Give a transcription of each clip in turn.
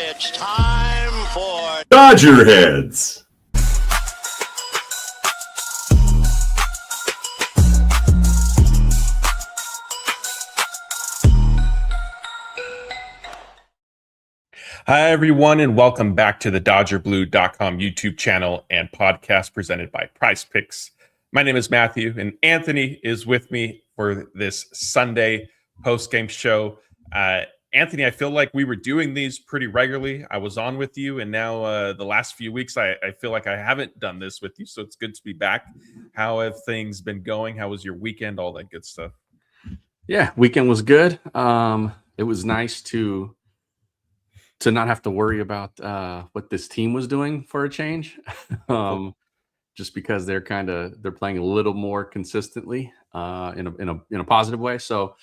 It's time for DodgerHeads. Hi, everyone, and welcome back to the DodgerBlue.com YouTube channel and podcast presented by Prize Picks. My name is Matthew, and Anthony is with me for this Sunday post-game show. Anthony, I feel like we were doing these pretty regularly. I was on with you, and now the last few weeks, I feel like I haven't done this with you, so it's good to be back. How have things been going? How was your weekend? All that good stuff. Yeah, weekend was good. It was nice to not have to worry about what this team was doing for a change, just because they're playing a little more consistently in a positive way. So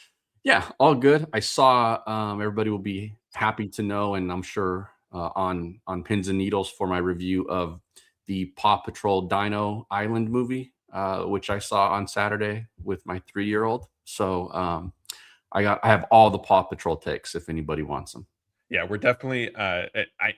yeah, all good. I saw everybody will be happy to know, and I'm sure on pins and needles for my review of the Paw Patrol Dino Island movie, which I saw on Saturday with my 3-year-old. So I have all the Paw Patrol takes if anybody wants them. Yeah, we're definitely.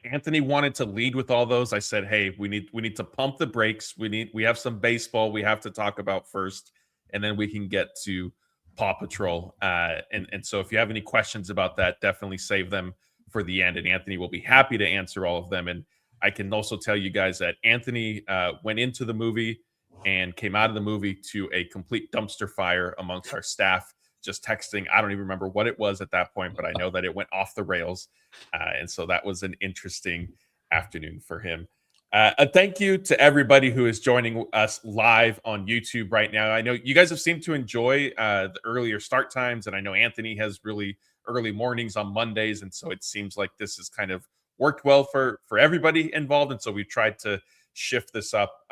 Anthony wanted to lead with all those. I said, "Hey, we need to pump the brakes. We have some baseball we have to talk about first, and then we can get to Paw Patrol." And so, if you have any questions about that, definitely save them for the end. And Anthony will be happy to answer all of them. And I can also tell you guys that Anthony went into the movie and came out of the movie to a complete dumpster fire amongst our staff. Just texting. I don't even remember what it was at that point, but I know that it went off the rails. And so that was an interesting afternoon for him. A thank you to everybody who is joining us live on YouTube right now. I know you guys have seemed to enjoy the earlier start times, and I know Anthony has really early mornings on Mondays, and so it seems like this has kind of worked well for everybody involved. And so we've tried to shift this up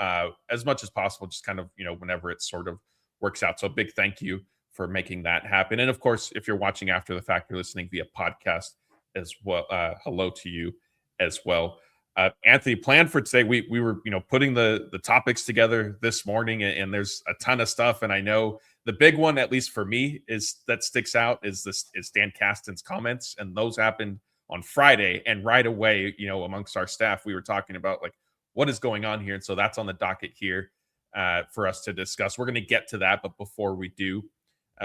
as much as possible, just kind of, whenever it sort of works out. So a big thank you for making that happen. And of course, if you're watching after the fact, you're listening via podcast as well. Hello to you as well. Anthony, planned for today, we were, putting the topics together this morning, and there's a ton of stuff. And I know the big one, at least for me, that sticks out is Dan Kasten's comments. And those happened on Friday. And right away, amongst our staff, we were talking about like, what is going on here? And so that's on the docket here for us to discuss. We're going to get to that. But before we do,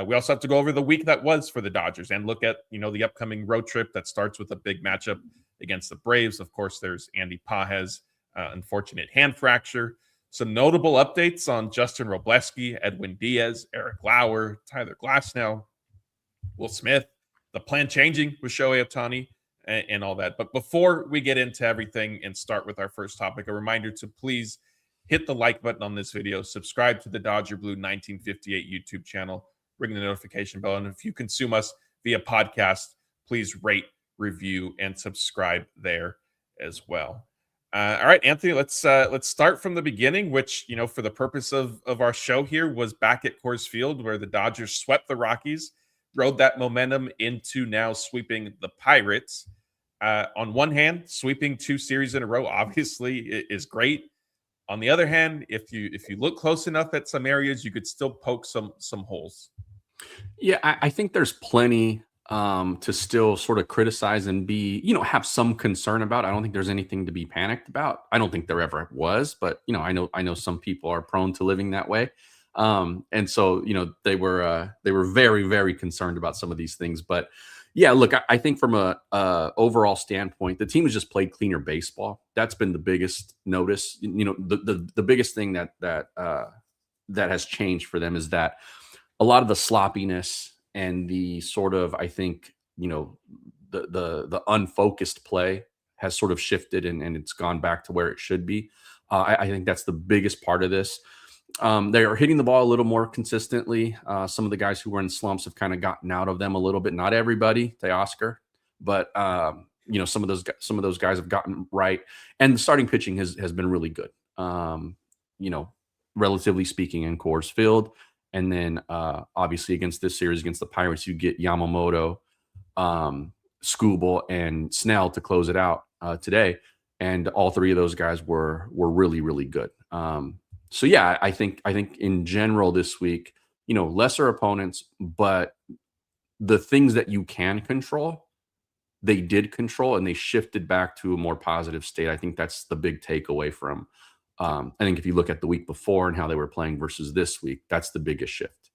we also have to go over the week that was for the Dodgers and look at, the upcoming road trip that starts with a big matchup against the Braves. Of course, there's Andy Pages' unfortunate hand fracture. Some notable updates on Justin Wrobleski, Edwin Díaz, Eric Lauer, Tyler Glasnow, Will Smith, the plan changing with Shohei Ohtani, and all that. But before we get into everything and start with our first topic, a reminder to please hit the like button on this video, subscribe to the Dodger Blue 1958 YouTube channel, ring the notification bell. And if you consume us via podcast, please rate, review, and subscribe there as well. All right, Anthony, let's start from the beginning, which, for the purpose of our show here, was back at Coors Field, where the Dodgers swept the Rockies, rode that momentum into now sweeping the Pirates. On one hand, sweeping 2 series in a row obviously is great. On the other hand, if you look close enough at some areas, you could still poke some holes. Yeah, I think there's plenty to still sort of criticize and be, have some concern about. I don't think there's anything to be panicked about. I don't think there ever was, but I know some people are prone to living that way. And so, they were very, very concerned about some of these things. But yeah, look, I think from a overall standpoint, the team has just played cleaner baseball. That's been the biggest notice. The biggest thing that has changed for them is that a lot of the sloppiness and the sort of, I think, the unfocused play has sort of shifted and it's gone back to where it should be. I think that's the biggest part of this. They are hitting the ball a little more consistently. Some of the guys who were in slumps have kind of gotten out of them a little bit. Not everybody, Teoscar, but some of those guys have gotten right. And the starting pitching has been really good. Relatively speaking, in Coors Field. And then obviously against this series, against the Pirates, you get Yamamoto, Skubal, and Snell to close it out today. And all 3 of those guys were really, really good. So yeah, I think in general this week, lesser opponents, but the things that you can control, they did control and they shifted back to a more positive state. I think that's the big takeaway from. I think if you look at the week before and how they were playing versus this week, that's the biggest shift.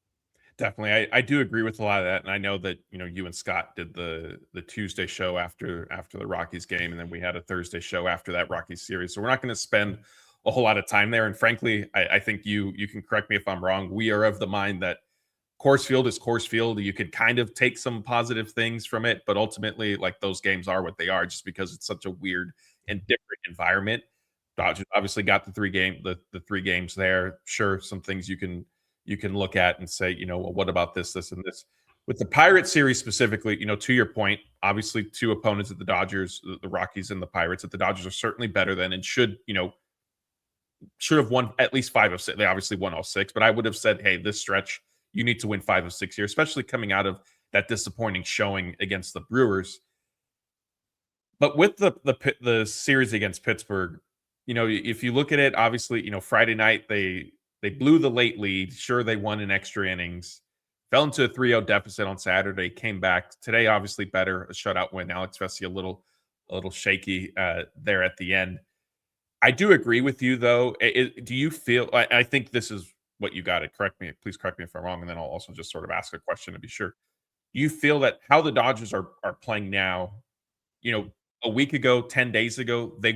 Definitely. I do agree with a lot of that. And I know that, you and Scott did the Tuesday show after the Rockies game, and then we had a Thursday show after that Rockies series. So we're not going to spend a whole lot of time there. And frankly, I think you can correct me if I'm wrong. We are of the mind that Coors Field is Coors Field. You could kind of take some positive things from it, but ultimately, like, those games are what they are just because it's such a weird and different environment. Dodgers obviously got the three games there. Sure, some things you can look at and say, well, what about this, and this? With the Pirates series specifically, to your point, obviously two opponents at the Dodgers, the Rockies and the Pirates, that the Dodgers are certainly better than and should have won at least 5 of 6. They obviously won all 6, but I would have said, hey, this stretch, you need to win 5 of 6 here, especially coming out of that disappointing showing against the Brewers. But with the series against Pittsburgh, if you look at it, obviously, Friday night, they blew the late lead. Sure, they won in extra innings, fell into a 3-0 deficit on Saturday, came back. Today, obviously better, a shutout win. Alex Vesia a little shaky there at the end. I do agree with you, though. Do you feel, I think this is what you got to please correct me if I'm wrong, and then I'll also just sort of ask a question to be sure. You feel that how the Dodgers are playing now, a week ago, 10 days ago, they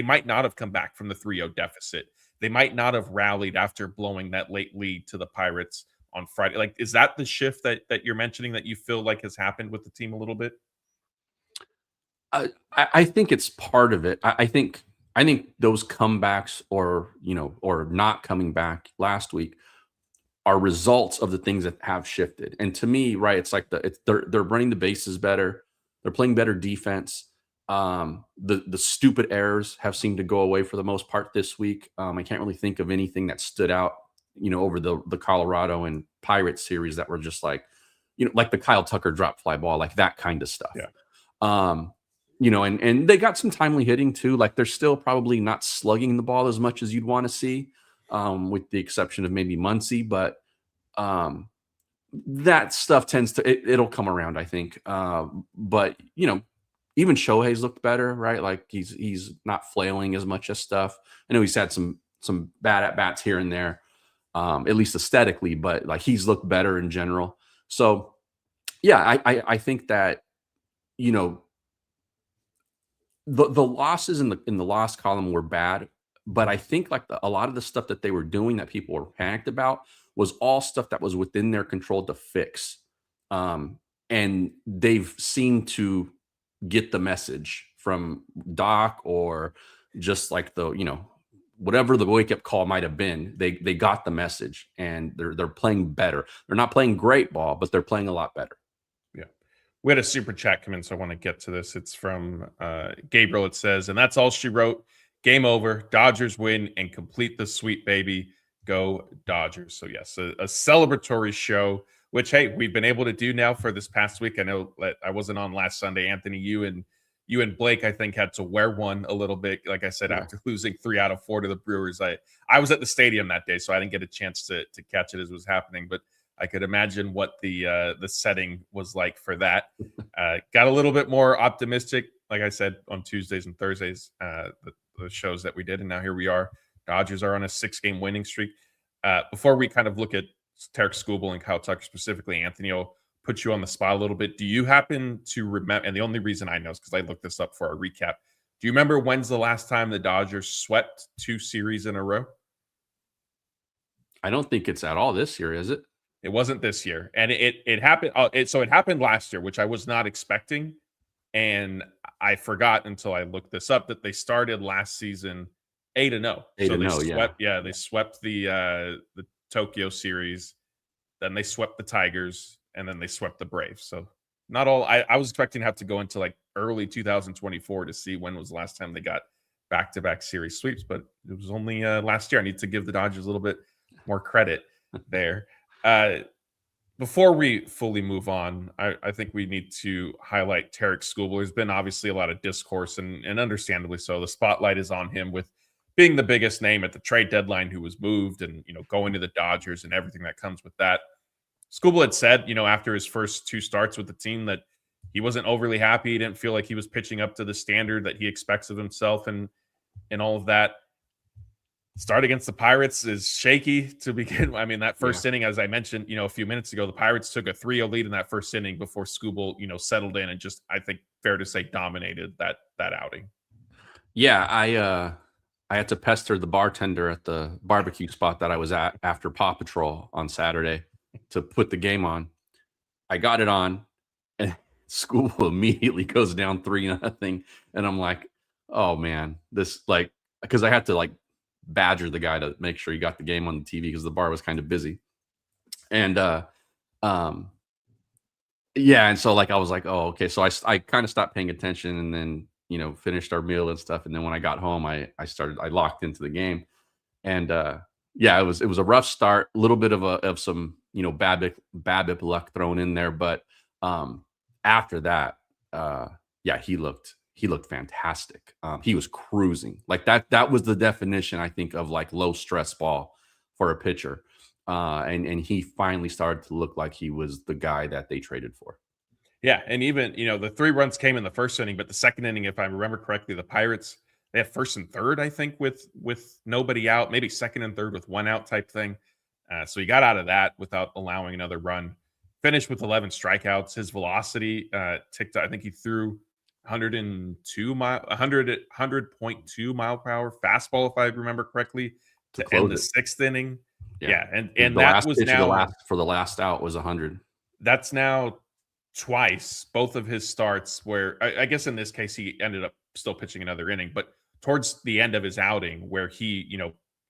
might not have come back from the 3-0 deficit. They might not have rallied after blowing that late lead to the Pirates on Friday. Like, is that the shift that you're mentioning that you feel like has happened with the team a little bit? I think it's part of it. I think those comebacks or not coming back last week are results of the things that have shifted. And to me, right, it's like they're running the bases better. They're playing better defense. The stupid errors have seemed to go away for the most part this week. I can't really think of anything that stood out, over the Colorado and Pirates series that were just like, like the Kyle Tucker drop fly ball, like that kind of stuff. Yeah. And they got some timely hitting too. Like, they're still probably not slugging the ball as much as you'd want to see, with the exception of maybe Muncy, but that stuff tends to, it'll come around, I think. But even Shohei's looked better, right? Like, he's not flailing as much as stuff. I know he's had some bad at bats here and there, at least aesthetically, but like, he's looked better in general. So yeah, I think that, the losses in the loss column were bad, but I think like a lot of the stuff that they were doing that people were panicked about was all stuff that was within their control to fix. And they've seemed to get the message from Doc, or just like whatever the wake up call might have been. They got the message, and they're playing better. They're not playing great ball, but they're playing a lot better. Yeah. We had a super chat come in, so I want to get to this. It's from Gabriel. It says, and that's all she wrote. Game over. Dodgers win and complete the sweep, baby. Go Dodgers. So yes, a celebratory show, which, hey, we've been able to do now for this past week. I know that I wasn't on last Sunday. Anthony, you and Blake, I think, had to wear one a little bit. Like I said, after losing 3 out of 4 to the Brewers, I was at the stadium that day, so I didn't get a chance to catch it as it was happening. But I could imagine what the setting was like for that. Got a little bit more optimistic, like I said, on Tuesdays and Thursdays, the shows that we did, and now here we are. Dodgers are on a 6-game winning streak. Before we kind of look at Tarek Skubal and Kyle Tucker specifically, Anthony, I'll put you on the spot a little bit. Do you happen to remember, and the only reason I know is because I looked this up for our recap, do you remember when's the last time the Dodgers swept 2 series in a row? I don't think it's at all this year, is it? It wasn't this year. And it happened. So it happened last year, which I was not expecting. And I forgot until I looked this up that they started last season 8-0. 8-0, yeah. They swept the Tokyo series, then they swept the Tigers, and then they swept the Braves. So not all. I was expecting to have to go into like early 2024 to see when was the last time they got back-to-back series sweeps, but it was only last year. I need to give the Dodgers a little bit more credit there. Before we fully move on, I think we need to highlight Tarek Skubal. There's been obviously a lot of discourse, and understandably so. The spotlight is on him with being the biggest name at the trade deadline who was moved, and going to the Dodgers and everything that comes with that. Skubal had said, after his first 2 starts with the team, that he wasn't overly happy. He didn't feel like he was pitching up to the standard that he expects of himself and all of that. Start against the Pirates is shaky to begin. I mean, that first inning, as I mentioned, a few minutes ago, the Pirates took a 3-0 lead in that first inning before Skubal, settled in and just, I think, fair to say, dominated that outing. Yeah, I had to pester the bartender at the barbecue spot that I was at after Paw Patrol on Saturday to put the game on. I got it on, and Skubal immediately goes down 3-0, and I'm like, oh man, this because I had to badger the guy to make sure he got the game on the TV because the bar was kind of busy. And and so I was like, oh, okay. So I kind of stopped paying attention and then, finished our meal and stuff. And then when I got home, I locked into the game. And it was a rough start, a little bit of some, BABIP luck thrown in there. But after that, he looked fantastic. He was cruising that was the definition, I think, of low stress ball for a pitcher. And he finally started to look like he was the guy that they traded for. Yeah. And even, the 3 runs came in the first inning, but the second inning, if I remember correctly, the Pirates, they had first and third, I think, with nobody out, maybe second and third with 1 out type thing. So he got out of that without allowing another run. Finished with 11 strikeouts. His velocity ticked up. I think he threw 100.2 mile per hour fastball, if I remember correctly, to end the 6th inning. Yeah. And that was now for the last out was 100. That's now twice, both of his starts where I guess in this case he ended up still pitching another inning, but towards the end of his outing where he,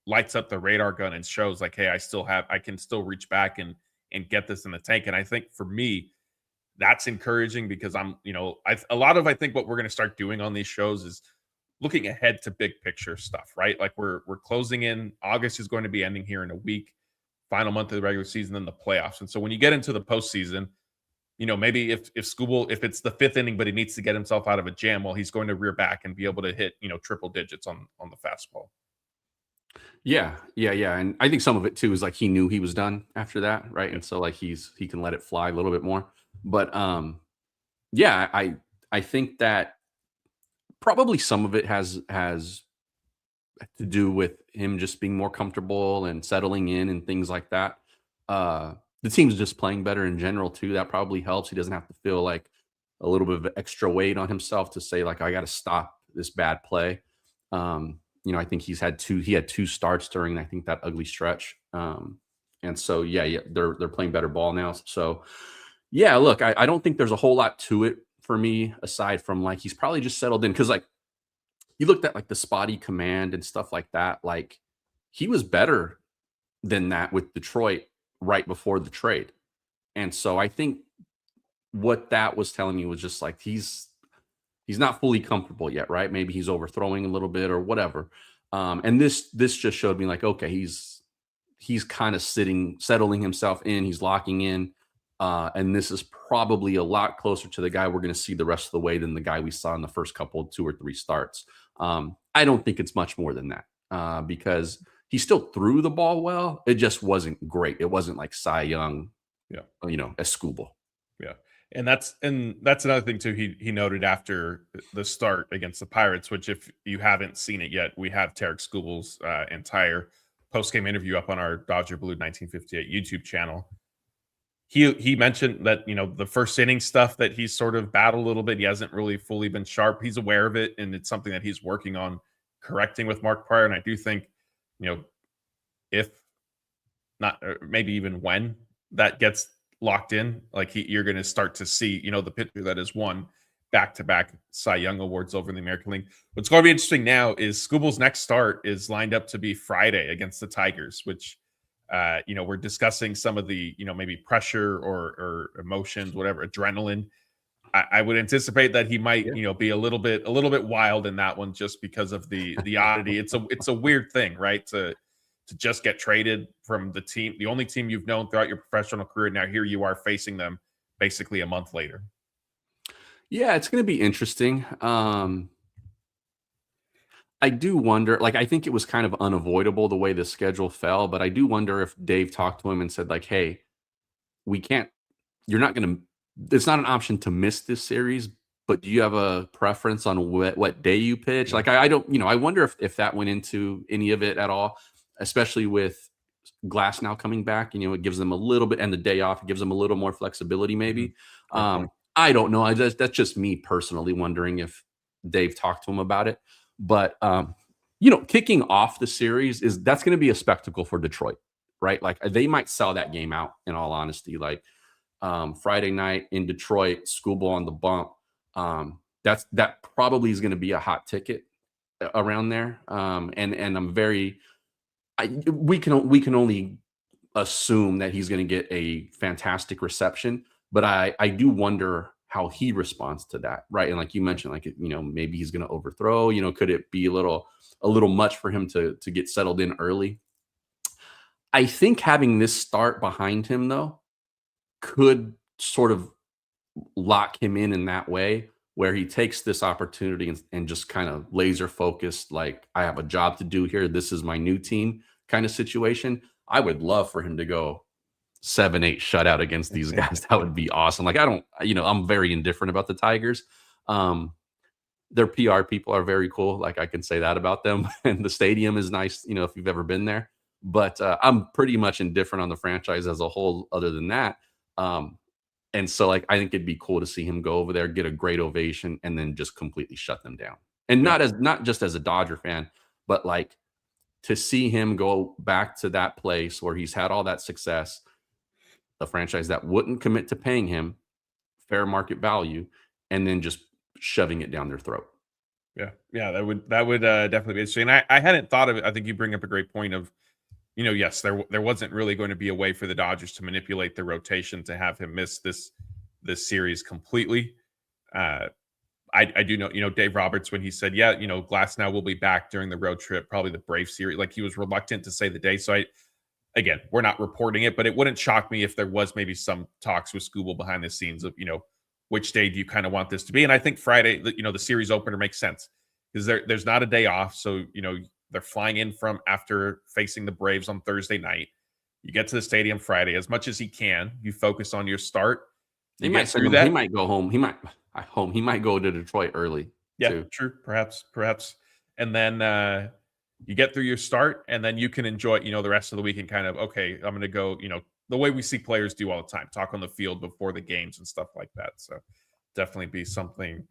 lights up the radar gun and shows hey, I can still reach back and get this in the tank. And I think for me, that's encouraging because I'm, a lot of, I think what we're going to start doing on these shows is looking ahead to big picture stuff, right? We're closing in. August is going to be ending here in a week, final month of the regular season, then the playoffs. And so when you get into the postseason, maybe if Skubal, if it's the 5th inning, but he needs to get himself out of a jam, well, he's going to rear back and be able to hit, triple digits on the fastball. Yeah. And I think some of it too is he knew he was done after that, right? And so he can let it fly a little bit more. But I think that probably some of it has to do with him just being more comfortable and settling in and things like that. The team's just playing better in general too. That probably helps. He doesn't have to feel a little bit of extra weight on himself to say I got to stop this bad play. I think he had 2 starts during, I think, that ugly stretch. And so, they're playing better ball now. So, look, I don't think there's a whole lot to it for me, aside from he's probably just settled in. Cause you looked at the spotty command and stuff like that. He was better than that with Detroit right before the trade. And so I think what that was telling me was just he's not fully comfortable yet, right? Maybe he's overthrowing a little bit or whatever. And this just showed me okay, he's kind of settling himself in, he's locking in. And this is probably a lot closer to the guy we're going to see the rest of the way than the guy we saw in the first 2 or 3 starts. I don't think it's much more than that because he still threw the ball well. It just wasn't great. It wasn't Cy Young, as Skubal. Yeah. And that's another thing too. He noted after the start against the Pirates, which if you haven't seen it yet, we have Tarek Skubal's entire post-game interview up on our Dodger Blue 1958 YouTube channel. He mentioned that, the first inning stuff that he's sort of battled a little bit. He hasn't really fully been sharp. He's aware of it, and it's something that he's working on correcting with Mark Prior. And I do think, if not, or maybe even when that gets locked in, you're going to start to see, the pitcher that has won back-to-back Cy Young awards over in the American League. What's going to be interesting now is Skubal's next start is lined up to be Friday against the Tigers, which we're discussing some of the, maybe pressure or emotions, whatever, adrenaline. I would anticipate that he might, be a little bit wild in that one just because of the oddity. It's a weird thing, right? To just get traded from the team, the only team you've known throughout your professional career. Now here you are facing them basically a month later. Yeah, it's going to be interesting. I do wonder, I think it was kind of unavoidable the way the schedule fell, but I do wonder if Dave talked to him and said hey, you're not going to it's not an option to miss this series, but do you have a preference on what day you pitch? Like, I don't, I wonder if that went into any of it at all, especially with Glass now coming back. It gives them a little bit, and the day off, it gives them a little more flexibility, maybe. I don't know. That's just me personally wondering if Dave talked to him about it. But kicking off the series that's going to be a spectacle for Detroit, right? Like, they might sell that game out, in all honesty. Like, Friday night in Detroit, schoolboy on the bump. That probably is going to be a hot ticket around there. And I'm we can only assume that he's going to get a fantastic reception, but I do wonder how he responds to that, right? And like you mentioned, like, maybe he's going to overthrow. Could it be a little much for him to get settled in early? I think having this start behind him, though, could sort of lock him in that way, where he takes this opportunity and just kind of laser focused, like, I have a job to do here. This is my new team kind of situation. I would love for him to go 7-8 shutout against these guys. That would be awesome. Like, I'm very indifferent about the Tigers. Their PR people are very cool. Like, I can say that about them. And the stadium is nice, if you've ever been there. But I'm pretty much indifferent on the franchise as a whole, other than that. And so, like, I think it'd be cool to see him go over there, get a great ovation, and then just completely shut them down. And not just as a Dodger fan, but like, to see him go back to that place where he's had all that success, a franchise that wouldn't commit to paying him fair market value, and then just shoving it down their throat. Yeah, that would definitely be interesting. And I hadn't thought of it. I think you bring up a great point of, yes, there wasn't really going to be a way for the Dodgers to manipulate the rotation to have him miss this series completely. I do know, Dave Roberts, when he said, Glass now will be back during the road trip, probably the Brave series, like, he was reluctant to say the day. So again, we're not reporting it, but it wouldn't shock me if there was maybe some talks with Scooble behind the scenes of, which day do you kind of want this to be? And I think Friday, the series opener makes sense, because there's not a day off. So, they're flying in from after facing the Braves on Thursday night. You get to the stadium Friday as much as he can. You focus on your start. He might go home. He might go to Detroit early. Yeah, too. True. Perhaps. And then you get through your start, and then you can enjoy, the rest of the week and kind of, okay, I'm going to go, the way we see players do all the time, talk on the field before the games and stuff like that. So definitely be something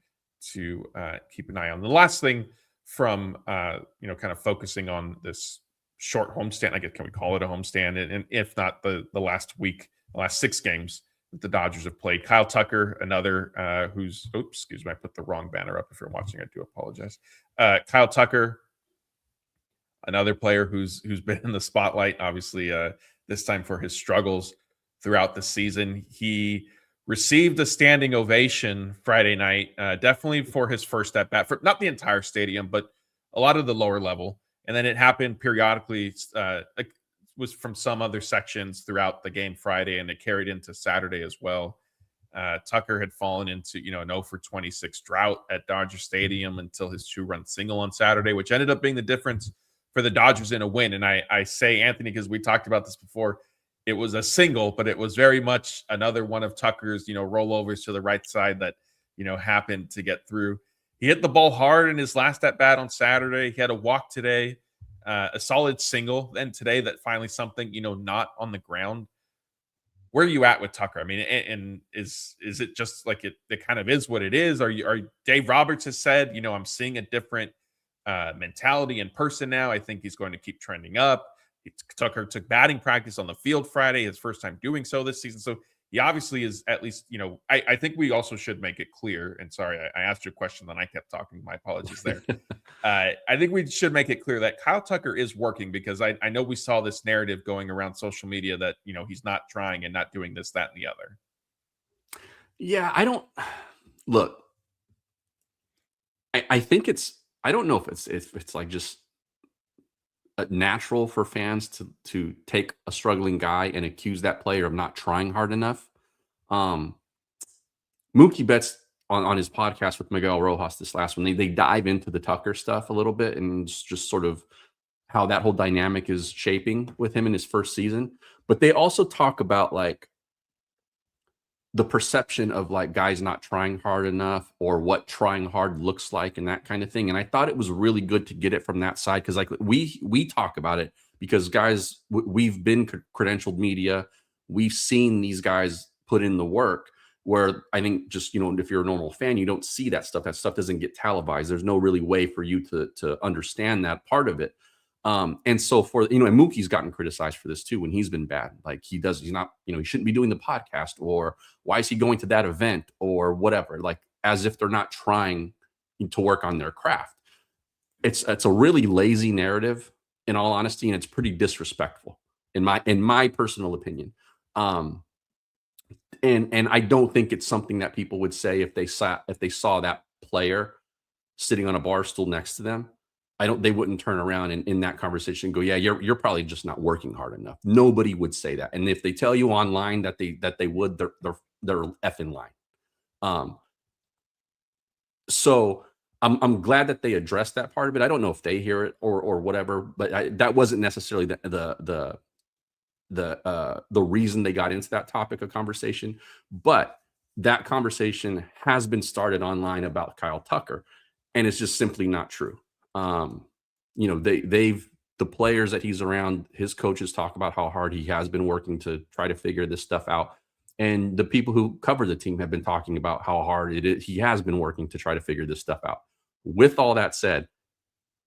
to keep an eye on. The last thing from, kind of focusing on this short homestand, I guess, can we call it a homestand? And if not the last 6 games that the Dodgers have played. Kyle Tucker, another I put the wrong banner up. If you're watching, I do apologize. Kyle Tucker, another player who's been in the spotlight, obviously, this time for his struggles throughout the season. He received a standing ovation Friday night, definitely for his first at bat, for not the entire stadium, but a lot of the lower level. And then it happened periodically, was from some other sections throughout the game Friday, and it carried into Saturday as well. Tucker had fallen into, an 0 for 26 drought at Dodger Stadium until his 2-run single on Saturday, which ended up being the difference for the Dodgers in a win. And I say, Anthony, because we talked about this before, it was a single, but it was very much another one of Tucker's, rollovers to the right side that, happened to get through. He hit the ball hard in his last at bat on Saturday. He had a walk today, a solid single, and today that finally something, not on the ground. Where are you at with Tucker? I mean, and is it just like it kind of is what it is? Are Dave Roberts has said, I'm seeing a different mentality in person now. I think he's going to keep trending up. Tucker took batting practice on the field Friday, his first time doing so this season. So he obviously is at least, I think we also should make it clear. And sorry, I asked you a question, then I kept talking. My apologies there. I think we should make it clear that Kyle Tucker is working, because I know we saw this narrative going around social media that, he's not trying and not doing this, that, and the other. Yeah, I think I don't know if it's like just natural for fans to take a struggling guy and accuse that player of not trying hard enough. Mookie Betts on his podcast with Miguel Rojas this last one, they dive into the Tucker stuff a little bit and just sort of how that whole dynamic is shaping with him in his first season. But they also talk about, like, the perception of like guys not trying hard enough or what trying hard looks like and that kind of thing. And I thought it was really good to get it from that side, because like we talk about it because guys, we've been credentialed media. We've seen these guys put in the work, where I think just, if you're a normal fan, you don't see that stuff. That stuff doesn't get televised. There's no really way for you to understand that part of it. And so and Mookie's gotten criticized for this too when he's been bad. Like he's not, he shouldn't be doing the podcast, or why is he going to that event or whatever, like as if they're not trying to work on their craft. It's a really lazy narrative, in all honesty, and it's pretty disrespectful in my personal opinion. And I don't think it's something that people would say if they saw that player sitting on a bar stool next to them. They wouldn't turn around and in that conversation go, yeah, you're probably just not working hard enough. Nobody would say that. And if they tell you online that they would, they're effing lying. So I'm glad that they addressed that part of it. I don't know if they hear it or whatever, but that wasn't necessarily the reason they got into that topic of conversation. But that conversation has been started online about Kyle Tucker, and it's just simply not true. The players that he's around, his coaches talk about how hard he has been working to try to figure this stuff out. And the people who cover the team have been talking about how hard he has been working to try to figure this stuff out. With all that said,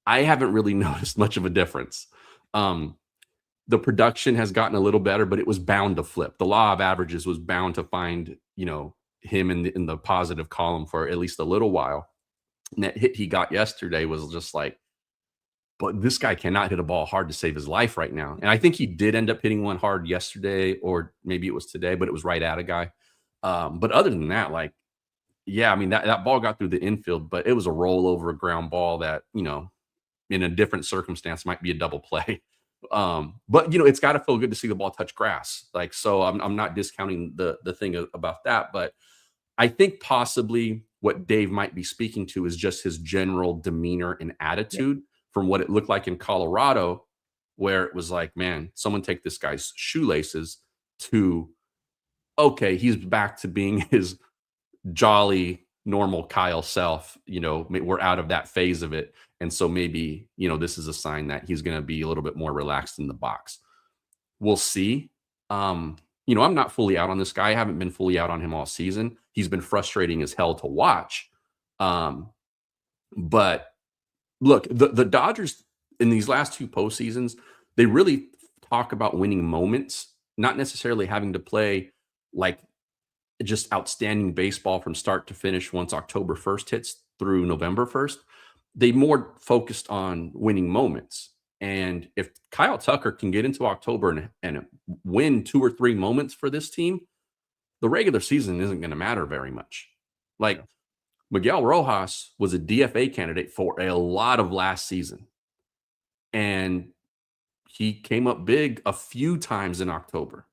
I haven't really noticed much of a difference. The production has gotten a little better, but it was bound to flip. The law of averages was bound to find, him in the positive column for at least a little while. And that hit he got yesterday was just like, but this guy cannot hit a ball hard to save his life right now. And I think he did end up hitting one hard yesterday, or maybe it was today, but it was right at a guy. But other than that, like, yeah, I mean, that ball got through the infield, but it was a rollover, a ground ball that, in a different circumstance might be a double play. But it's got to feel good to see the ball touch grass. Like, so I'm not discounting the thing about that, but I think possibly what Dave might be speaking to is just his general demeanor and attitude from what it looked like in Colorado, where it was like, man, someone take this guy's shoelaces, to, okay, he's back to being his jolly, normal Kyle self. We're out of that phase of it. And so maybe, this is a sign that he's going to be a little bit more relaxed in the box. We'll see. I'm not fully out on this guy. I haven't been fully out on him all season. He's been frustrating as hell to watch. But look, the Dodgers in these last two postseasons, they really talk about winning moments, not necessarily having to play like just outstanding baseball from start to finish once October 1st hits through November 1st. They more focused on winning moments. And if Kyle Tucker can get into October and win 2 or 3 moments for this team, the regular season isn't going to matter very much. Like, Miguel Rojas was a DFA candidate for a lot of last season. And he came up big a few times in October.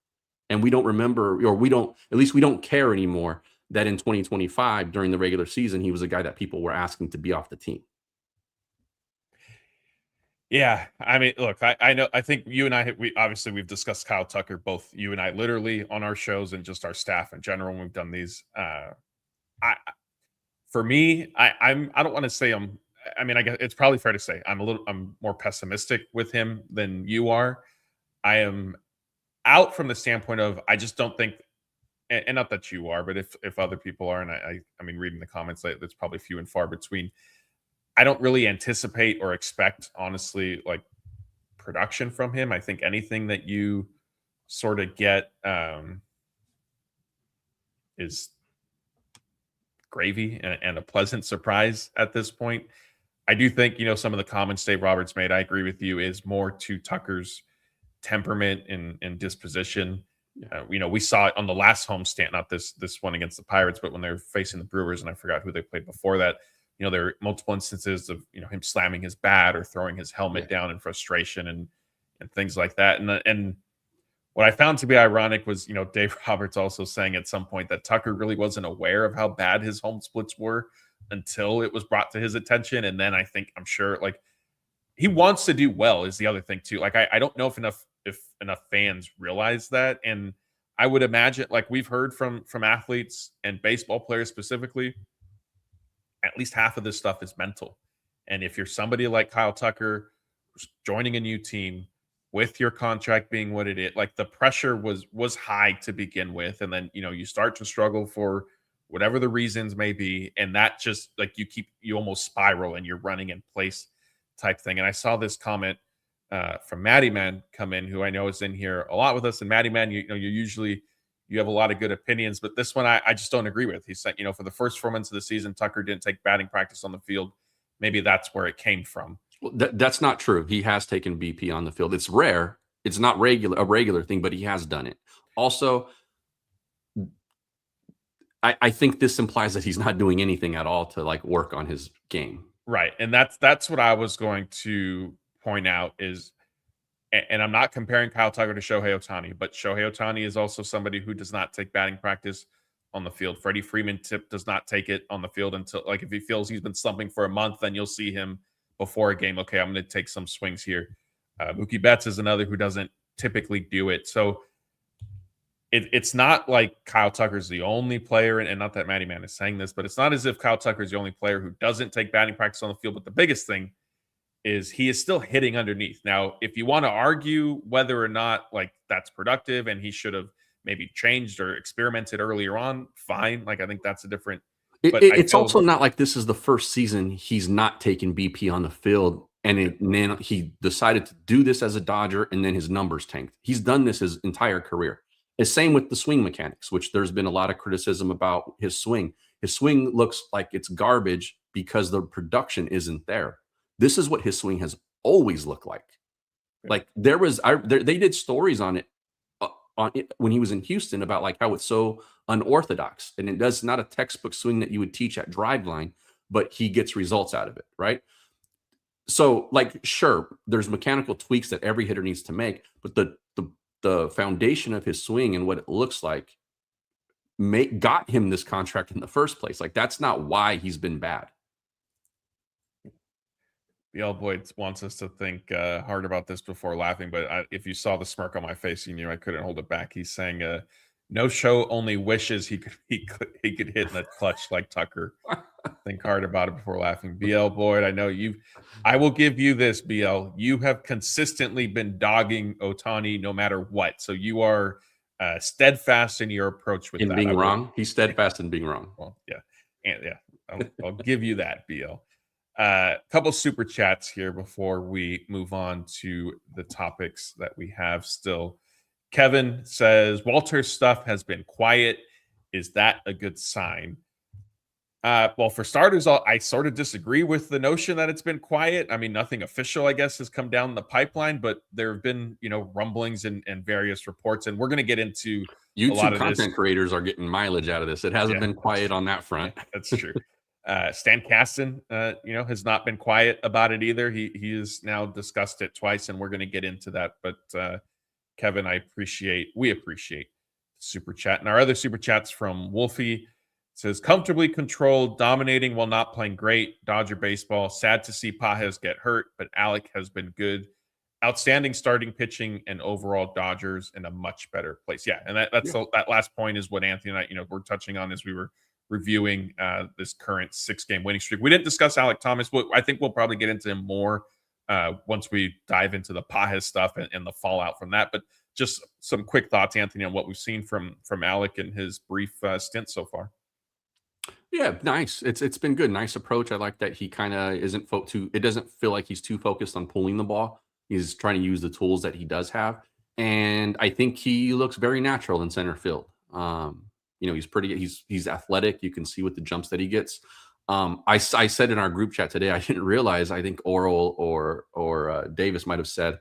And we don't remember, or we don't care anymore that in 2025 during the regular season, he was a guy that people were asking to be off the team. Yeah, I mean, look, I know, I think you and I, we've discussed Kyle Tucker, both you and I, literally on our shows and just our staff in general when we've done these. For me, I don't want to say I guess it's probably fair to say I'm more pessimistic with him than you are. I am out from the standpoint of, I just don't think, and not that you are, but if other people are, and I mean, reading the comments, that's probably few and far between. I don't really anticipate or expect, honestly, like production from him. I think anything that you sort of get is gravy and a pleasant surprise at this point. I do think, some of the comments Dave Roberts made, I agree with you, is more to Tucker's temperament and disposition. We saw it on the last homestand, not this one against the Pirates, but when they were facing the Brewers, and I forgot who they played before that. There were multiple instances of him slamming his bat or throwing his helmet down in frustration and things like that. And what I found to be ironic was, Dave Roberts also saying at some point that Tucker really wasn't aware of how bad his home splits were until it was brought to his attention. And then I'm sure, like, he wants to do well is the other thing too. Like, I don't know if enough fans realize that. And I would imagine, like we've heard from athletes and baseball players specifically, at least half of this stuff is mental. And if you're somebody like Kyle Tucker joining a new team with your contract being what it is, like the pressure was high to begin with, and then you start to struggle for whatever the reasons may be, and that just like you almost spiral and you're running in place type thing. And I saw this comment from Maddie Man come in, who I know is in here a lot with us. And Maddie Man, you have a lot of good opinions, but this one I just don't agree with. He said, for the first 4 months of the season, Tucker didn't take batting practice on the field. Maybe that's where it came from. Well, that's not true. He has taken BP on the field. It's rare. It's not a regular thing, but he has done it. Also, I think this implies that he's not doing anything at all to like work on his game. Right. And that's what I was going to point out is, and I'm not comparing Kyle Tucker to Shohei Ohtani, but Shohei Ohtani is also somebody who does not take batting practice on the field. Freddie Freeman does not take it on the field until, like, if he feels he's been slumping for a month, then you'll see him before a game. Okay, I'm going to take some swings here. Mookie Betts is another who doesn't typically do it. So it's not like Kyle Tucker's the only player, and not that Matty Man is saying this, but it's not as if Kyle Tucker is the only player who doesn't take batting practice on the field. But the biggest thing is he is still hitting underneath. Now, if you want to argue whether or not like that's productive and he should have maybe changed or experimented earlier on, fine. Like, I think that's a different. But it's also not like this is the first season he's not taking BP on the field, and then he decided to do this as a Dodger, and then his numbers tanked. He's done this his entire career. The same with the swing mechanics, which there's been a lot of criticism about his swing. His swing looks like it's garbage because the production isn't there. This is what his swing has always looked like. Like they did stories on it when he was in Houston about like how it's so unorthodox, and it does not a textbook swing that you would teach at Driveline, but he gets results out of it, right? So like, sure, there's mechanical tweaks that every hitter needs to make, but the foundation of his swing and what it looks like got him this contract in the first place. Like, that's not why he's been bad. BL Boyd wants us to think hard about this before laughing, but if you saw the smirk on my face, you knew I couldn't hold it back. He's saying, "No show only wishes he could hit in the clutch like Tucker." Think hard about it before laughing. BL Boyd, I know you. I will give you this, BL. You have consistently been dogging Ohtani no matter what, so you are steadfast in your approach with in that. Being wrong. He's steadfast in being wrong. Well, yeah, and yeah, I'll give you that, BL. Couple super chats here before we move on to the topics that we have still. Kevin says, Walter's stuff has been quiet. Is that a good sign? Well, for starters, I sort of disagree with the notion that it's been quiet. I mean, nothing official, I guess, has come down the pipeline, but there have been, rumblings and various reports, and we're going to get into YouTube a lot of content creators are getting mileage out of this. It hasn't been quiet on that front. That's true. Stan Kasten, has not been quiet about it either. He has now discussed it twice, and we're going to get into that. But Kevin, we appreciate super chat. And our other super chats from Wolfie says, comfortably controlled, dominating while not playing great. Dodger baseball. Sad to see Pages get hurt, but Alec has been good. Outstanding starting pitching, and overall Dodgers in a much better place. Yeah, and that last point is what Anthony and I, we're touching on as we were reviewing this current 6-game winning streak. We didn't discuss Alec Thomas, but I think we'll probably get into him more once we dive into the Pages stuff and the fallout from that. But just some quick thoughts, Anthony, on what we've seen from Alec in his brief stint so far. Yeah, nice. It's been good. Nice approach. I like that he kind of isn't it doesn't feel like he's too focused on pulling the ball. He's trying to use the tools that he does have. And I think he looks very natural in center field. He's athletic. You can see with the jumps that he gets. I said in our group chat today, I didn't realize, I think Oral or Davis might have said,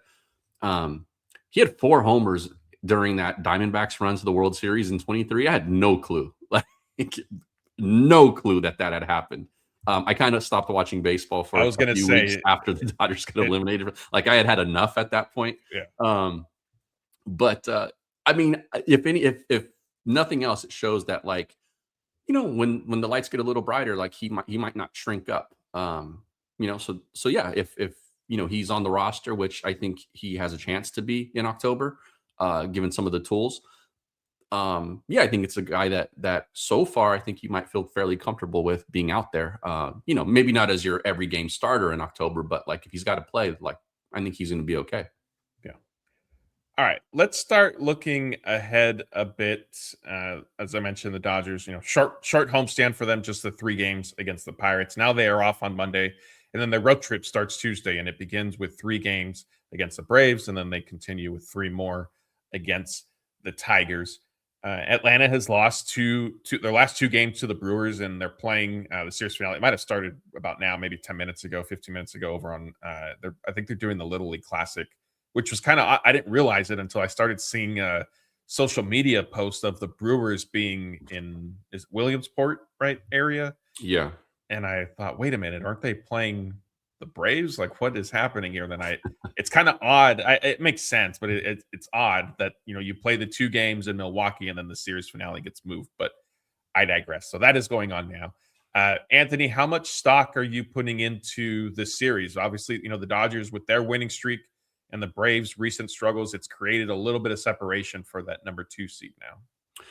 he had 4 homers during that Diamondbacks run to the World Series in 23. I had no clue, no clue that had happened. I kind of stopped watching baseball for a few weeks after the Dodgers got eliminated. Like, I had enough at that point. Yeah. But I mean, if nothing else, it shows that, like, when the lights get a little brighter, like he might not shrink up. So yeah, if he's on the roster, which I think he has a chance to be in October, given some of the tools, yeah, I think it's a guy that so far I think you might feel fairly comfortable with being out there. Maybe not as your every game starter in October, but like if he's got to play, like I think he's going to be okay. Yeah. All right, let's start looking ahead a bit. As I mentioned, the Dodgers, short homestand for them, just the 3 games against the Pirates. Now they are off on Monday, and then their road trip starts Tuesday, and it begins with 3 games against the Braves, and then they continue with 3 more against the Tigers. Atlanta has lost their last 2 games to the Brewers, and they're playing the series finale. It might have started about now, maybe 10 minutes ago, 15 minutes ago, over on. I think they're doing the Little League Classic, which was kind of, I didn't realize it until I started seeing social media posts of the Brewers being in Williamsport, right, area. Yeah. And I thought, wait a minute, aren't they playing the Braves? Like, what is happening here? Then it's kind of odd. It makes sense, but it's odd that, you play the 2 games in Milwaukee and then the series finale gets moved, but I digress. So that is going on now. Anthony, how much stock are you putting into this series? Obviously, the Dodgers with their winning streak and the Braves' recent struggles, it's created a little bit of separation for that number 2 seed now.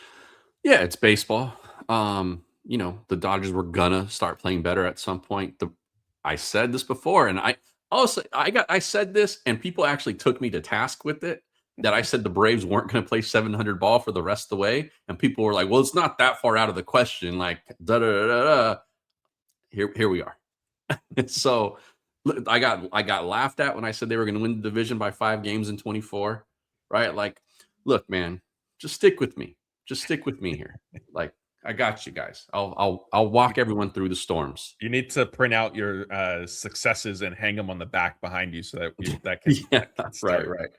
Yeah, it's baseball. The Dodgers were gonna start playing better at some point. I said this before, and I said this, and people actually took me to task with it. That I said the Braves weren't going to play 700 ball for the rest of the way, and people were like, "Well, it's not that far out of the question." Like, da da da da. Here we are. So I got laughed at when I said they were going to win the division by 5 games in 24, right? Like, look, man, just stick with me. Just stick with me here. Like, I got you guys. I'll walk everyone through the storms. You need to print out your successes and hang them on the back behind you so that can yeah, right.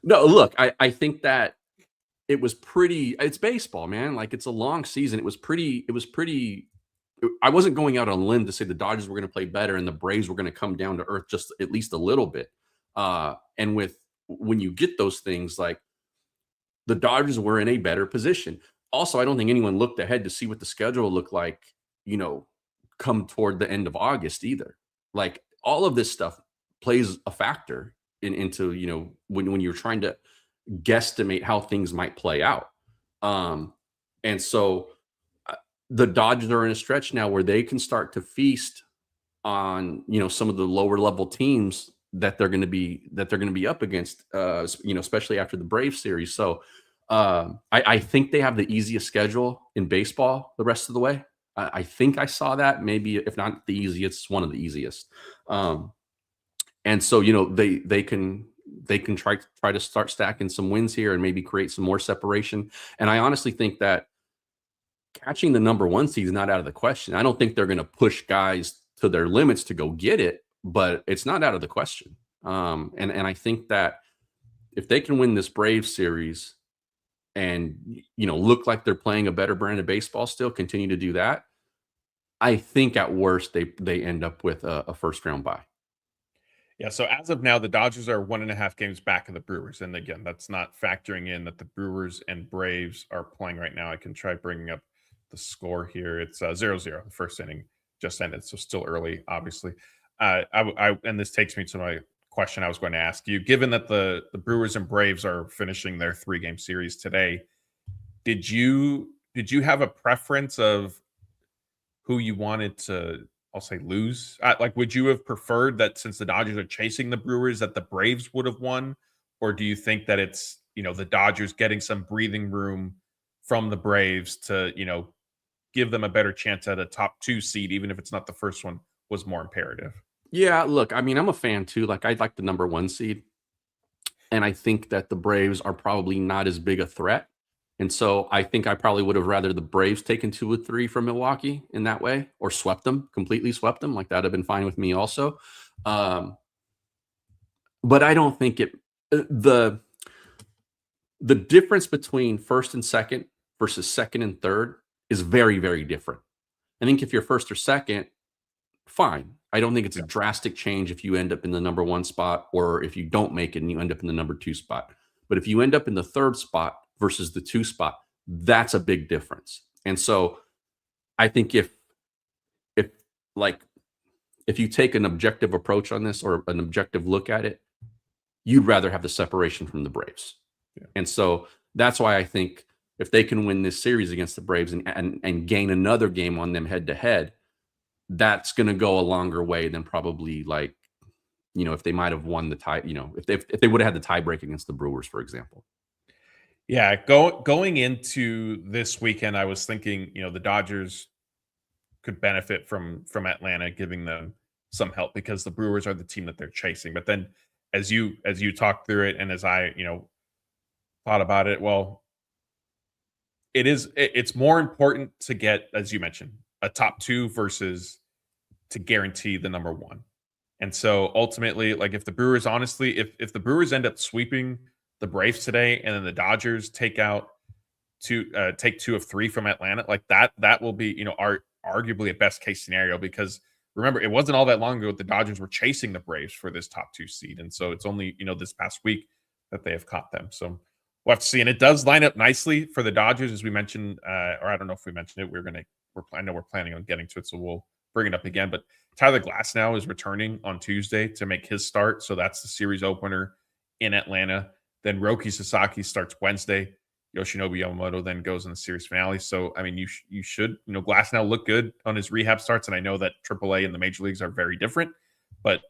No, look, I think that it's baseball, man. Like, it's a long season. It was pretty I wasn't going out on a limb to say the Dodgers were going to play better and the Braves were going to come down to earth just at least a little bit. And when you get those things, like, the Dodgers were in a better position. Also, I don't think anyone looked ahead to see what the schedule looked like, come toward the end of August either. Like, all of this stuff plays a factor into, when you're trying to guesstimate how things might play out. And so the Dodgers are in a stretch now where they can start to feast on, some of the lower level teams that they're going to be up against, especially after the Braves series. So I think they have the easiest schedule in baseball the rest of the way. I think I saw that, maybe if not the easiest, one of the easiest. And so, they can try to start stacking some wins here and maybe create some more separation. And I honestly think that catching the number 1 seed is not out of the question. I don't think they're going to push guys to their limits to go get it, but it's not out of the question. And I think that if they can win this Braves series and, look like they're playing a better brand of baseball still, continue to do that, I think at worst they end up with a first round bye. Yeah, so as of now, the Dodgers are 1.5 games back of the Brewers. And again, that's not factoring in that the Brewers and Braves are playing right now. I can try bringing up the score here. It's 0-0. The first inning just ended, so still early, obviously. And this takes me to my question I was going to ask you. Given that the Brewers and Braves are finishing their 3-game series today, did you have a preference of who you wanted to, I'll say, lose? Like, would you have preferred that, since the Dodgers are chasing the Brewers, that the Braves would have won? Or do you think that it's, the Dodgers getting some breathing room from the Braves to, give them a better chance at a top 2 seed, even if it's not the first one, was more imperative? Yeah, look, I mean, I'm a fan too. Like, I'd like the number 1 seed. And I think that the Braves are probably not as big a threat. And so I think I probably would have rather the Braves taken 2 or 3 from Milwaukee in that way, or completely swept them. Like, that'd have been fine with me also. But I don't think the difference between first and second versus second and third is very, very different. I think if you're first or second, fine. I don't think it's a drastic change if you end up in the number 1 spot, or if you don't make it and you end up in the number 2 spot. But if you end up in the 3rd spot versus the 2 spot, that's a big difference. And so I think if you take an objective approach on this, or an objective look at it, you'd rather have the separation from the Braves. Yeah. And so That's why I think if they can win this series against the Braves and gain another game on them head to head, that's going to go a longer way than probably like, if they might have won the tie, if they would have had the tie break against the Brewers, for example. Yeah, going into this weekend, I was thinking, the Dodgers could benefit from Atlanta giving them some help because the Brewers are the team that they're chasing. But then as you talk through it and as I, thought about it, well, it's more important to get, as you mentioned, a top 2 versus to guarantee the number 1. And so ultimately, like if the Brewers if the Brewers end up sweeping the Braves today and then the Dodgers take 2 of 3 from Atlanta, like that will be, arguably a best case scenario, because remember, it wasn't all that long ago the Dodgers were chasing the Braves for this top 2 seed. And so it's only, this past week that they have caught them. So we'll have to see. And it does line up nicely for the Dodgers, as we mentioned, or I don't know if we mentioned it. I know we're planning on getting to it, so we'll bring it up again. But Tyler Glasnow is returning on Tuesday to make his start. So that's the series opener in Atlanta. Then Roki Sasaki starts Wednesday. Yoshinobu Yamamoto then goes in the series finale. So, I mean, you should, Glasnow look good on his rehab starts. And I know that AAA and the major leagues are very different, but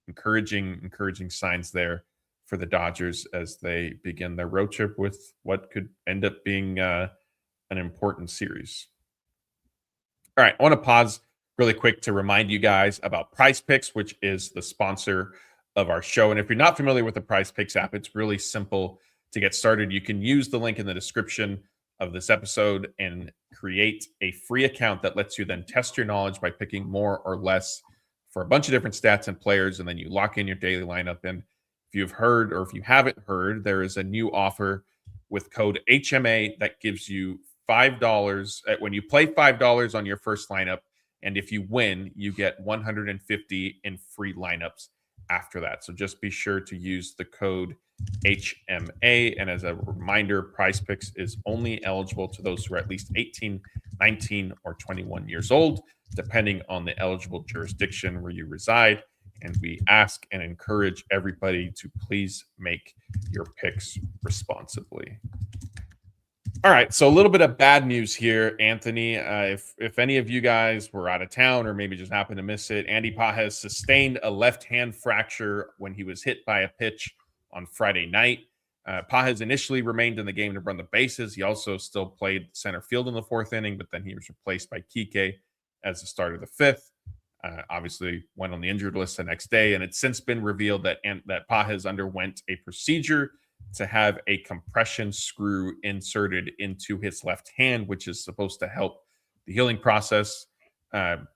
encouraging signs there for the Dodgers as they begin their road trip with what could end up being an important series. All right, I want to pause really quick to remind you guys about Prize Picks, which is the sponsor of our show. And if you're not familiar with the Prize Picks app, it's really simple to get started. You can use the link in the description of this episode and create a free account that lets you then test your knowledge by picking more or less for a bunch of different stats and players, and then you lock in your daily lineup. And if you've heard, or if you haven't heard, there is a new offer with code HMA that gives you $5 when you play $5 on your first lineup. And if you win, you get 150 in free lineups after that. So just be sure to use the code HMA. And as a reminder, Prize Picks is only eligible to those who are at least 18, 19, or 21 years old, depending on the eligible jurisdiction where you reside. And we ask and encourage everybody to please make your picks responsibly. All right, so a little bit of bad news here, Anthony. If any of you guys were out of town or maybe just happened to miss it, Andy Pages sustained a left hand fracture when he was hit by a pitch on Friday night. Pages initially remained in the game to run the bases. He also still played center field in the 4th inning, but then he was replaced by Kike as the starter of the 5th. Obviously went on the injured list the next day, and it's since been revealed that Pages underwent a procedure to have a compression screw inserted into his left hand, which is supposed to help the healing process.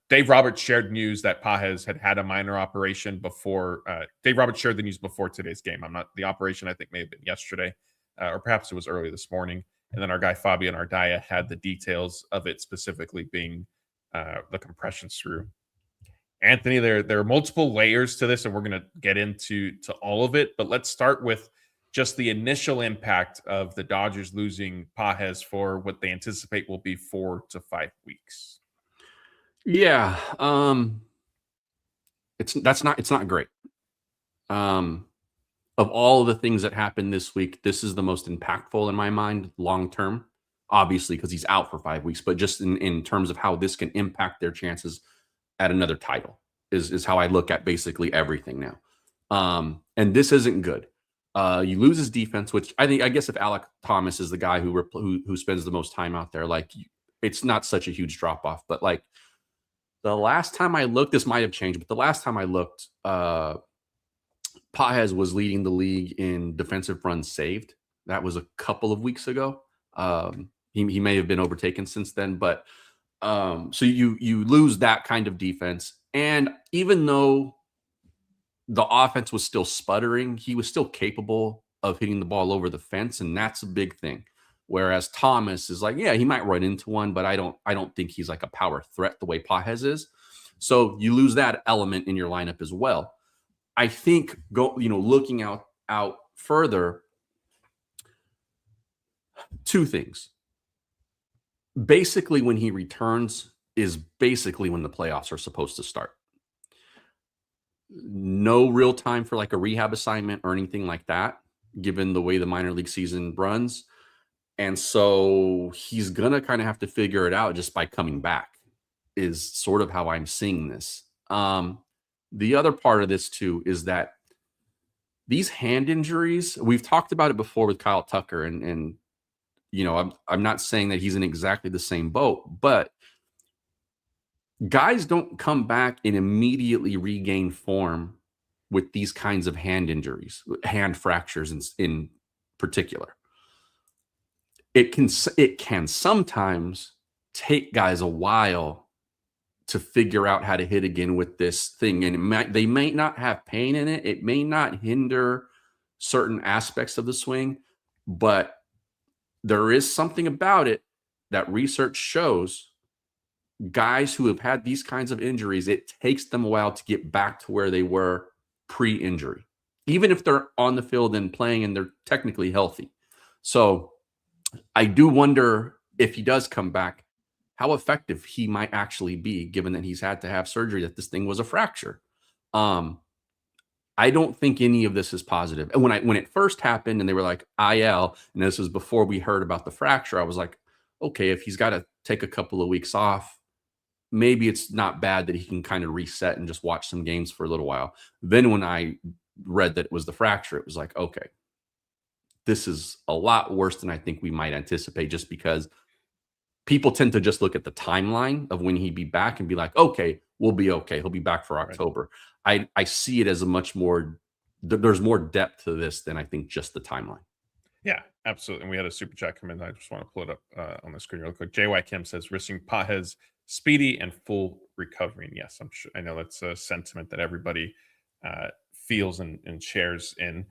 Dave Roberts shared news that Pages had a minor operation before. Dave Roberts shared the news before today's game. The operation I think may have been yesterday, or perhaps it was early this morning. And then our guy Fabian Ardaya had the details of it, specifically being the compression screw. Anthony, there are multiple layers to this, and we're going to get into all of it. But let's start with just the initial impact of the Dodgers losing Pages for what they anticipate will be 4 to 5 weeks. Yeah, it's not great. Of all of the things that happened this week, this is the most impactful in my mind long term. Obviously, because he's out for 5 weeks, but just in terms of how this can impact their chances at another title is how I look at basically everything now. And this isn't good. You lose his defense, which I guess if Alec Thomas is the guy who spends the most time out there, like it's not such a huge drop off. But like the last time I looked, this might have changed, but the last time I looked, Pages was leading the league in defensive runs saved. That was a couple of weeks ago. He may have been overtaken since then, but so you lose that kind of defense, and even though the offense was still sputtering, he was still capable of hitting the ball over the fence, and that's a big thing. Whereas Thomas is like, yeah, he might run into one, but I don't think he's like a power threat the way Pages is. So you lose that element in your lineup as well. I think looking out further, two things. Basically, when he returns is basically when the playoffs are supposed to start. No real time for like a rehab assignment or anything like that. given the way the minor league season runs. And so he's going to kind of have to figure it out just by coming back, is sort of how I'm seeing this. The other part of this too is that these hand injuries, we've talked about it before with Kyle Tucker, and I'm not saying that he's in exactly the same boat, but guys don't come back and immediately regain form with these kinds of hand injuries, hand fractures in particular. It can sometimes take guys a while to figure out how to hit again with this thing. And they may not have pain in it. It may not hinder certain aspects of the swing, but there is something about it that research shows guys who have had these kinds of injuries, it takes them a while to get back to where they were pre-injury, even if they're on the field and playing and they're technically healthy. So I do wonder if he does come back, how effective he might actually be, given that he's had to have surgery, that this thing was a fracture. I don't think any of this is positive. And when it first happened and they were like IL, and this was before we heard about the fracture, I was like, okay, if he's got to take a couple of weeks off, maybe it's not bad that he can kind of reset and just watch some games for a little while. Then when I read that it was the fracture, it was like, okay, this is a lot worse than I think we might anticipate, just because people tend to just look at the timeline of when he'd be back and be like, okay, we'll be okay. He'll be back for October. Right. I see it as a much more, there's more depth to this than I think just the timeline. Yeah, absolutely. And we had a super chat come in. I just want to pull it up on the screen real quick. JY Kim says, wishing Pages speedy and full recovery. And yes, I'm sure, I know that's a sentiment that everybody feels and shares. And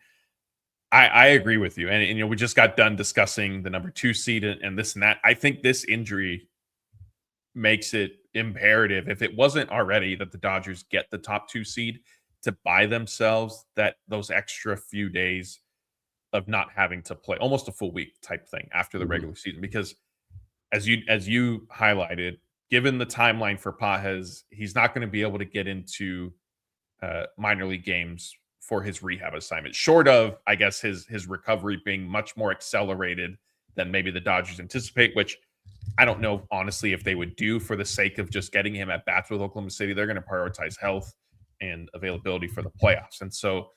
I agree with you. And we just got done discussing the number 2 seed and this and that. I think this injury makes it imperative, if it wasn't already, that the Dodgers get the top 2 seed to buy themselves those extra few days of not having to play, almost a full week type thing after the regular season. Because as you highlighted, given the timeline for Pages, he's not going to be able to get into minor league games for his rehab assignment, short of, I guess, his recovery being much more accelerated than maybe the Dodgers anticipate, which I don't know, honestly, if they would do for the sake of just getting him at bats with Oklahoma City. They're going to prioritize health and availability for the playoffs. And so,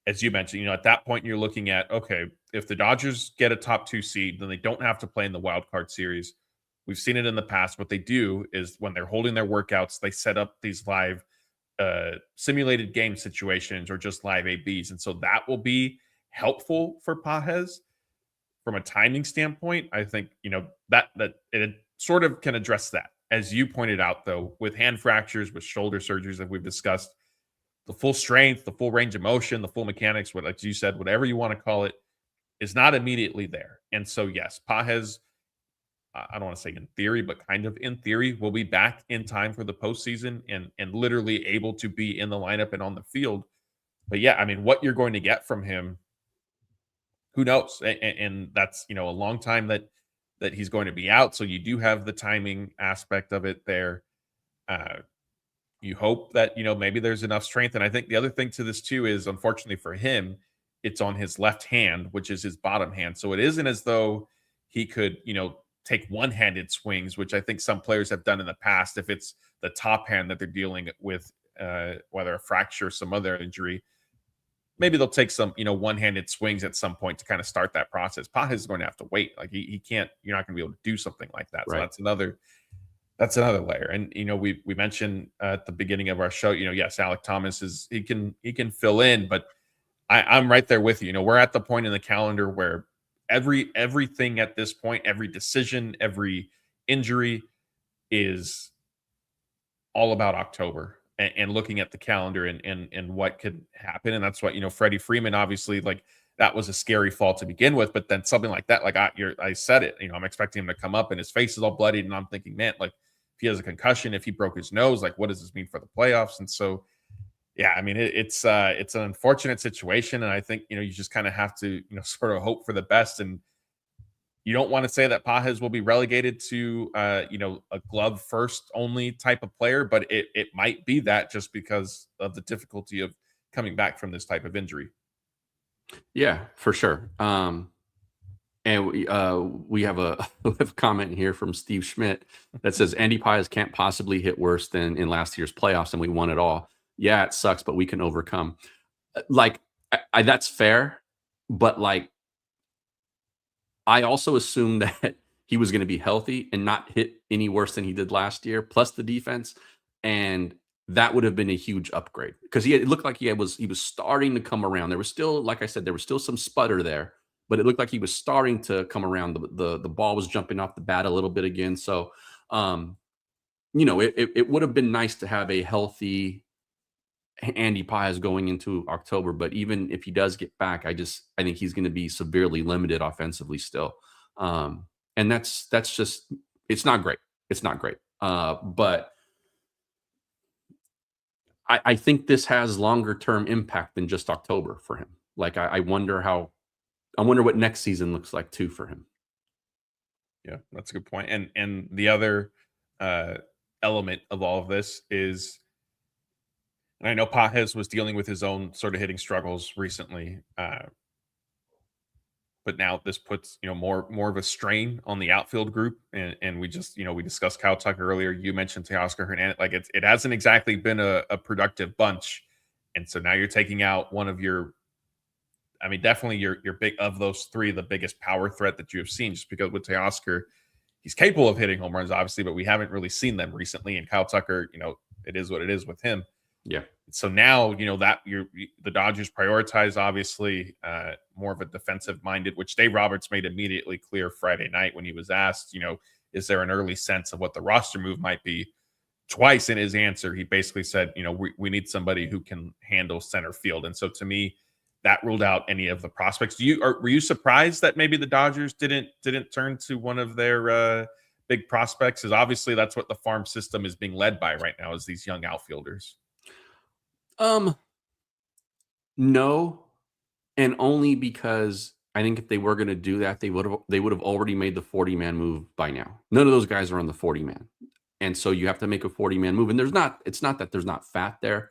as you mentioned, at that point, you're looking at, okay, if the Dodgers get a top 2 seed, then they don't have to play in the wild card series. We've seen it in the past. What they do is when they're holding their workouts, they set up these live simulated game situations or just live ABs. And so that will be helpful for Pages from a timing standpoint. I think, that it sort of can address that. As you pointed out, though, with hand fractures, with shoulder surgeries that we've discussed, the full strength, the full range of motion, the full mechanics, like you said, whatever you want to call it, is not immediately there. And so, yes, Pages, I don't want to say in theory, but kind of in theory, will be back in time for the postseason and literally able to be in the lineup and on the field. But yeah, I mean, what you're going to get from him, who knows? And that's, a long time that he's going to be out. So you do have the timing aspect of it there. You hope that, maybe there's enough strength. And I think the other thing to this too is, unfortunately for him, it's on his left hand, which is his bottom hand. So it isn't as though he could, take one-handed swings, which I think some players have done in the past. If it's the top hand that they're dealing with, whether a fracture or some other injury, maybe they'll take some, one-handed swings at some point to kind of start that process. Pages is going to have to wait. Like he can't, you're not going to be able to do something like that. Right. So that's another layer. And, we mentioned at the beginning of our show, yes, Alek Thomas he can fill in, but I'm right there with you. We're at the point in the calendar where everything at this point, every decision, every injury is all about October and looking at the calendar and what could happen. And that's what, Freddie Freeman, obviously, like, that was a scary fall to begin with, but then something like that, like I said it, I'm expecting him to come up and his face is all bloodied. And I'm thinking, man, like, if he has a concussion, if he broke his nose, like, what does this mean for the playoffs? And so, yeah, I mean, it's an unfortunate situation. And I think, you just kind of have to, sort of hope for the best. And you don't want to say that Pages will be relegated to, a glove first only type of player, but it might be that, just because of the difficulty of coming back from this type of injury. Yeah, for sure. And we have a, we have a comment here from Steve Schmidt that says Andy Pies can't possibly hit worse than in last year's playoffs, and we won it all. Yeah, it sucks, but we can overcome. Like, that's fair, but like, I also assumed that he was going to be healthy and not hit any worse than he did last year, plus the defense, and that would have been a huge upgrade because it looked like he was starting to come around. There was still, like I said, there was still some sputter there, but it looked like he was starting to come around. The ball was jumping off the bat a little bit again. So, um, it would have been nice to have a healthy Andy Pies going into October, but even if he does get back, I think he's going to be severely limited offensively still. And that's just it's not great. It's not great. But I think this has longer term impact than just October for him. Like I wonder what next season looks like too for him. Yeah, that's a good point. And the other uh, element of all of this is, and I know Pajes was dealing with his own sort of hitting struggles recently, but now this puts more of a strain on the outfield group. And we just we discussed Kyle Tucker earlier. You mentioned Teoscar Hernandez. Like it hasn't exactly been a productive bunch, and so now you're taking out one of your, I mean, definitely your big of those three, the biggest power threat that you have seen. Just because with Teoscar, he's capable of hitting home runs, obviously, but we haven't really seen them recently. And Kyle Tucker, it is what it is with him. Yeah. So now, that the Dodgers prioritize obviously more of a defensive minded, which Dave Roberts made immediately clear Friday night when he was asked, is there an early sense of what the roster move might be? Twice in his answer, he basically said, we need somebody who can handle center field. And so to me, that ruled out any of the prospects. Were you surprised that maybe the Dodgers didn't turn to one of their big prospects? Because obviously that's what the farm system is being led by right now, is these young outfielders. No, and only because I think if they were going to do that, they would have already made the 40-man move by now. None of those guys are on the 40-man. And so you have to make a 40-man move. And it's not that there's not fat there,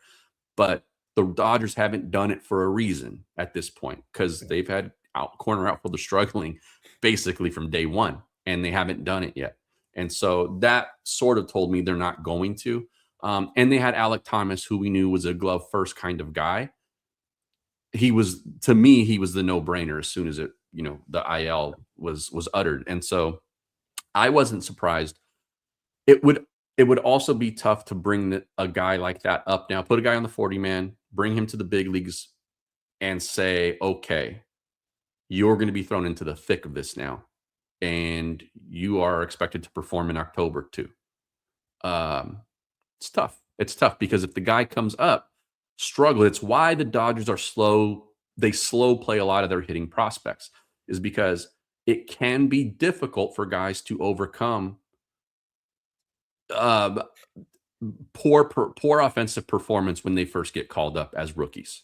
but the Dodgers haven't done it for a reason at this point because they've had corner outfielder struggling basically from day one, and they haven't done it yet. And so that sort of told me they're not going to. And they had Alek Thomas, who we knew was a glove first kind of guy. To me, he was the no-brainer as soon as the IL was uttered. And so I wasn't surprised. It would also be tough to bring a guy like that up now, put a guy on the 40-man, bring him to the big leagues and say, okay, you're going to be thrown into the thick of this now. And you are expected to perform in October too. It's tough. It's tough because if the guy comes up, struggle. It's why the Dodgers are slow. They slow play a lot of their hitting prospects, is because it can be difficult for guys to overcome poor offensive performance when they first get called up as rookies.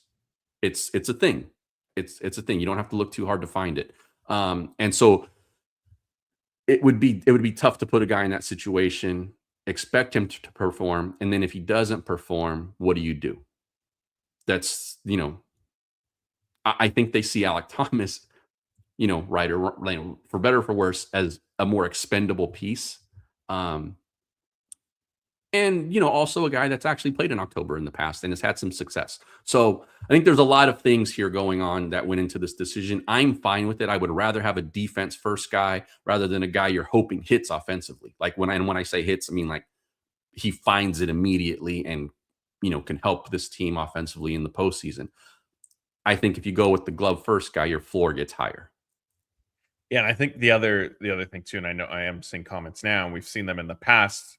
It's a thing. It's a thing. You don't have to look too hard to find it. And so it would be tough to put a guy in that situation, expect him to perform, and then if he doesn't perform, what do you do? That's, I think they see Alek Thomas, right, or for better or for worse, as a more expendable piece. And, also a guy that's actually played in October in the past and has had some success. So I think there's a lot of things here going on that went into this decision. I'm fine with it. I would rather have a defense first guy rather than a guy you're hoping hits offensively. Like when I say hits, I mean like he finds it immediately and can help this team offensively in the postseason. I think if you go with the glove first guy, your floor gets higher. Yeah, and I think the other thing too, and I know I am seeing comments now, and we've seen them in the past.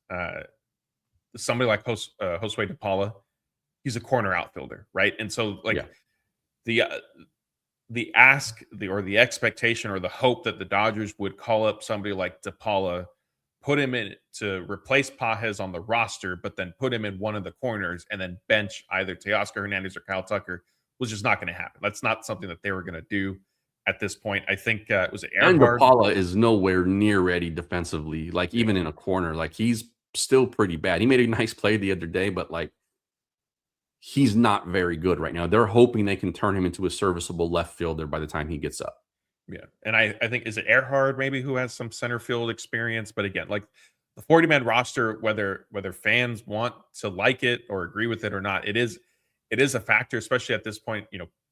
Somebody like Josue De Paula, he's a corner outfielder, right? And so like the ask, the expectation or the hope that the Dodgers would call up somebody like De Paula, put him in to replace Pajes on the roster, but then put him in one of the corners and then bench either Teoscar Hernandez or Kyle Tucker was just not going to happen. That's not something that they were going to do at this point. I think it was Aaron De Paula is nowhere near ready defensively. Like even in a corner, like he's still pretty bad. He made a nice play the other day, but like he's not very good right now. They're hoping they can turn him into a serviceable left fielder by the time he gets up. Yeah. And I think, is it Earhart maybe who has some center field experience? But again, like the 40-man roster, whether fans want to like it or agree with it or not, it is a factor, especially at this point.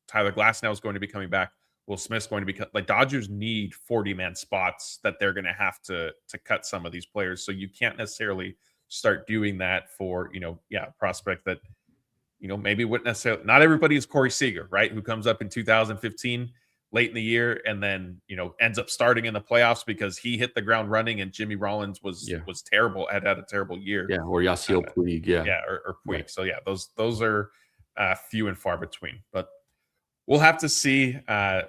Tyler Glasnow is going to be coming back. Will Smith's going to be like, Dodgers need 40-man spots that they're going to have to cut some of these players. So you can't necessarily start doing that for, a prospect that, maybe wouldn't necessarily, not everybody is Corey Seager, right? Who comes up in 2015 late in the year and then, ends up starting in the playoffs because he hit the ground running and Jimmy Rollins was terrible, had a terrible year. Yeah. Or Yasiel Puig. Yeah. Yeah. Or Puig. Right. So yeah, those are few and far between, but we'll have to see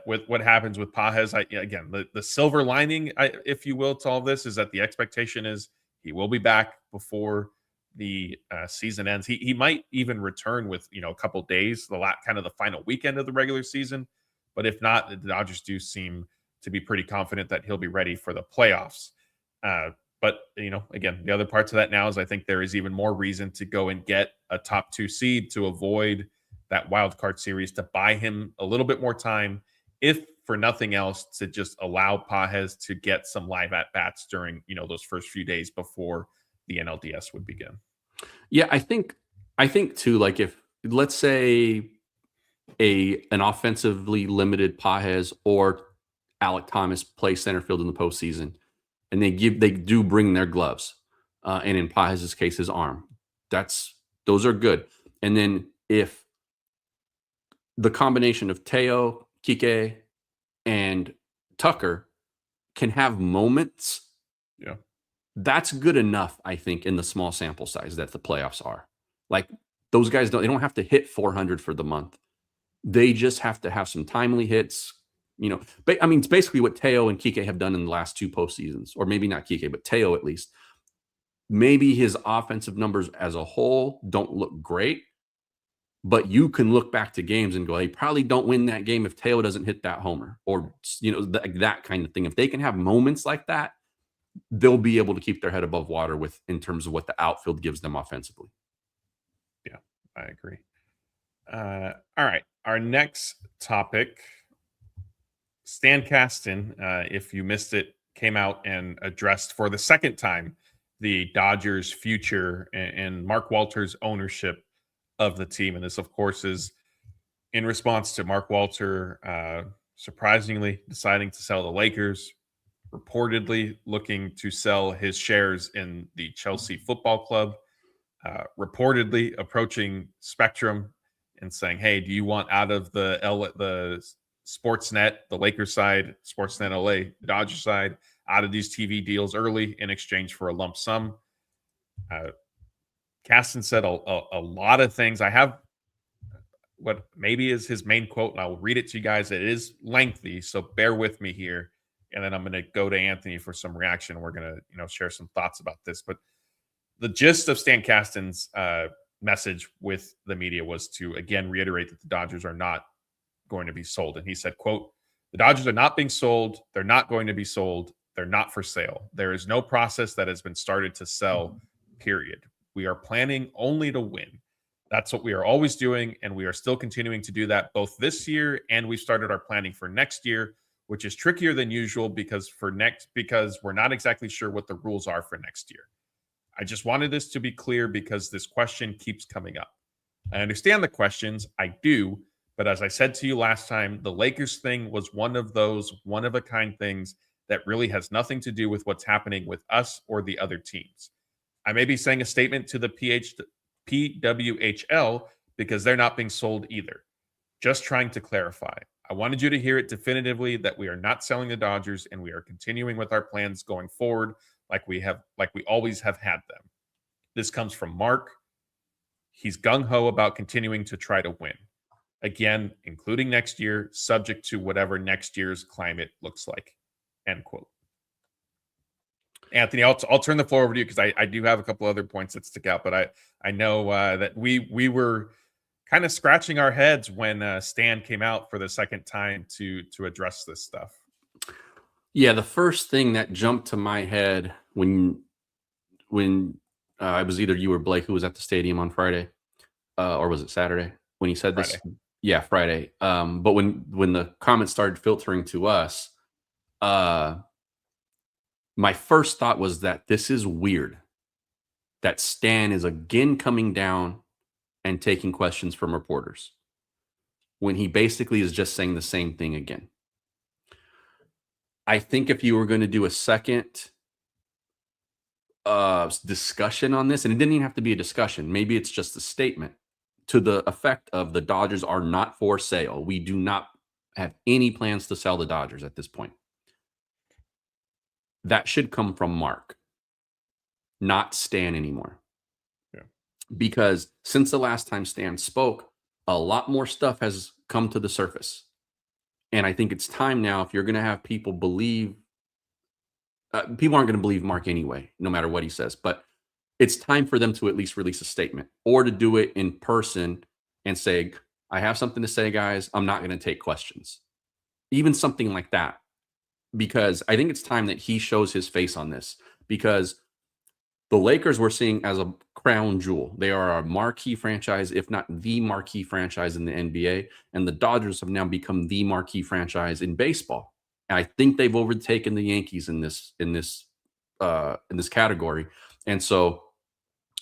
with what happens with Pages. Again, the silver lining, if you will, to all this is that the expectation is he will be back before the season ends. He might even return with a couple days, kind of the final weekend of the regular season. But if not, the Dodgers do seem to be pretty confident that he'll be ready for the playoffs. But again, the other parts of that now is I think there is even more reason to go and get a top 2 seed to avoid that wild card series, to buy him a little bit more time, if for nothing else, to just allow Pages to get some live at bats during those first few days before the NLDS would begin. Yeah, I think too. Like if let's say an offensively limited Pages or Alek Thomas play center field in the postseason, and they do bring their gloves, and in Pages' case, his arm. Those are good. And then if the combination of Teo, Kike, and Tucker can have moments, that's good enough, I think, in the small sample size that the playoffs are. Like those guys they don't have to hit 400 for the month. They just have to have some timely hits. But I mean, it's basically what Teo and Kike have done in the last 2 postseasons, or maybe not Kike, but Teo at least. Maybe his offensive numbers as a whole don't look great, but you can look back to games and go, they probably don't win that game if Teo doesn't hit that homer, or that kind of thing. If they can have moments like that, they'll be able to keep their head above water in terms of what the outfield gives them offensively. Yeah, I agree. All right, our next topic, Stan Kasten, if you missed it, came out and addressed for the second time the Dodgers' future and Mark Walter's ownership of the team. And this, of course, is in response to Mark Walter surprisingly deciding to sell the Lakers, reportedly looking to sell his shares in the Chelsea Football Club, reportedly approaching Spectrum and saying, hey, do you want out of the Sportsnet, the Lakers side, Sportsnet LA, the Dodgers side, out of these TV deals early in exchange for a lump sum? Kasten said a lot of things. I have what maybe is his main quote, and I will read it to you guys. It is lengthy, so bear with me here. And then I'm going to go to Anthony for some reaction. We're going to, share some thoughts about this. But the gist of Stan Kasten's message with the media was to, again, reiterate that the Dodgers are not going to be sold. And he said, quote, "The Dodgers are not being sold. They're not going to be sold. They're not for sale. There is no process that has been started to sell, period. We are planning only to win. That's what we are always doing, and we are still continuing to do that both this year, and we've started our planning for next year, which is trickier than usual because we're not exactly sure what the rules are for next year. I just wanted this to be clear because this question keeps coming up. I understand the questions, I do, but as I said to you last time, the Lakers thing was one of those one-of-a-kind things that really has nothing to do with what's happening with us or the other teams. I may be saying a statement to the PWHL because they're not being sold either. Just trying to clarify. I wanted you to hear it definitively that we are not selling the Dodgers and we are continuing with our plans going forward like we always have had them. This comes from Mark. He's gung-ho about continuing to try to win. Again, including next year, subject to whatever next year's climate looks like." End quote. Anthony, I'll turn the floor over to you because I do have a couple other points that stick out, but I know that we were kind of scratching our heads when Stan came out for the second time to address this stuff. Yeah, the first thing that jumped to my head when I was either you or Blake who was at the stadium on Friday, or was it Saturday when he said this? Friday. Yeah, Friday. But when the comments started filtering to us, my first thought was that this is weird. That Stan is again coming down and taking questions from reporters when he basically is just saying the same thing again. I think if you were going to do a second discussion on this, and it didn't even have to be a discussion, maybe it's just a statement to the effect of the Dodgers are not for sale. We do not have any plans to sell the Dodgers at this point. That should come from Mark, not Stan anymore. Yeah. Because since the last time Stan spoke, a lot more stuff has come to the surface. And I think it's time now, if you're going to have people believe, people aren't going to believe Mark anyway, no matter what he says, but it's time for them to at least release a statement or to do it in person and say, I have something to say, guys. I'm not going to take questions. Even something like that, because I think it's time that he shows his face on this, because the Lakers we're seeing as a crown jewel. They are a marquee franchise, if not the marquee franchise in the NBA. And the Dodgers have now become the marquee franchise in baseball. And I think they've overtaken the Yankees in this category. And so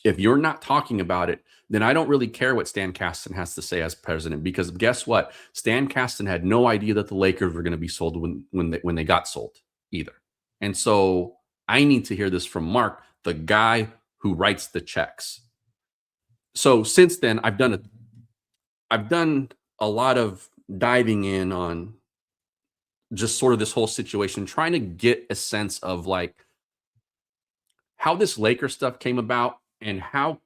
if you're not talking about it, then I don't really care what Stan Kasten has to say as president, because guess what? Stan Kasten had no idea that the Lakers were going to be sold when they got sold either. And so I need to hear this from Mark, the guy who writes the checks. So since then, I've done a lot of diving in on just sort of this whole situation, trying to get a sense of like how this Laker stuff came about and how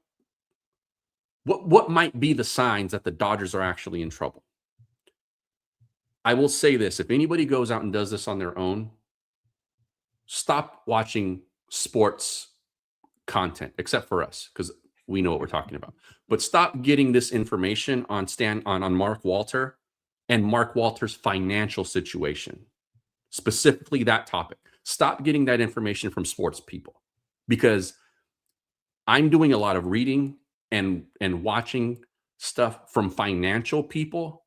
what might be the signs that the Dodgers are actually in trouble. I will say this: if anybody goes out and does this on their own, stop watching sports content, except for us, because we know what we're talking about. But stop getting this information on Mark Walter and Mark Walter's financial situation, specifically that topic. Stop getting that information from sports people, because I'm doing a lot of reading and watching stuff from financial people,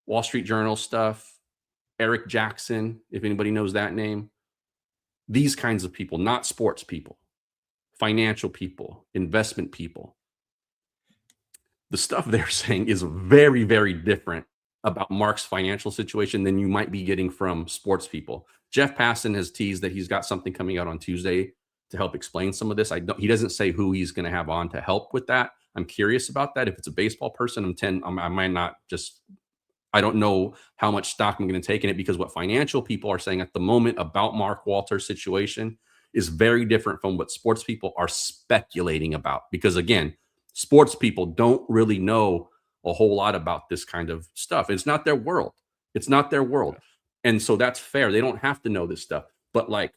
Wall Street Journal stuff, Eric Jackson, if anybody knows that name. These kinds of people, not sports people, financial people, investment people. The stuff they're saying is very, very different about Mark's financial situation than you might be getting from sports people. Jeff Passan has teased that he's got something coming out on Tuesday to help explain some of this. He doesn't say who he's going to have on to help with that. I'm curious about that. If it's a baseball person, I might not just, I don't know how much stock I'm going to take in it, because what financial people are saying at the moment about Mark Walter's situation is very different from what sports people are speculating about. Because again, sports people don't really know a whole lot about this kind of stuff. It's not their world. It's not their world. And so that's fair. They don't have to know this stuff. But like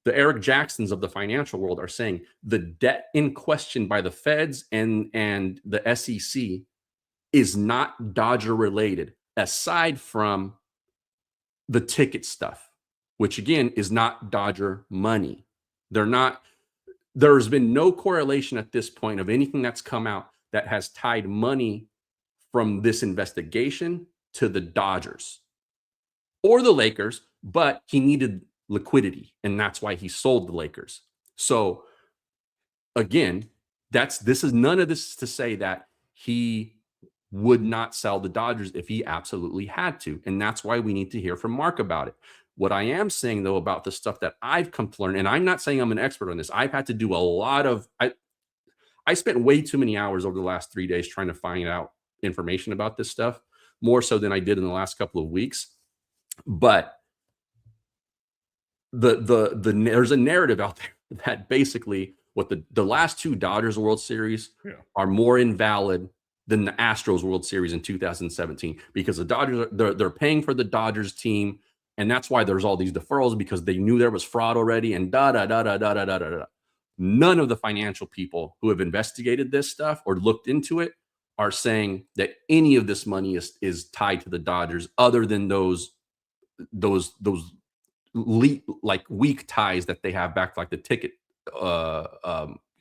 the Eric Jacksons of the financial world are saying, the debt in question by the Feds and the SEC is not Dodger related, aside from the ticket stuff, which again is not Dodger money. There's been no correlation at this point of anything that's come out that has tied money from this investigation to the Dodgers or the Lakers, but he needed liquidity, and that's why he sold the Lakers. So again, this is none of this to say that he would not sell the Dodgers if he absolutely had to. And that's why we need to hear from Mark about it. What I am saying, though, about the stuff that I've come to learn, and I'm not saying I'm an expert on this, I've had to do a lot of, I spent way too many hours over the last 3 days trying to find out information about this stuff, more so than I did in the last couple of weeks. But there's a narrative out there that basically what the last two Dodgers World Series are more invalid than the Astros World Series in 2017, because the Dodgers, they're paying for the Dodgers team, and that's why there's all these deferrals, because they knew there was fraud already, and da-da-da-da-da-da-da-da. None of the financial people who have investigated this stuff or looked into it are saying that any of this money is tied to the Dodgers, other than those weak ties that they have back, like the ticket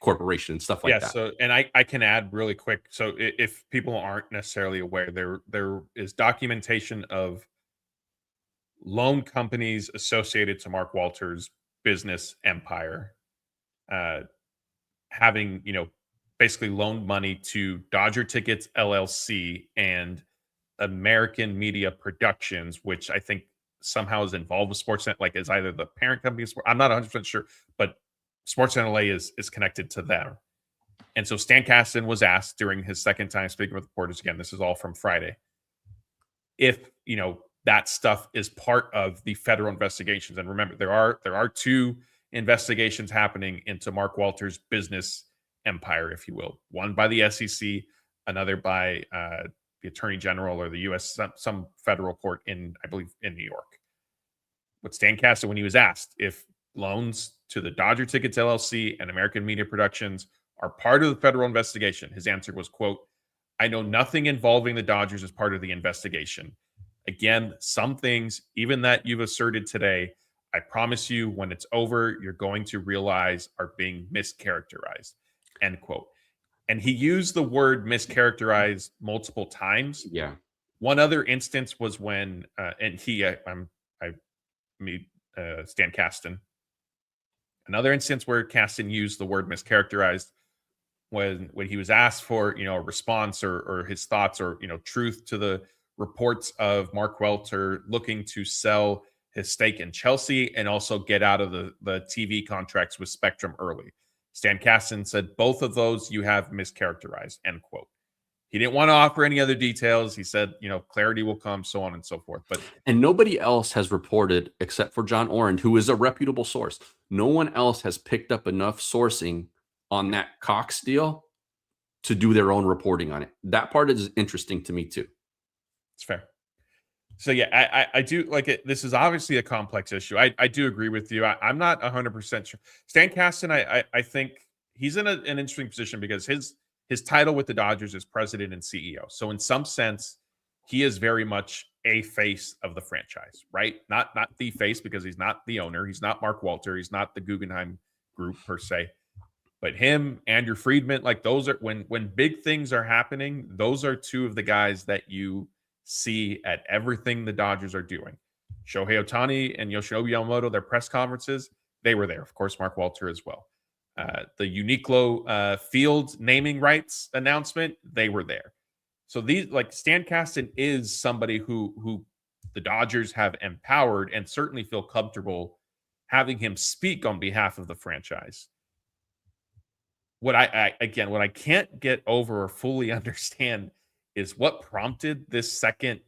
corporation and stuff like that. So, and I can add really quick. So if people aren't necessarily aware, there is documentation of loan companies associated to Mark Walter's business empire, having, basically loaned money to Dodger Tickets LLC and American Media Productions, which I think somehow is involved with Sportsnet, like is either the parent company. I'm not 100% sure, but Sportsnet LA is connected to them. And so Stan Kasten was asked during his second time speaking with reporters, again, this is all from Friday, if, that stuff is part of the federal investigations. And remember, there are two investigations happening into Mark Walter's business empire, if you will. One by the SEC, another by the Attorney General or the U.S. some federal court in, I believe, in New York. But Stan Kasten, when he was asked if loans to the Dodger Tickets LLC and American Media Productions are part of the federal investigation, his answer was, quote, "I know nothing involving the Dodgers as part of the investigation. Again, some things, even that you've asserted today, I promise you when it's over, you're going to realize are being mischaracterized," end quote. And he used the word mischaracterized multiple times. Yeah. One other instance was when, and Stan Kasten. Another instance where Kasten used the word mischaracterized when he was asked for, a response or his thoughts or, truth to the reports of Mark Welter looking to sell his stake in Chelsea and also get out of the TV contracts with Spectrum early. Stan Kasten said, both of those you have mischaracterized, end quote. He didn't want to offer any other details. He said, clarity will come, so on and so forth. And nobody else has reported except for John Oren, who is a reputable source. No one else has picked up enough sourcing on that Cox deal to do their own reporting on it. That part is interesting to me too. It's fair. So yeah, I do like it. This is obviously a complex issue. I do agree with you. I'm not 100% sure. Stan Kasten, I think he's in an interesting position because his title with the Dodgers is president and CEO. So in some sense, he is very much a face of the franchise, right? Not the face because he's not the owner. He's not Mark Walter. He's not the Guggenheim Group per se. But him, Andrew Friedman, like those are when big things are happening, those are two of the guys that you see at everything the Dodgers are doing. Shohei Ohtani and Yoshinobu Yamamoto, their press conferences, they were there. Of course, Mark Walter as well. The Uniqlo field naming rights announcement, they were there. So these, like Stan Kasten is somebody who the Dodgers have empowered and certainly feel comfortable having him speak on behalf of the franchise. What I can't get over or fully understand is what prompted this second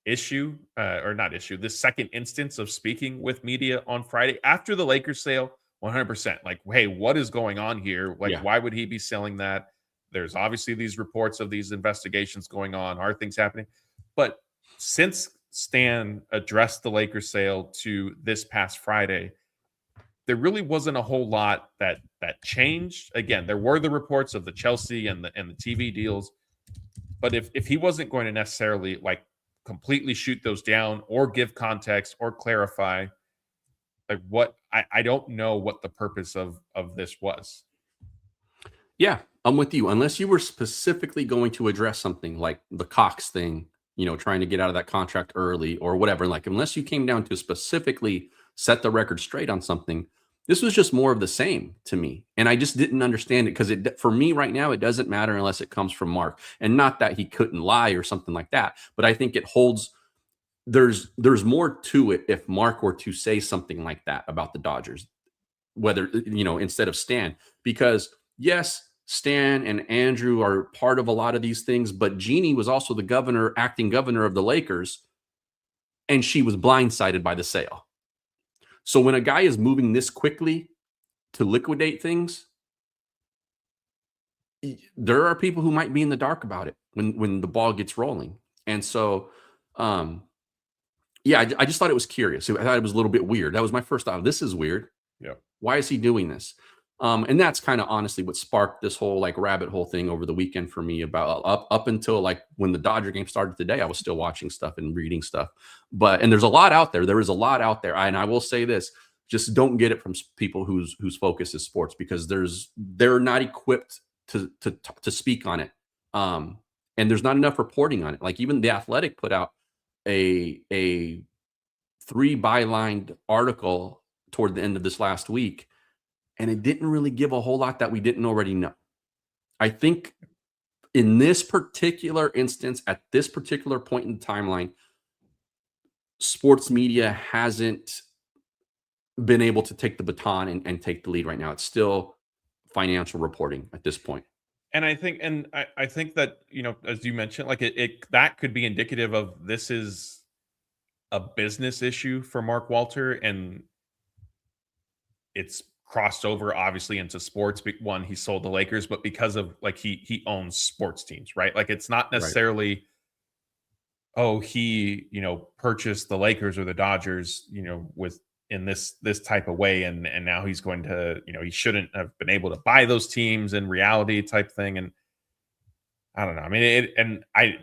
issue, this second instance of speaking with media on Friday after the Lakers sale. 100%. Like, hey, what is going on here? Like, why would he be selling that? There's obviously these reports of these investigations going on. Are things happening? But since Stan addressed the Lakers sale to this past Friday, there really wasn't a whole lot that changed. Again, there were the reports of the Chelsea and the TV deals. But if he wasn't going to necessarily like completely shoot those down or give context or clarify, like what I don't know what the purpose of this was. Yeah, I'm with you. Unless you were specifically going to address something like the Cox thing, trying to get out of that contract early or whatever, like unless you came down to specifically set the record straight on something, this was just more of the same to me. And I just didn't understand it because for me right now, it doesn't matter unless it comes from Mark. And not that he couldn't lie or something like that, but I think it holds, there's more to it if Mark were to say something like that about the Dodgers, whether, instead of Stan, because yes, Stan and Andrew are part of a lot of these things, but Jeannie was also the acting governor of the Lakers, and she was blindsided by the sale. So when a guy is moving this quickly to liquidate things, there are people who might be in the dark about it when the ball gets rolling. And so, I just thought it was curious. I thought it was a little bit weird. That was my first thought. This is weird. Yeah. Why is he doing this? And that's kind of honestly what sparked this whole like rabbit hole thing over the weekend for me about up until like when the Dodger game started today, I was still watching stuff and reading stuff. And there's a lot out there. There is a lot out there. And I will say this, just don't get it from people whose focus is sports, because they're not equipped to speak on it. And there's not enough reporting on it. Like even The Athletic put out a 3 bylined article toward the end of this last week, and it didn't really give a whole lot that we didn't already know. I think in this particular instance, at this particular point in the timeline, sports media hasn't been able to take the baton and take the lead right now. It's still financial reporting at this point. And I think that, as you mentioned, like it that could be indicative of this is a business issue for Mark Walter, and it's crossed over obviously into sports. One, he sold the Lakers, but because of like he owns sports teams, right? Like it's not necessarily, oh, he purchased the Lakers or the Dodgers, with in this type of way, and now he's going to, he shouldn't have been able to buy those teams in reality type thing. And I don't know. I mean, and I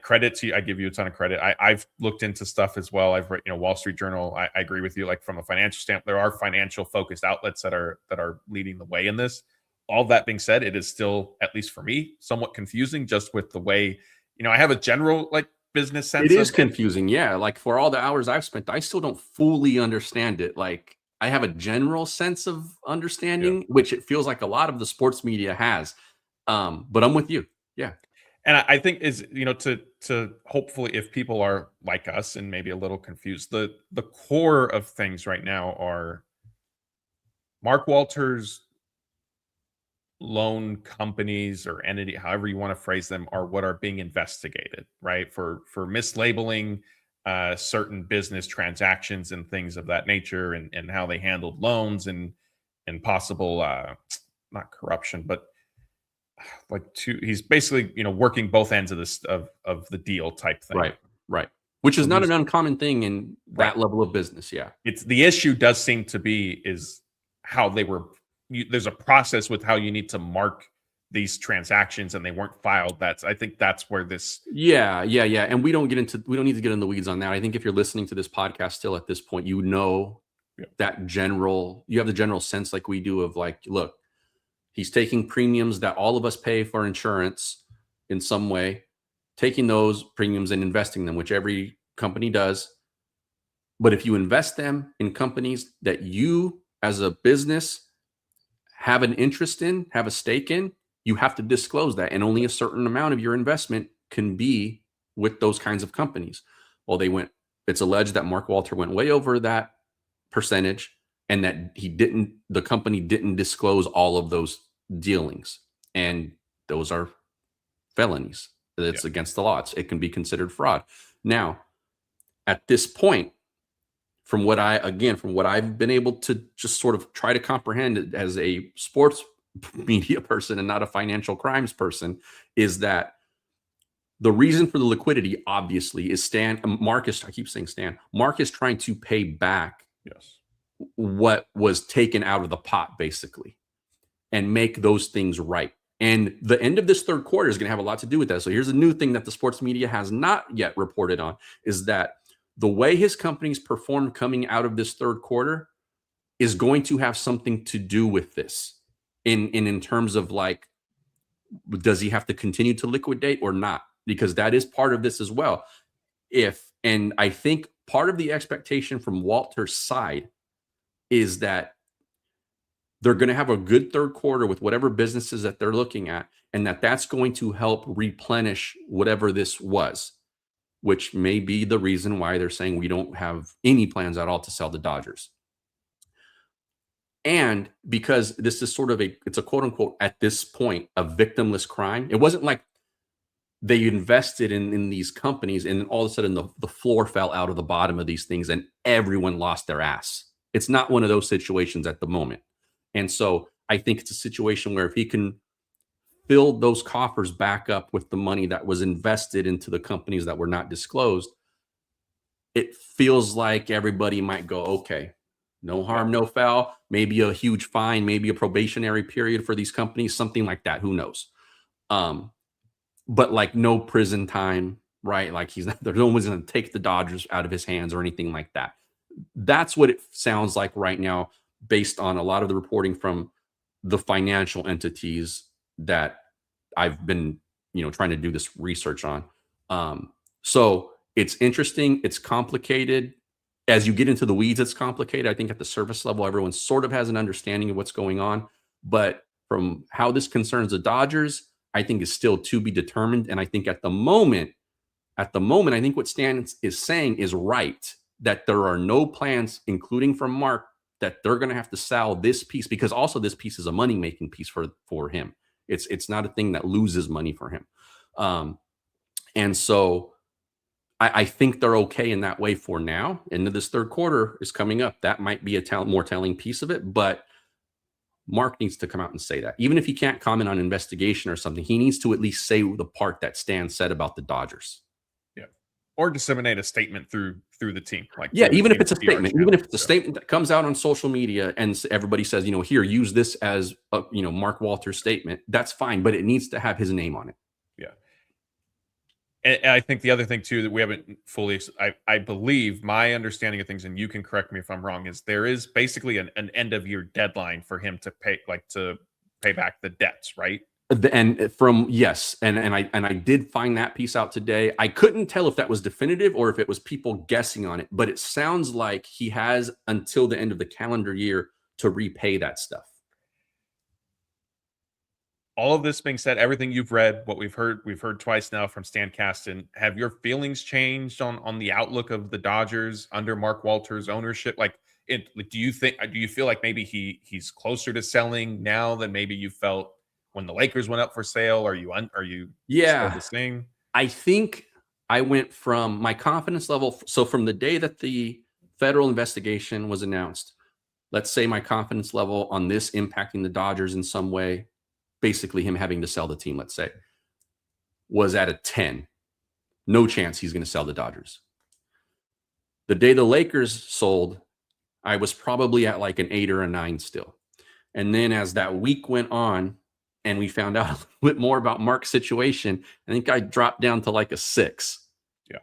give you a ton of credit. I've looked into stuff as well. I've read, Wall Street Journal. I agree with you. Like from a financial standpoint, there are financial focused outlets that are leading the way in this. All that being said, it is still, at least for me, somewhat confusing just with the way, I have a general like business sense. It is confusing. Yeah. Like for all the hours I've spent, I still don't fully understand it. Like I have a general sense of understanding, which it feels like a lot of the sports media has. But I'm with you. Yeah. And I think is, to hopefully, if people are like us and maybe a little confused, the core of things right now are Mark Walter's loan companies or entity, however you want to phrase them, are what are being investigated, right? For mislabeling certain business transactions and things of that nature, and how they handled loans and possible, not corruption, but he's basically working both ends of this of the deal type thing, right, which is not an uncommon thing in that level of business. Yeah, it's the issue does seem to be is how they were. There's a process with how you need to mark these transactions, and they weren't filed. I think that's where this. Yeah, and we don't need to get in the weeds on that. I think if you're listening to this podcast still at this point, that you have the general sense like we do of like, look. He's taking premiums that all of us pay for insurance in some way, taking those premiums and investing them, which every company does. But if you invest them in companies that you as a business have an interest in, have a stake in, you have to disclose that. And only a certain amount of your investment can be with those kinds of companies. Well, it's alleged that Mark Walter went way over that percentage, and that the company didn't disclose all of those dealings. And those are felonies. It's against the law. It can be considered fraud. Now, at this point, from what I've been able to just sort of try to comprehend as a sports media person and not a financial crimes person, is that the reason for the liquidity obviously is Mark is trying to pay back what was taken out of the pot, basically, and make those things right. And the end of this third quarter is going to have a lot to do with that. So here's a new thing that the sports media has not yet reported on, is that the way his companies performed coming out of this third quarter is going to have something to do with this in terms of like, does he have to continue to liquidate or not? Because that is part of this as well. And I think part of the expectation from Walter's side is that they're going to have a good third quarter with whatever businesses that they're looking at, and that's going to help replenish whatever this was, which may be the reason why they're saying we don't have any plans at all to sell the Dodgers. And because this is sort of it's a quote unquote, at this point, a victimless crime. It wasn't like they invested in these companies and all of a sudden the floor fell out of the bottom of these things and everyone lost their ass. It's not one of those situations at the moment. And so I think it's a situation where if he can fill those coffers back up with the money that was invested into the companies that were not disclosed, it feels like everybody might go, okay, no harm, no foul, maybe a huge fine, maybe a probationary period for these companies, something like that. Who knows? But like no prison time, right? Like no one's going to take the Dodgers out of his hands or anything like that. That's what it sounds like right now, based on a lot of the reporting from the financial entities that I've been, trying to do this research on. So it's interesting. It's complicated. As you get into the weeds, it's complicated. I think at the surface level, everyone sort of has an understanding of what's going on. But from how this concerns the Dodgers, I think is still to be determined. And I think at the moment, I think what Stan is saying is right, that there are no plans, including from Mark, that they're going to have to sell this piece, because also this piece is a money-making piece for him. It's not a thing that loses money for him. And so I think they're okay in that way for now. And this third quarter is coming up. That might be a more telling piece of it, but Mark needs to come out and say that. Even if he can't comment on investigation or something, he needs to at least say the part that Stan said about the Dodgers. Yeah. Or disseminate a statement through the team. Even if it's a statement, even if it's a statement that comes out on social media and everybody says, here, use this as Mark Walter's statement, that's fine, but it needs to have his name on it. Yeah. And I think the other thing too that we haven't fully, I believe my understanding of things, and you can correct me if I'm wrong, is there is basically an end of year deadline for him to pay back the debts, right? And yes, and I did find that piece out today. I couldn't tell if that was definitive or if it was people guessing on it, but it sounds like he has until the end of the calendar year to repay that stuff. All of this being said, everything you've read, what we've heard twice now from Stan Kasten, have your feelings changed on the outlook of the Dodgers under Mark Walter's ownership? Do you feel like maybe he's closer to selling now than maybe you felt when the Lakers went up for sale? Are you still the same? I think I went from my confidence level. So from the day that the federal investigation was announced, let's say my confidence level on this impacting the Dodgers in some way, basically him having to sell the team, let's say, was at a 10. No chance he's going to sell the Dodgers. The day the Lakers sold, I was probably at like an 8 or a 9 still. And then as that week went on and we found out a little bit more about Mark's situation, I think I dropped down to like a 6. Yeah.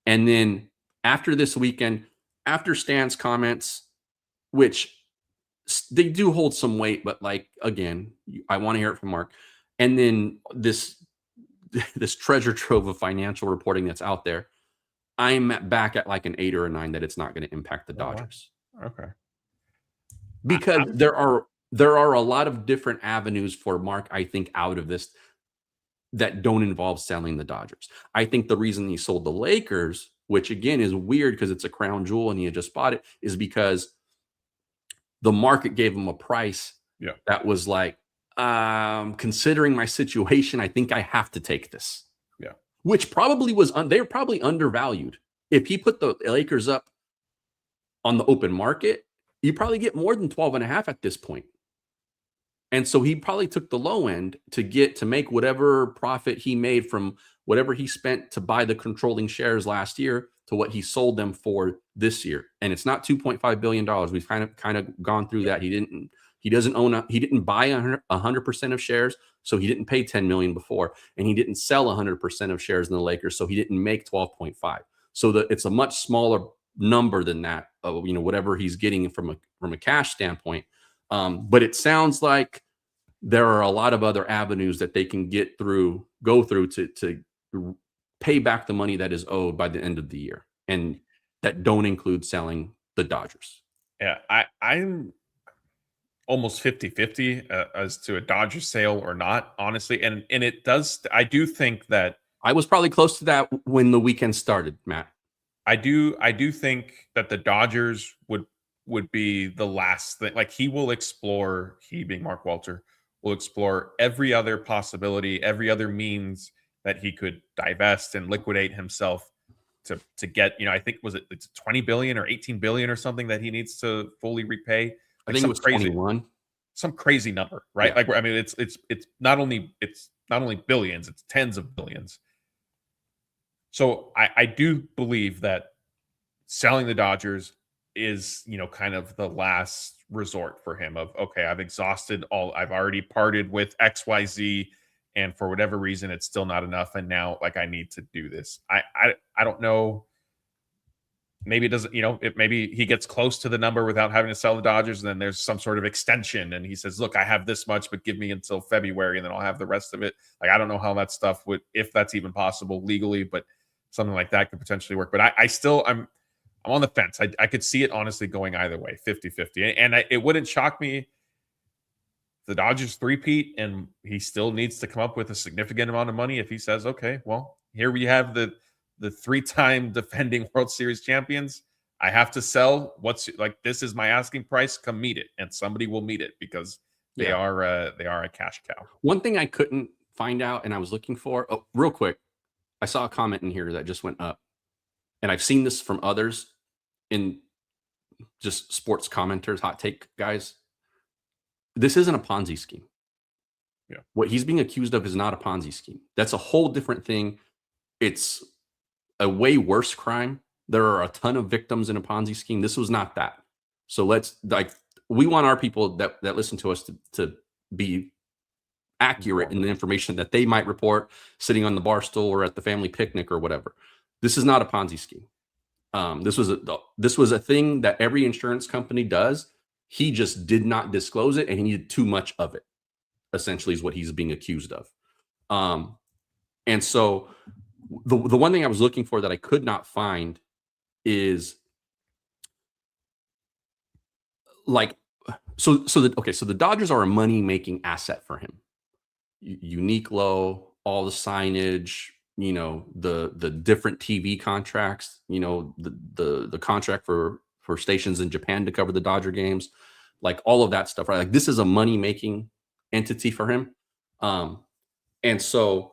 And then after this weekend, after Stan's comments, which they do hold some weight, but again, I want to hear it from Mark. And then this treasure trove of financial reporting that's out there, I'm back at like an 8 or a 9 that it's not going to impact the Dodgers. Wow. Okay. Because there are a lot of different avenues for Mark, I think, out of this that don't involve selling the Dodgers. I think the reason he sold the Lakers, which again is weird because it's a crown jewel and he had just bought it, is because the market gave him a price that was like, considering my situation, I think I have to take this. Yeah. Which probably was, they're probably undervalued. If he put the Lakers up on the open market, you probably get more than 12.5 at this point. And so he probably took the low end to make whatever profit he made from whatever he spent to buy the controlling shares last year to what he sold them for this year. And it's not $2.5 billion. We've kind of gone through that. He didn't buy 100% of shares, so he didn't pay $10 million before, and he didn't sell 100% of shares in the Lakers, so he didn't make 12.5. So it's a much smaller number than that, whatever he's getting from a cash standpoint. But it sounds like there are a lot of other avenues that they can go through to pay back the money that is owed by the end of the year, and that don't include selling the Dodgers. Yeah, I'm almost 50-50 as to a Dodgers sale or not, honestly. And it does, I do think that I was probably close to that when the weekend started, Matt. I do think that the Dodgers would be the last thing. Like he being Mark Walter, will explore every other possibility, every other means that he could divest and liquidate himself to get, I think it's 20 billion or 18 billion or something that he needs to fully repay. I think it was 21. Some crazy number, right? Yeah. It's not only billions, it's tens of billions. So I do believe that selling the Dodgers is, kind of the last resort for him of, okay, I've exhausted I've already parted with XYZ, and for whatever reason, it's still not enough. And now I need to do this. I don't know. maybe it doesn't, maybe he gets close to the number without having to sell the Dodgers, and then there's some sort of extension, and he says, look, I have this much, but give me until February, and then I'll have the rest of it. Like, I don't know how that stuff would, if that's even possible legally, but something like that could potentially work. But I'm on the fence. I could see it honestly going either way, 50-50. And it wouldn't shock me the Dodgers three-peat, and he still needs to come up with a significant amount of money if he says, okay, well, here we have the three-time defending World Series champions. I have to sell. This is my asking price. Come meet it, and somebody will meet it because they are a cash cow. One thing I couldn't find out, and I was looking for. Oh, real quick, I saw a comment in here that just went up, and I've seen this from others in just sports commenters, hot take guys. This isn't a Ponzi scheme. Yeah, what he's being accused of is not a Ponzi scheme. That's a whole different thing. It's a way worse crime. There are a ton of victims in a Ponzi scheme. This was not that. So we want our people that listen to us to be accurate in the information that they might report sitting on the bar stool or at the family picnic or whatever. This is not a Ponzi scheme. This was a thing that every insurance company does. He just did not disclose it, and he needed too much of it, essentially, is what he's being accused of. And so the one thing I was looking for that I could not find is so the Dodgers are a money-making asset for him. Unique low, all the signage, the different TV contracts, the contract for stations in Japan to cover the Dodger games, like all of that stuff, right? Like, this is a money-making entity for him. And so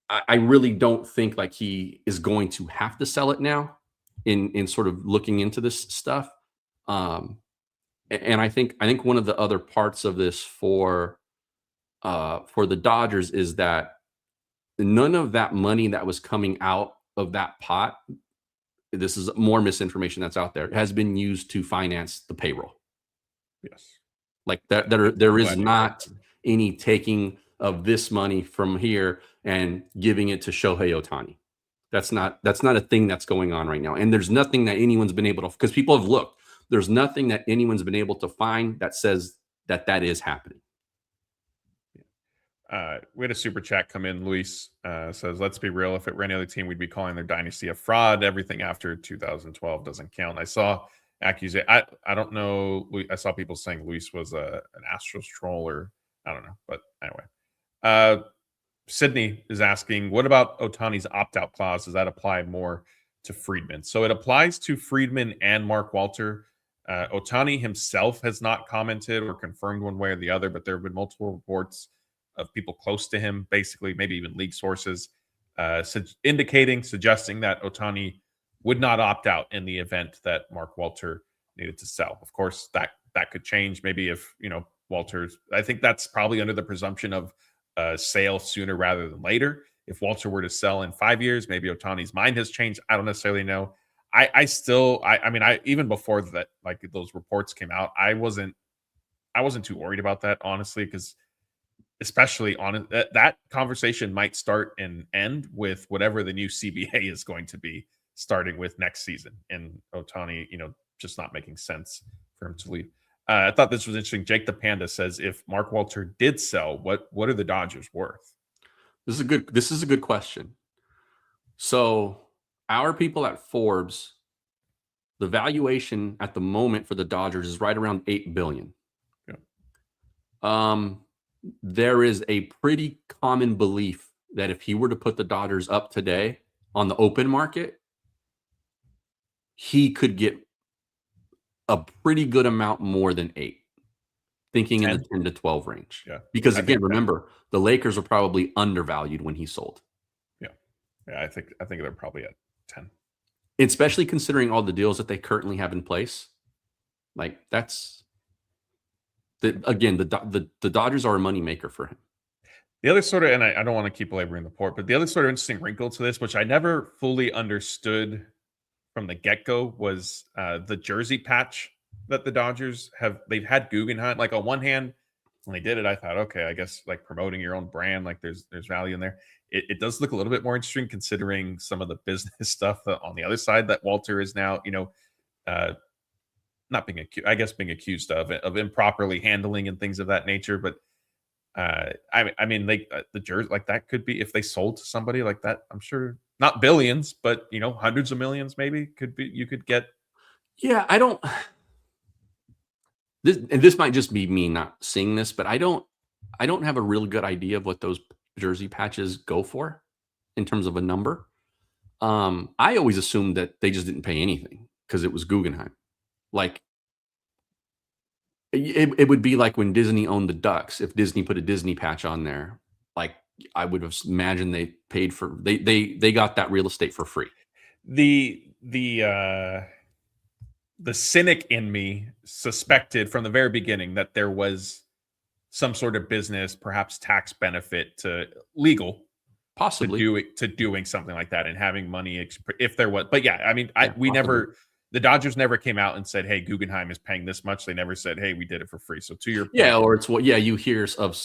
I really don't think like he is going to have to sell it now in sort of looking into this stuff. And I think one of the other parts of this for the Dodgers is that none of that money that was coming out of that pot, this is more misinformation that's out there, has been used to finance the payroll. Yes. Like that there is not any taking of this money from here and giving it to Shohei Ohtani. That's not a thing that's going on right now. And there's nothing that anyone's been able to, because people have looked, there's nothing that anyone's been able to find that says that is happening. We had a super chat come in. Luis says, let's be real. If it were any other team, we'd be calling their dynasty a fraud. Everything after 2012 doesn't count. I saw accusation. I don't know. I saw people saying Luis was an Astros troll, or I don't know. But anyway, Sydney is asking, what about Ohtani's opt-out clause? Does that apply more to Friedman? So it applies to Friedman and Mark Walter. Ohtani himself has not commented or confirmed one way or the other, but there have been multiple reports of people close to him, basically maybe even league sources, suggesting that Ohtani would not opt out in the event that Mark Walter needed to sell. Of course, that could change. Maybe if Walter's, I think that's probably under the presumption of sale sooner rather than later. If Walter were to sell in 5 years, maybe Ohtani's mind has changed. I don't necessarily know. I mean, even before that, like those reports came out, I wasn't too worried about that, honestly, because especially on that conversation might start and end with whatever the new CBA is going to be starting with next season, and Ohtani, just not making sense for him to leave. I thought this was interesting. Jake the Panda says, if Mark Walter did sell, what are the Dodgers worth? This is a good question. So our people at Forbes, the valuation at the moment for the Dodgers is right around $8 billion. Yeah. There is a pretty common belief that if he were to put the Dodgers up today on the open market, he could get a pretty good amount more than 8, thinking 10. In the 10 to 12 range. Yeah. Because again, remember, the Lakers are probably undervalued when he sold. Yeah. I think they're probably at 10. Especially considering all the deals that they currently have in place. Like, that's the Dodgers are a moneymaker for him. The other sort of, and I don't want to keep belaboring the point, but the other sort of interesting wrinkle to this, which I never fully understood from the get-go, was the jersey patch that the Dodgers have. They've had Guggenheim. Like, on one hand, when they did it, I thought, okay, I guess like promoting your own brand, like there's value in there. It does look a little bit more interesting considering some of the business stuff on the other side that Walter is now, uh, not being accused, I guess being accused of improperly handling and things of that nature. But I mean, like the jersey, like that could be if they sold to somebody like that. I'm sure not billions, but hundreds of millions maybe could be. You could get. Yeah, I don't. This might just be me not seeing this, but I don't have a real good idea of what those jersey patches go for in terms of a number. I always assumed that they just didn't pay anything because it was Guggenheim. Like it would be like when Disney owned the Ducks. If Disney put a Disney patch on there, like I would have imagined they paid for they got that real estate for free. The cynic in me suspected from the very beginning that there was some sort of business, perhaps tax benefit to legal, possibly to doing something like that and having money if there was. But yeah, I mean, the Dodgers never came out and said, "Hey, Guggenheim is paying this much." They never said, "Hey, we did it for free." So to your point, or it's what you hear of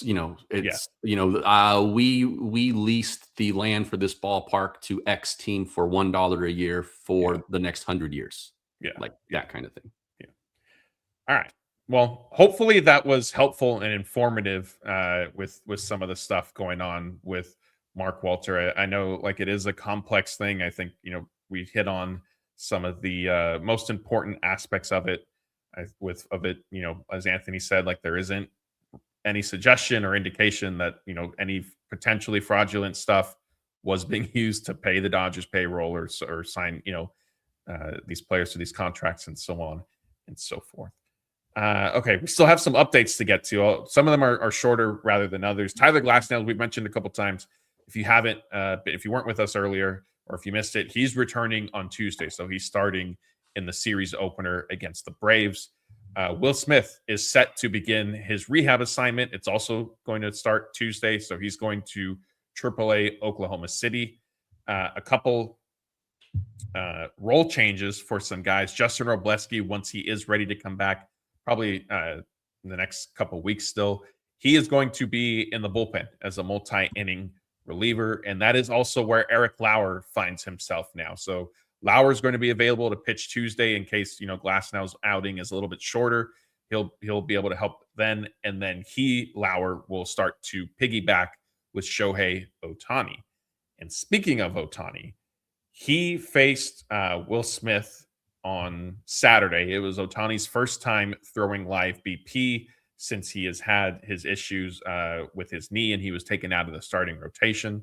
we leased the land for this ballpark to X team for $1 a year for the next 100 years. Yeah. Like that kind of thing. Yeah. All right. Well, hopefully that was helpful and informative with some of the stuff going on with Mark Walter. I know like it is a complex thing. I think, we hit on some of the most important aspects of it as Anthony said, like there isn't any suggestion or indication that, any potentially fraudulent stuff was being used to pay the Dodgers payroll or sign, these players to these contracts and so on and so forth. Okay, we still have some updates to get to. Some of them are shorter rather than others. Tyler Glasnow, we've mentioned a couple times. If you haven't, if you weren't with us earlier or if you missed it, he's returning on Tuesday. So he's starting in the series opener against the Braves. Will Smith is set to begin his rehab assignment. It's also going to start Tuesday. So he's going to AAA Oklahoma City. A couple role changes for some guys. Justin Wrobleski, once he is ready to come back, probably in the next couple weeks still, he is going to be in the bullpen as a multi-inning reliever. And that is also where Eric Lauer finds himself now. So Lauer is going to be available to pitch Tuesday in case, Glasnow's outing is a little bit shorter. He'll be able to help then. And then Lauer will start to piggyback with Shohei Ohtani. And speaking of Ohtani, he faced Will Smith on Saturday. It was Ohtani's first time throwing live BP since he has had his issues with his knee and he was taken out of the starting rotation.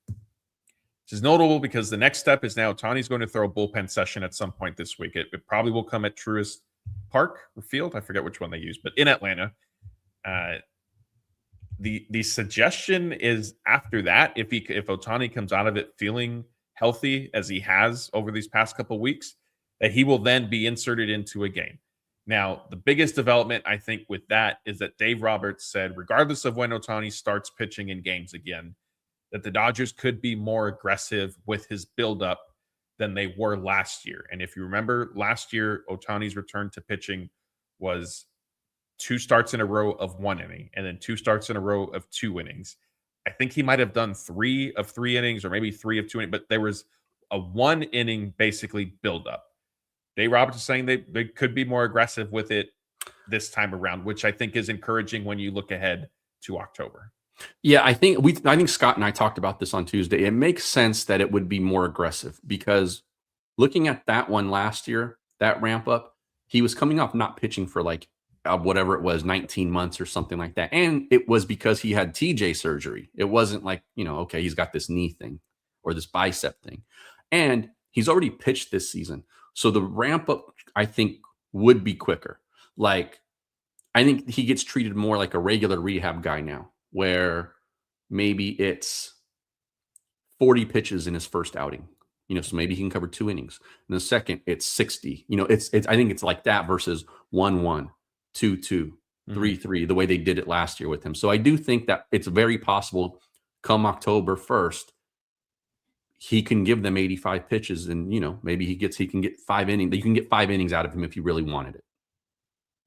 This is notable because the next step is now Ohtani's going to throw a bullpen session at some point this week. It probably will come at Truist Park or Field. I forget which one they use, but in Atlanta. The suggestion is after that, if Ohtani comes out of it feeling healthy as he has over these past couple of weeks, that he will then be inserted into a game. Now, the biggest development, I think, with that is that Dave Roberts said, regardless of when Ohtani starts pitching in games again, that the Dodgers could be more aggressive with his buildup than they were last year. And if you remember, last year, Ohtani's return to pitching was 2 starts in a row of 1 inning and then 2 starts in a row of 2 innings. I think he might have done 3 of 3 innings or maybe 3 of 2 innings, but there was a 1 inning basically buildup. Dave Roberts is saying they could be more aggressive with it this time around, which I think is encouraging when you look ahead to October. Yeah, I think Scott and I talked about this on Tuesday. It makes sense that it would be more aggressive because looking at that one last year, that ramp up, he was coming off not pitching for like whatever it was, 19 months or something like that. And it was because he had TJ surgery. It wasn't like, okay, he's got this knee thing or this bicep thing. And he's already pitched this season. So the ramp up, I think, would be quicker. Like, I think he gets treated more like a regular rehab guy now, where maybe it's 40 pitches in his first outing. So maybe he can cover 2 innings. In the second, it's 60. I think it's like that versus 1-1, 2-2, 3-3, the way they did it last year with him. So I do think that it's very possible come October 1st, he can give them 85 pitches and, maybe he can get 5 innings. You can get 5 innings out of him if you really wanted it.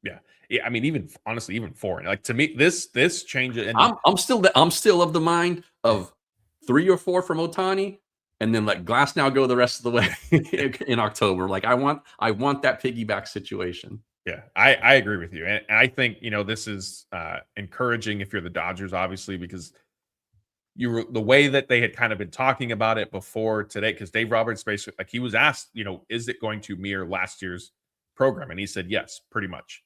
Yeah. Yeah, I mean, even honestly, even 4. Like to me, this change. And I'm still of the mind of 3 or 4 from Ohtani, and then let Glass now go the rest of the way in October. Like I want that piggyback situation. yeah, I agree with you, and I think this is encouraging if you're the Dodgers, obviously, because the way that they had kind of been talking about it before today, because Dave Roberts basically, like, he was asked, is it going to mirror last year's program, and he said yes, pretty much.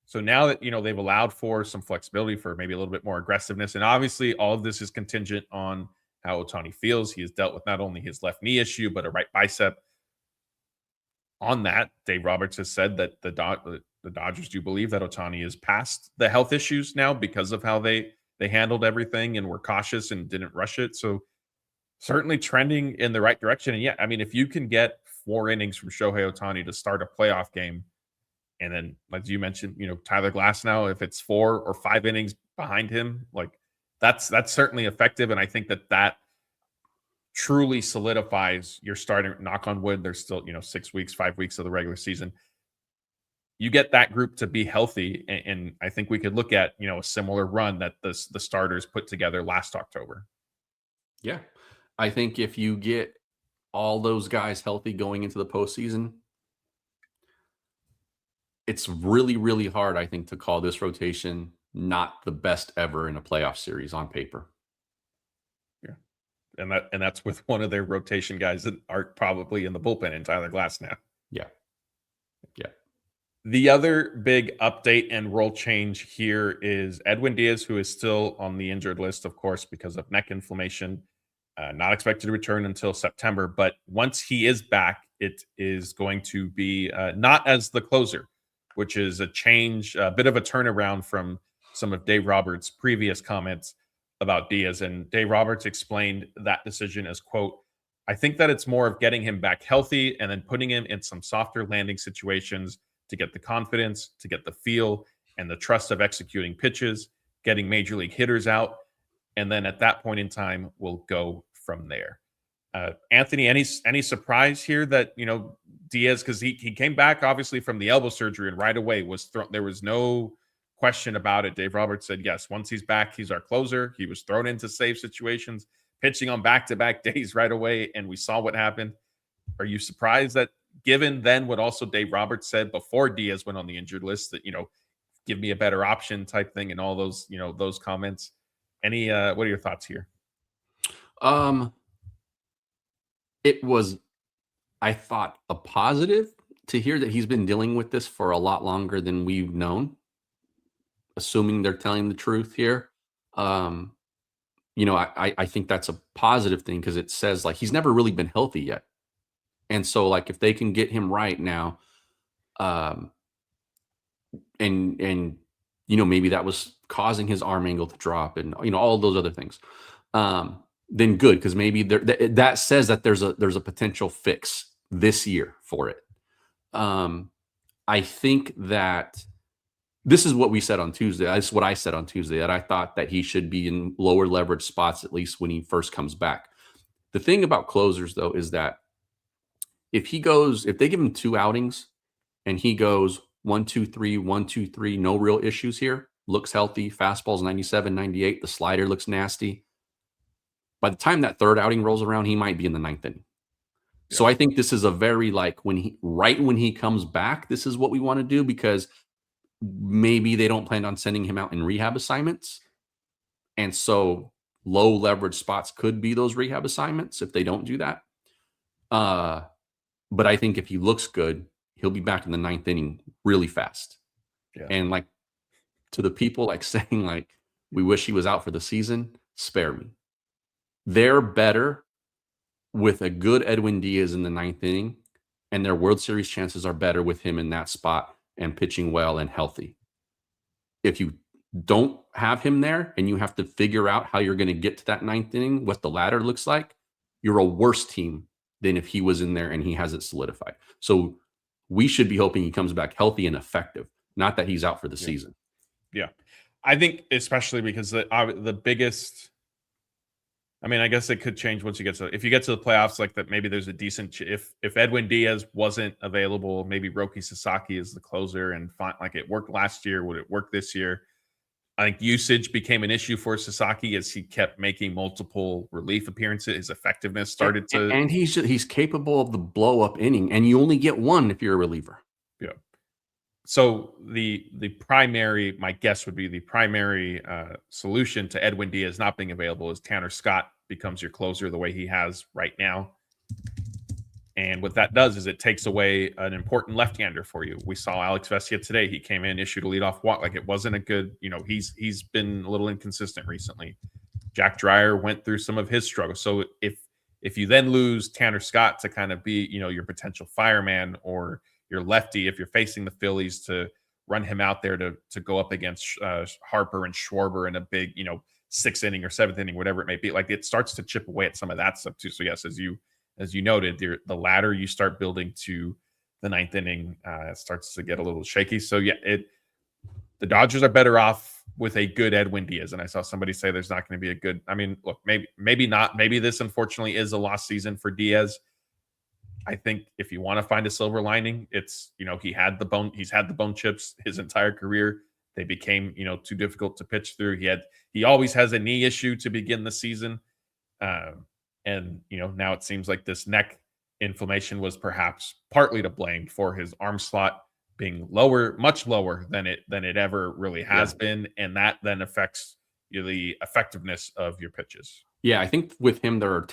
So now that they've allowed for some flexibility for maybe a little bit more aggressiveness, and obviously all of this is contingent on how Ohtani feels. He has dealt with not only his left knee issue but a right bicep. On that, Dave Roberts has said that the Dodgers do believe that Ohtani is past the health issues now because of how they handled everything and were cautious and didn't rush it. So certainly trending in the right direction. And yeah, I mean, if you can get 4 innings from Shohei Ohtani to start a playoff game, and then, like you mentioned, Tyler Glass now, if it's 4 or 5 innings behind him, like that's certainly effective. And I think that truly solidifies your starting, knock on wood. There's still, 6 weeks, 5 weeks of the regular season. You get that group to be healthy. And I think we could look at, a similar run that the starters put together last October. Yeah. I think if you get all those guys healthy going into the postseason, it's really, really hard, I think, to call this rotation not the best ever in a playoff series on paper. Yeah. And that's with one of their rotation guys that are probably in the bullpen in Tyler Glass now. Yeah. Yeah. The other big update and role change here is Edwin Díaz, who is still on the injured list, of course, because of neck inflammation. Not expected to return until September. But once he is back, it is going to be not as the closer, which is a change, a bit of a turnaround from some of Dave Roberts' previous comments about Díaz. And Dave Roberts explained that decision as, quote, "I think that it's more of getting him back healthy and then putting him in some softer landing situations to get the confidence, to get the feel and the trust of executing pitches, getting major league hitters out. And then at that point in time, we'll go from there." Anthony, any surprise here that Díaz, because he came back obviously from the elbow surgery and right away was thrown. There was no question about it. Dave Roberts said yes, once he's back, he's our closer. He was thrown into save situations, pitching on back-to-back days right away, and we saw what happened. Are you surprised that, given then what also Dave Roberts said before Díaz went on the injured list, that give me a better option type thing and all those those comments? What are your thoughts here? It was, I thought, a positive to hear that he's been dealing with this for a lot longer than we've known, assuming they're telling the truth here. I think that's a positive thing because it says, like, he's never really been healthy yet. And so, like, if they can get him right now, and maybe that was causing his arm angle to drop and, all those other things, then good, because maybe that says that there's a potential fix this year for it. I think that this is what we said on Tuesday. That's what I said on Tuesday, that I thought that he should be in lower leverage spots, at least when he first comes back. The thing about closers, though, is that if they give him 2 outings and he goes 1, 2, 3, 1, 2, 3, no real issues here, looks healthy, fastball's 97, 98, the slider looks nasty. By the time that 3rd outing rolls around, he might be in the 9th inning. Yeah. So I think this is a very, like, when he comes back, this is what we want to do, because maybe they don't plan on sending him out in rehab assignments. And so low leverage spots could be those rehab assignments if they don't do that. But I think if he looks good, he'll be back in the 9th inning really fast. Yeah. And, like, to the people, like, saying, like, we wish he was out for the season, spare me. They're better with a good Edwin Díaz in the 9th inning, and their World Series chances are better with him in that spot and pitching well and healthy. If you don't have him there and you have to figure out how you're going to get to that 9th inning, what the ladder looks like, you're a worse team than if he was in there and he has it solidified. So we should be hoping he comes back healthy and effective, not that he's out for the season. Yeah. I think especially because the biggest I mean, I guess it could change once you get to if you get to the playoffs like that. Maybe there's a decent if Edwin Díaz wasn't available, maybe Roki Sasaki is the closer and like it worked last year. Would it work this year? I think usage became an issue for Sasaki as he kept making multiple relief appearances. His effectiveness started to, and he's capable of the blow up inning, and you only get one if you're a reliever. Yeah. So the primary, my guess would be the primary solution to Edwin Díaz not being available is Tanner Scott becomes your closer the way he has right now. And what that does is it takes away an important left-hander for you. We saw Alex Vesia today. He came in, issued a leadoff walk. Like it wasn't a good, he's been a little inconsistent recently. Jack Dreyer went through some of his struggles. So if you then lose Tanner Scott to kind of be, your potential fireman or your lefty, if you're facing the Phillies to run him out there to go up against Harper and Schwarber in a big, 6th inning or 7th inning, whatever it may be, like it starts to chip away at some of that stuff too. So yes, as you noted, the ladder you start building to the 9th inning starts to get a little shaky. So yeah, the Dodgers are better off with a good Edwin Díaz. And I saw somebody say there's not going to be a good. I mean, look, maybe not. Maybe this unfortunately is a lost season for Díaz. I think if you want to find a silver lining, it's he's had the bone chips his entire career. They became too difficult to pitch through. He always has a knee issue to begin the season. And now it seems like this neck inflammation was perhaps partly to blame for his arm slot being lower, much lower than it ever really has been, and that then affects the effectiveness of your pitches. Yeah, I think with him there are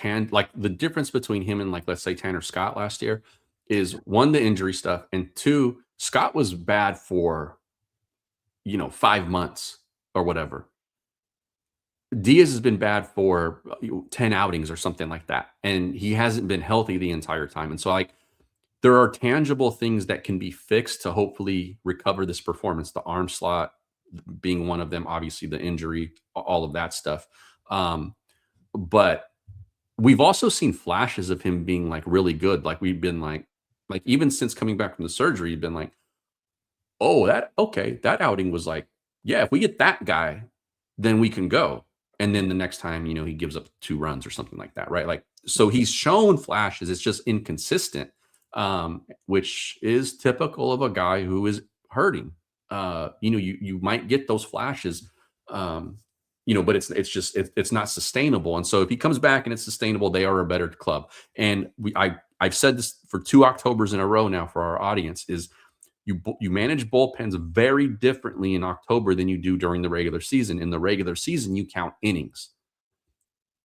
the difference between him and let's say Tanner Scott last year is one, the injury stuff, and two, Scott was bad for 5 months or whatever. Díaz has been bad for 10 outings or something like that. And he hasn't been healthy the entire time. And so there are tangible things that can be fixed to hopefully recover this performance. The arm slot being one of them, obviously the injury, all of that stuff. But we've also seen flashes of him being really good. Like we've been like even since coming back from the surgery, you've been like, oh, that outing was if we get that guy, then we can go. And then the next time, he gives up 2 runs or something like that, right? So he's shown flashes. It's just inconsistent, which is typical of a guy who is hurting. You might get those flashes, but it's not sustainable. And so if he comes back and it's sustainable, they are a better club. And I've said this for 2 Octobers in a row now for our audience is you manage bullpens very differently in October than you do during the regular season. In the regular season, you count innings.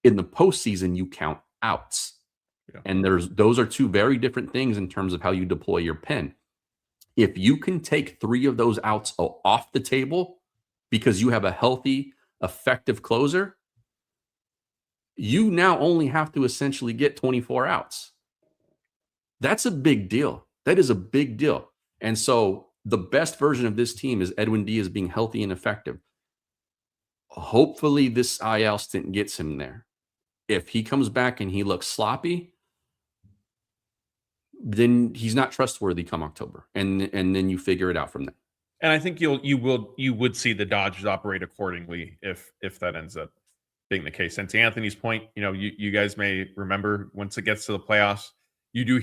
In the postseason, you count outs. Yeah. And those are 2 very different things in terms of how you deploy your pen. If you can take 3 of those outs off the table because you have a healthy, effective closer, you now only have to essentially get 24 outs. That's a big deal. That is a big deal. And so the best version of this team is Edwin Díaz being healthy and effective. Hopefully this IL stint gets him there. If he comes back and he looks sloppy, then he's not trustworthy come October. And then you figure it out from there. And I think you would see the Dodgers operate accordingly if that ends up being the case. And to Anthony's point, you guys may remember once it gets to the playoffs, you do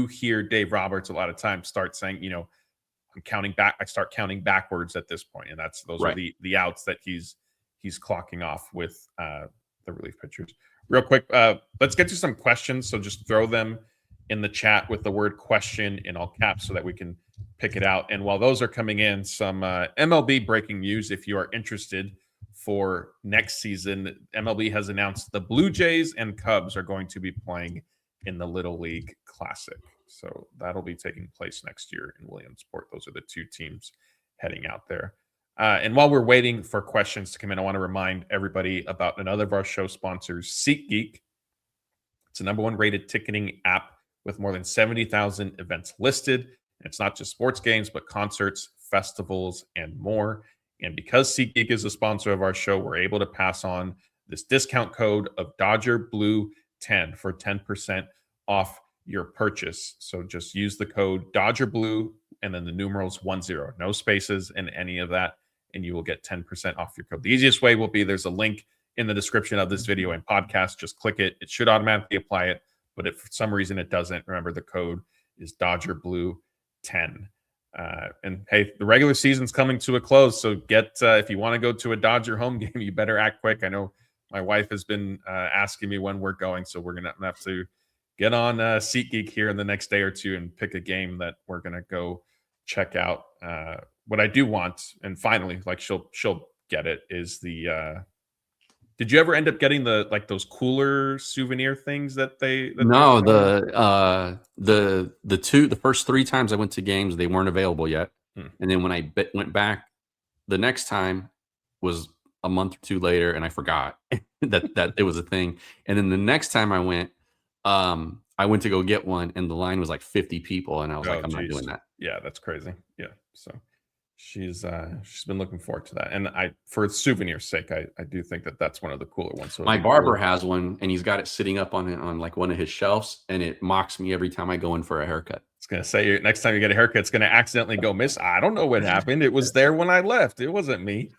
hear Dave Roberts a lot of times start saying, I'm counting back. I start counting backwards at this point, and those right. are the outs that he's clocking off with the relief pitchers. Real quick, let's get to some questions. So just throw them in the chat with the word question in all caps so that we can pick it out. And while those are coming in, some MLB breaking news. If you are interested for next season, MLB has announced the Blue Jays and Cubs are going to be playing in the Little League Classic. So that'll be taking place next year in Williamsport. Those are the 2 teams heading out there. And while we're waiting for questions to come in, I want to remind everybody about another of our show sponsors, SeatGeek. It's the #1 rated ticketing app with more than 70,000 events listed. And it's not just sports games, but concerts, festivals, and more. And because SeatGeek is a sponsor of our show, we're able to pass on this discount code of DodgerBlue10 for 10% off your purchase. So just use the code DodgerBlue and then the numerals 10, no spaces in any of that, and you will get 10% off your code. The easiest way will be there's a link in the description of this video and podcast. Just click it. It should automatically apply it. But if for some reason it doesn't, remember the code is Dodger Blue 10. And hey, the regular season's coming to a close. So if you want to go to a Dodger home game, you better act quick. I know my wife has been asking me when we're going. So we're going to have to get on SeatGeek here in the next day or two and pick a game that we're going to go check out. What I do want, and finally, like she'll get it, is the did you ever end up getting those cooler souvenir things that no, the first 3 times I went to games, they weren't available yet. And then when I went back the next time was a month or 2 later, and I forgot that it was a thing. And then the next time I went to go get one, and the line was like 50 people, and I was like, I'm not doing that. Yeah, that's crazy. Yeah, so she's been looking forward to that, and for souvenir's sake, I do think that's one of the cooler ones. So my barber has one, and he's got it sitting up on like one of his shelves, and it mocks me every time I go in for a haircut. I was gonna say, next time you get a haircut, it's gonna accidentally go miss. I don't know what happened. It was there when I left. It wasn't me.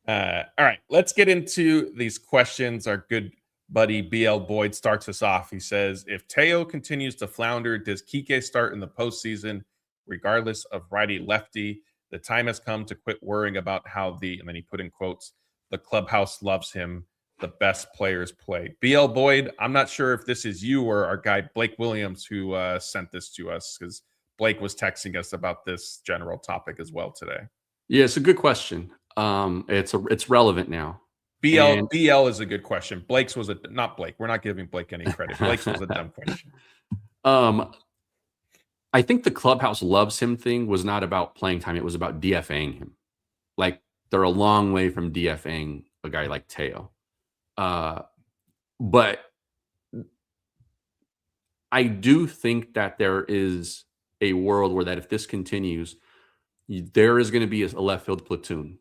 All right, let's get into these questions. Our good buddy BL Boyd starts us off. He says, if Teo continues to flounder, does Kike start in the postseason, regardless of righty-lefty? The time has come to quit worrying about how and then he put in quotes, the clubhouse loves him, the best players play. BL Boyd, I'm not sure if this is you or our guy Blake Williams who sent this to us, because Blake was texting us about this general topic as well today. Yeah, it's a good question. It's relevant now. BL is a good question. Blake's was not Blake. We're not giving Blake any credit. Blake's was a dumb question. I think the clubhouse loves him thing was not about playing time. It was about DFAing him. Like, they're a long way from DFAing a guy like Teo. But I do think that there is a world where that if this continues, there is going to be a left field platoon,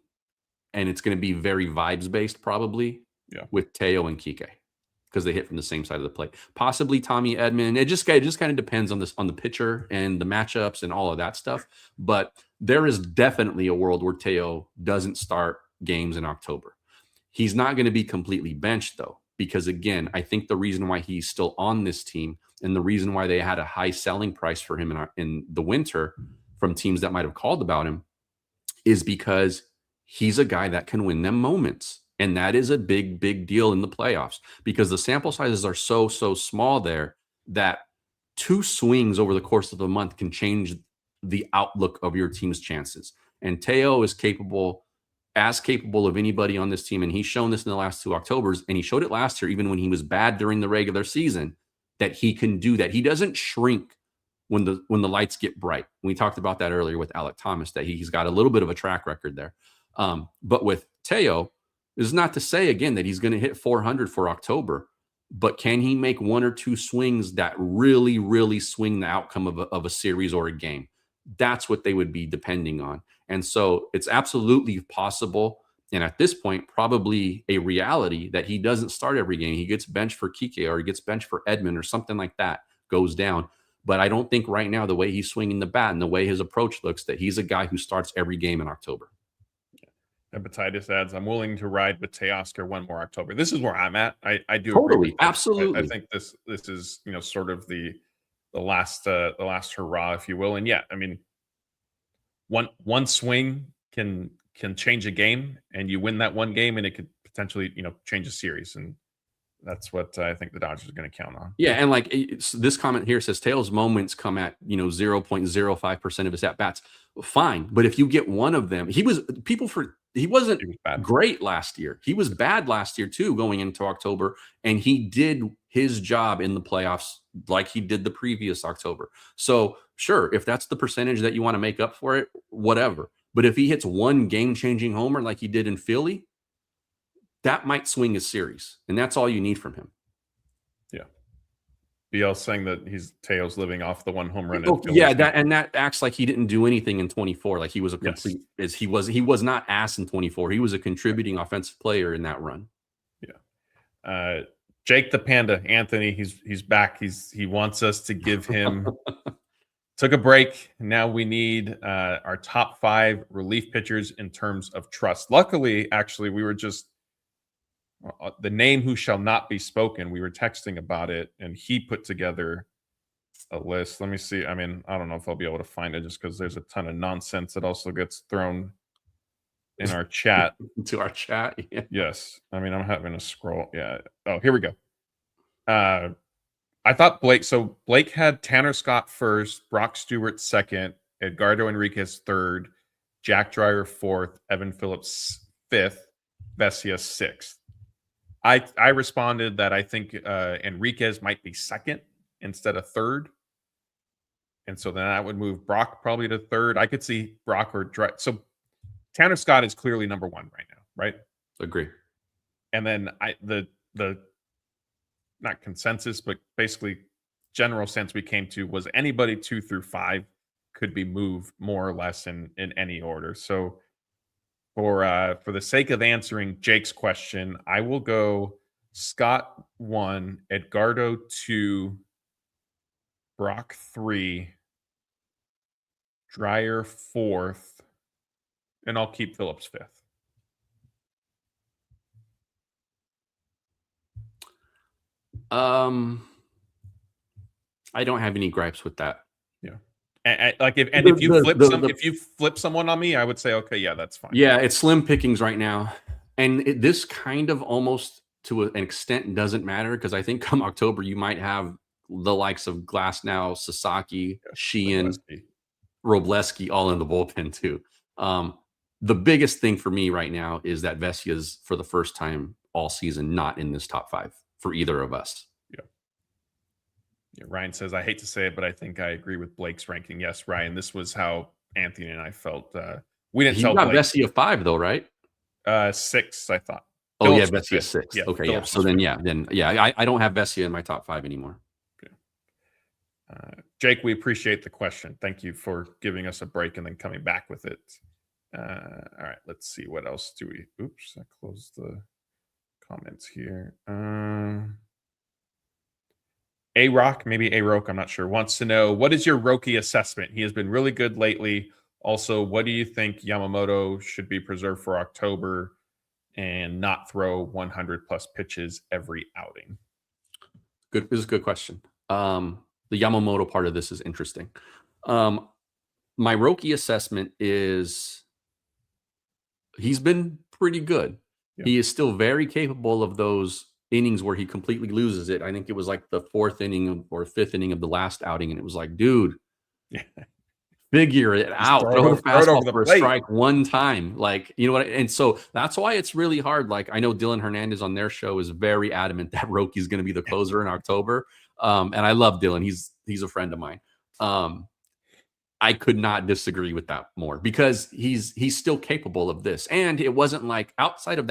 and it's going to be very vibes based, probably, with Teo and Kike, because they hit from the same side of the plate. Possibly Tommy Edman. It just kind of depends on the pitcher and the matchups and all of that stuff. But there is definitely a world where Teo doesn't start games in October. He's not going to be completely benched, though, because, again, I think the reason why he's still on this team and the reason why they had a high selling price for him in the winter from teams that might have called about him is because he's a guy that can win them moments. And that is a big, big deal in the playoffs, because the sample sizes are so small there that 2 swings over the course of a month can change the outlook of your team's chances. And Teo is as capable of anybody on this team. And he's shown this in the last 2 Octobers, and he showed it last year, even when he was bad during the regular season, that he can do that. He doesn't shrink when the lights get bright. We talked about that earlier with Alec Thomas, that he's got a little bit of a track record there. But with Teo, is not to say, again, that he's going to hit 400 for October, but can he make 1 or 2 swings that really, really swing the outcome of a series or a game? That's what they would be depending on. And so it's absolutely possible, and at this point, probably a reality, that he doesn't start every game. He gets benched for Kike, or he gets benched for Edman, or something like that goes down. But I don't think right now, the way he's swinging the bat and the way his approach looks, that he's a guy who starts every game in October. Hepatitis adds, I'm willing to ride with Teoscar 1 more October. This is where I'm at. I do totally agree. Absolutely. I think this is, sort of the last hurrah, if you will. And yeah, I mean, one swing can change a game, and you win that one game, and it could potentially, change a series. And that's what I think the Dodgers are going to count on. Yeah, and like this comment here says, Teo's moments come at 0.05% of his at bats. Fine, but if you get one of them, he wasn't great last year. He was bad last year too, going into October, and he did his job in the playoffs like he did the previous October. So sure, if that's the percentage that you want to make up for it, whatever. But if he hits one game-changing homer like he did in Philly, that might swing a series, and that's all you need from him. Yeah. BL saying that Teo's living off the 1 home run. Yeah, that acts like he didn't do anything in 24. Like he was a complete, he was not ass in 24. He was a contributing offensive player in that run. Yeah. Jake the Panda, Anthony, he's back. He wants us to give him took a break. Now we need our top 5 relief pitchers in terms of trust. Luckily, actually, we were the name who shall not be spoken. We were texting about it, and he put together a list. Let me see. I mean, I don't know if I'll be able to find it just because there's a ton of nonsense that also gets thrown in our chat. To our chat. Yeah. Yes. I mean, I'm having a scroll. Yeah. Oh, here we go. I thought Blake had Tanner Scott first, Brock Stewart second, Edgardo Enriquez third, Jack Dreyer fourth, Evan Phillips fifth, Vesia sixth. I responded that I think Enriquez might be second instead of third. And so then I would move Brock probably to third. I could see Brock or Dreyer. So Tanner Scott is clearly number one right now, right? Agree. And then the not consensus, but basically general sense we came to was anybody 2 through 5 could be moved more or less in any order. So for the sake of answering Jake's question, I will go Scott 1, Edgardo 2, Brock 3, Dreyer 4th, and I'll keep Phillips 5th. I don't have any gripes with that. Yeah. If you flip someone on me, I would say, okay, yeah, that's fine. Yeah, it's slim pickings right now. And this kind of almost to an extent doesn't matter because I think come October, you might have the likes of Glasnow, Sasaki, Sheehan, Wrobleski all in the bullpen too. The biggest thing for me right now is that Vesia's for the first time all season not in this top 5 for either of us. Yeah, Ryan says, I hate to say it, but I think I agree with Blake's ranking. Yes, Ryan, this was how Anthony and I felt. We didn't tell got Blake. Vesia 5 though, right? 6, I thought. Oh, Phillips yeah, Vesia 6. Yeah, okay, Phillips yeah. So then, I don't have Vesia in my top 5 anymore. Okay. Jake, we appreciate the question. Thank you for giving us a break and then coming back with it. All right, let's see. What else do we... Oops, I closed the comments here. A-Rock, maybe A-Rock, I'm not sure, wants to know, what is your Roki assessment? He has been really good lately. Also, what do you think Yamamoto should be preserved for October and not throw 100-plus pitches every outing? Good. This is a good question. The Yamamoto part of this is interesting. My Roki assessment is he's been pretty good. Yeah. He is still very capable of those innings where he completely loses it. I think it was like the 4th inning or 5th inning of the last outing, and it was like, dude, figure it out. Throw the fastball for a strike one time. Like, you know what? And so that's why it's really hard. Like, I know Dylan Hernandez on their show is very adamant that Roki is going to be the closer in October. And I love Dylan. He's a friend of mine. I could not disagree with that more because he's still capable of this. And it wasn't like outside of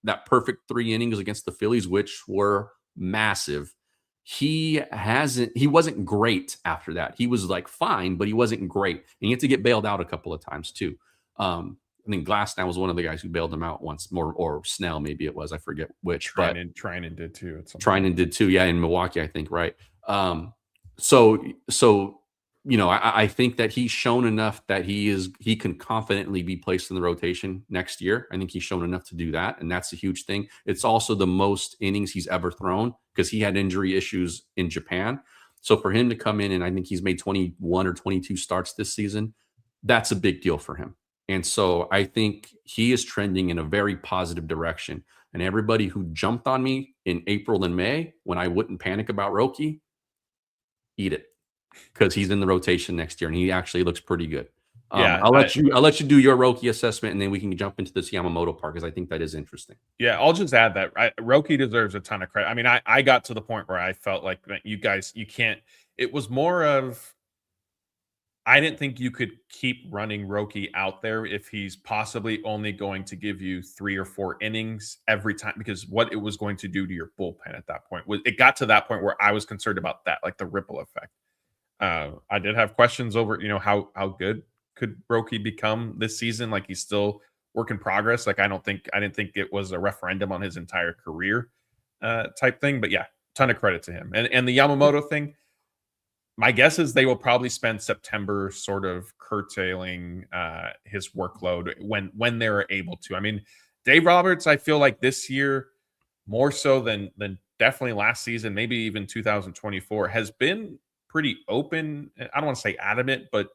that perfect 3 innings against the Phillies, which were massive. He wasn't great after that. He was like fine, but he wasn't great. And he had to get bailed out a couple of times too. I think Glasnow was one of the guys who bailed him out once more, or Snell, maybe it was, I forget which. Treinen did too. Treinen did too. Yeah. In Milwaukee, I think. Right. So, you know, I think that he's shown enough that he can confidently be placed in the rotation next year. I think he's shown enough to do that. And that's a huge thing. It's also the most innings he's ever thrown because he had injury issues in Japan. So for him to come in, and I think he's made 21 or 22 starts this season, that's a big deal for him. And so I think he is trending in a very positive direction. And everybody who jumped on me in April and May, when I wouldn't panic about Roki, eat it. Because he's in the rotation next year, and he actually looks pretty good. I'll let you do your Roki assessment, and then we can jump into this Yamamoto part because I think that is interesting. Yeah, I'll just add that Roki deserves a ton of credit. I mean, I got to the point where I felt like you can't. It was more of I didn't think you could keep running Roki out there if he's possibly only going to give you 3 or 4 innings every time, because what it was going to do to your bullpen at that point was it got to that point where I was concerned about that, like the ripple effect. I did have questions over, how good could Roki become this season? Like he's still work in progress. Like I didn't think it was a referendum on his entire career type thing. But yeah, ton of credit to him. And the Yamamoto thing, my guess is they will probably spend September sort of curtailing his workload when they're able to. I mean, Dave Roberts, I feel like this year more so than definitely last season, maybe even 2024, has been pretty open. I don't want to say adamant, but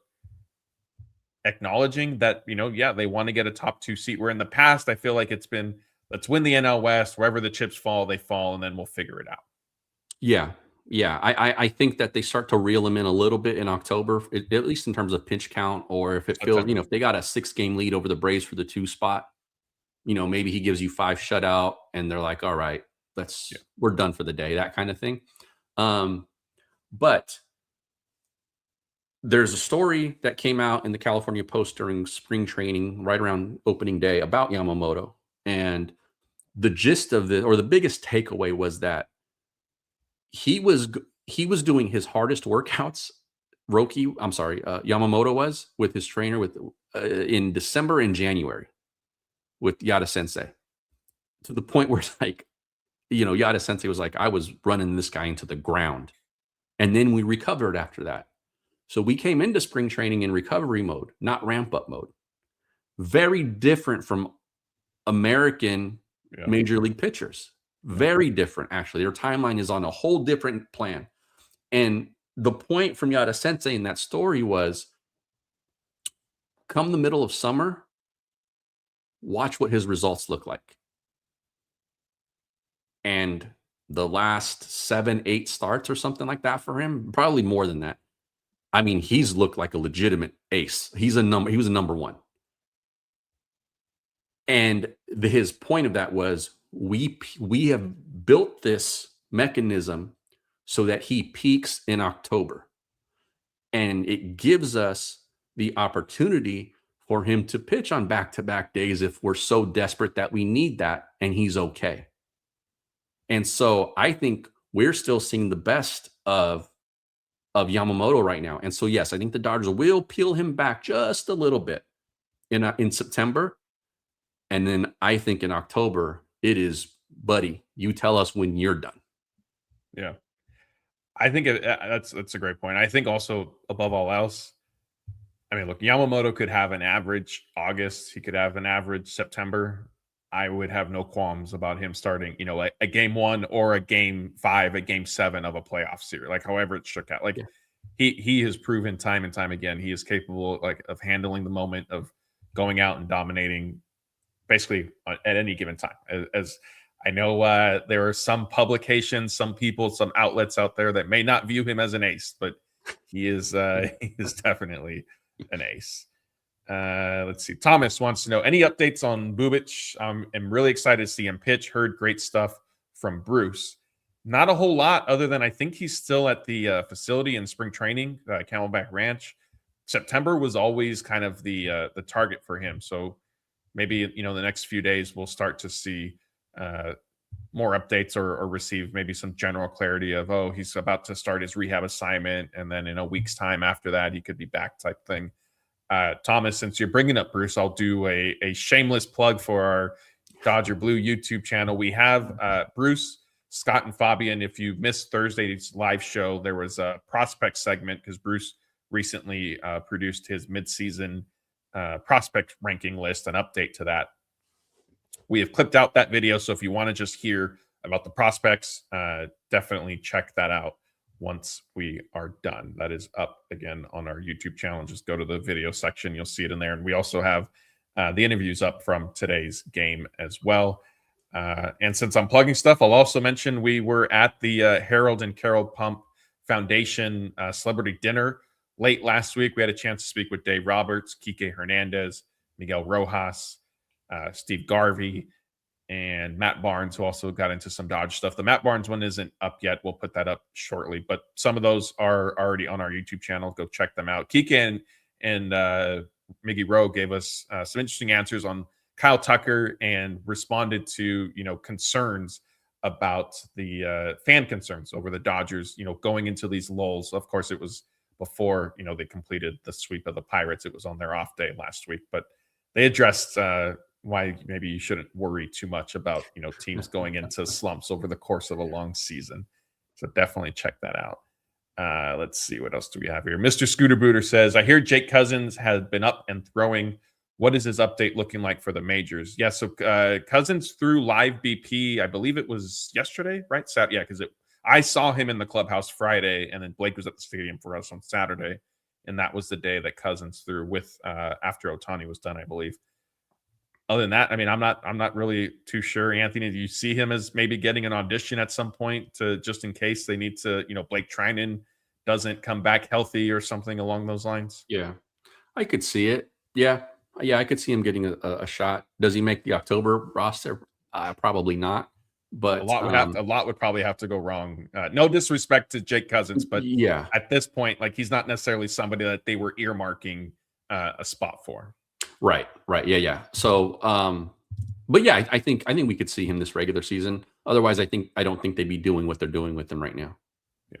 acknowledging that, yeah, they want to get a top 2 seat. Where in the past, I feel like it's been, let's win the NL West, wherever the chips fall, they fall, and then we'll figure it out. Yeah. Yeah. I think that they start to reel him in a little bit in October, at least in terms of pitch count, or if it feels, if they got a 6-game lead over the Braves for the 2 spot, maybe he gives you 5 shutout and they're like, all right, we're done for the day, that kind of thing. But there's a story that came out in the California Post during spring training, right around opening day, about Yamamoto. And the gist of the biggest takeaway was that he was doing his hardest workouts. Yamamoto was with his trainer in December and January with Yada Sensei, to the point where it's like, Yada Sensei was like, I was running this guy into the ground. And then we recovered after that. So we came into spring training in recovery mode, not ramp up mode. Very different from American major league pitchers. Very different, actually. Their timeline is on a whole different plan. And the point from Yada Sensei in that story was, come the middle of summer, watch what his results look like. And the last 7, 8 starts or something like that for him, probably more than that. I mean, he's looked like a legitimate ace. He was a number 1. And his point of that was, we have built this mechanism so that he peaks in October. And it gives us the opportunity for him to pitch on back-to-back days if we're so desperate that we need that, and he's okay. And so I think we're still seeing the best of Yamamoto right now. And so, yes, I think the Dodgers will peel him back just a little bit in September. And then I think in October, it is, buddy, you tell us when you're done. Yeah. I think that's a great point. I think also, above all else, I mean, look, Yamamoto could have an average August. He could have an average September. I would have no qualms about him starting, like a game 1 or a game 5, a game 7 of a playoff series, like however it shook out. Like he has proven time and time again, he is capable of handling the moment, of going out and dominating basically at any given time. As I know, there are some publications, some people, some outlets out there that may not view him as an ace, but he is definitely an ace. Let's see. Thomas wants to know, any updates on Bubic? I'm really excited to see him pitch. Heard great stuff from Bruce. Not a whole lot, other than I think he's still at the facility in spring training, Camelback Ranch. September was always kind of the target for him. So maybe, the next few days we'll start to see more updates or receive maybe some general clarity of, oh, he's about to start his rehab assignment, and then in a week's time after that, he could be back type thing. Thomas, since you're bringing up Bruce, I'll do a shameless plug for our Dodger Blue YouTube channel. We have Bruce, Scott, and Fabian. If you missed Thursday's live show, there was a prospect segment because Bruce recently produced his midseason prospect ranking list, an update to that. We have clipped out that video, so if you want to just hear about the prospects, definitely check that out once we are done. That is up again on our YouTube channel. Just go to the video section. You'll see it in there. And we also have the interviews up from today's game as well. And since I'm plugging stuff, I'll also mention we were at the Harold and Carol Pump Foundation Celebrity Dinner late last week. We had a chance to speak with Dave Roberts, Kike Hernandez, Miguel Rojas, Steve Garvey, and Matt Barnes, who also got into some Dodge stuff. The Matt Barnes one isn't up yet. We'll put that up shortly, but some of those are already on our YouTube channel. Go check them out. Kike and Miggy Rowe gave us some interesting answers on Kyle Tucker and responded to, concerns about the fan concerns over the Dodgers, going into these lulls. Of course, it was before, they completed the sweep of the Pirates. It was on their off day last week, but they addressed why maybe you shouldn't worry too much about, teams going into slumps over the course of a long season. So definitely check that out. Let's see, what else do we have here? Mr. Scooter Booter says, I hear Jake Cousins has been up and throwing what is his update looking like for the majors? Yeah, so Cousins threw live BP. I believe it was yesterday, right? Yeah, because I saw him in the clubhouse Friday, and then Blake was at the stadium for us on Saturday, and that was the day that Cousins threw with after Ohtani was done, I believe. Other than that, I mean, I'm not really too sure. Anthony, do you see him as maybe getting an audition at some point to just in case they need to, Blake Trinan doesn't come back healthy or something along those lines? Yeah, I could see it. Yeah, I could see him getting a shot. Does he make the October roster? Probably not. But a lot would probably have to go wrong. No disrespect to Jake Cousins, but yeah, at this point, like he's not necessarily somebody that they were earmarking a spot for. Right. Yeah. So, but yeah, I think we could see him this regular season. Otherwise, I don't think they'd be doing what they're doing with him right now. Yeah.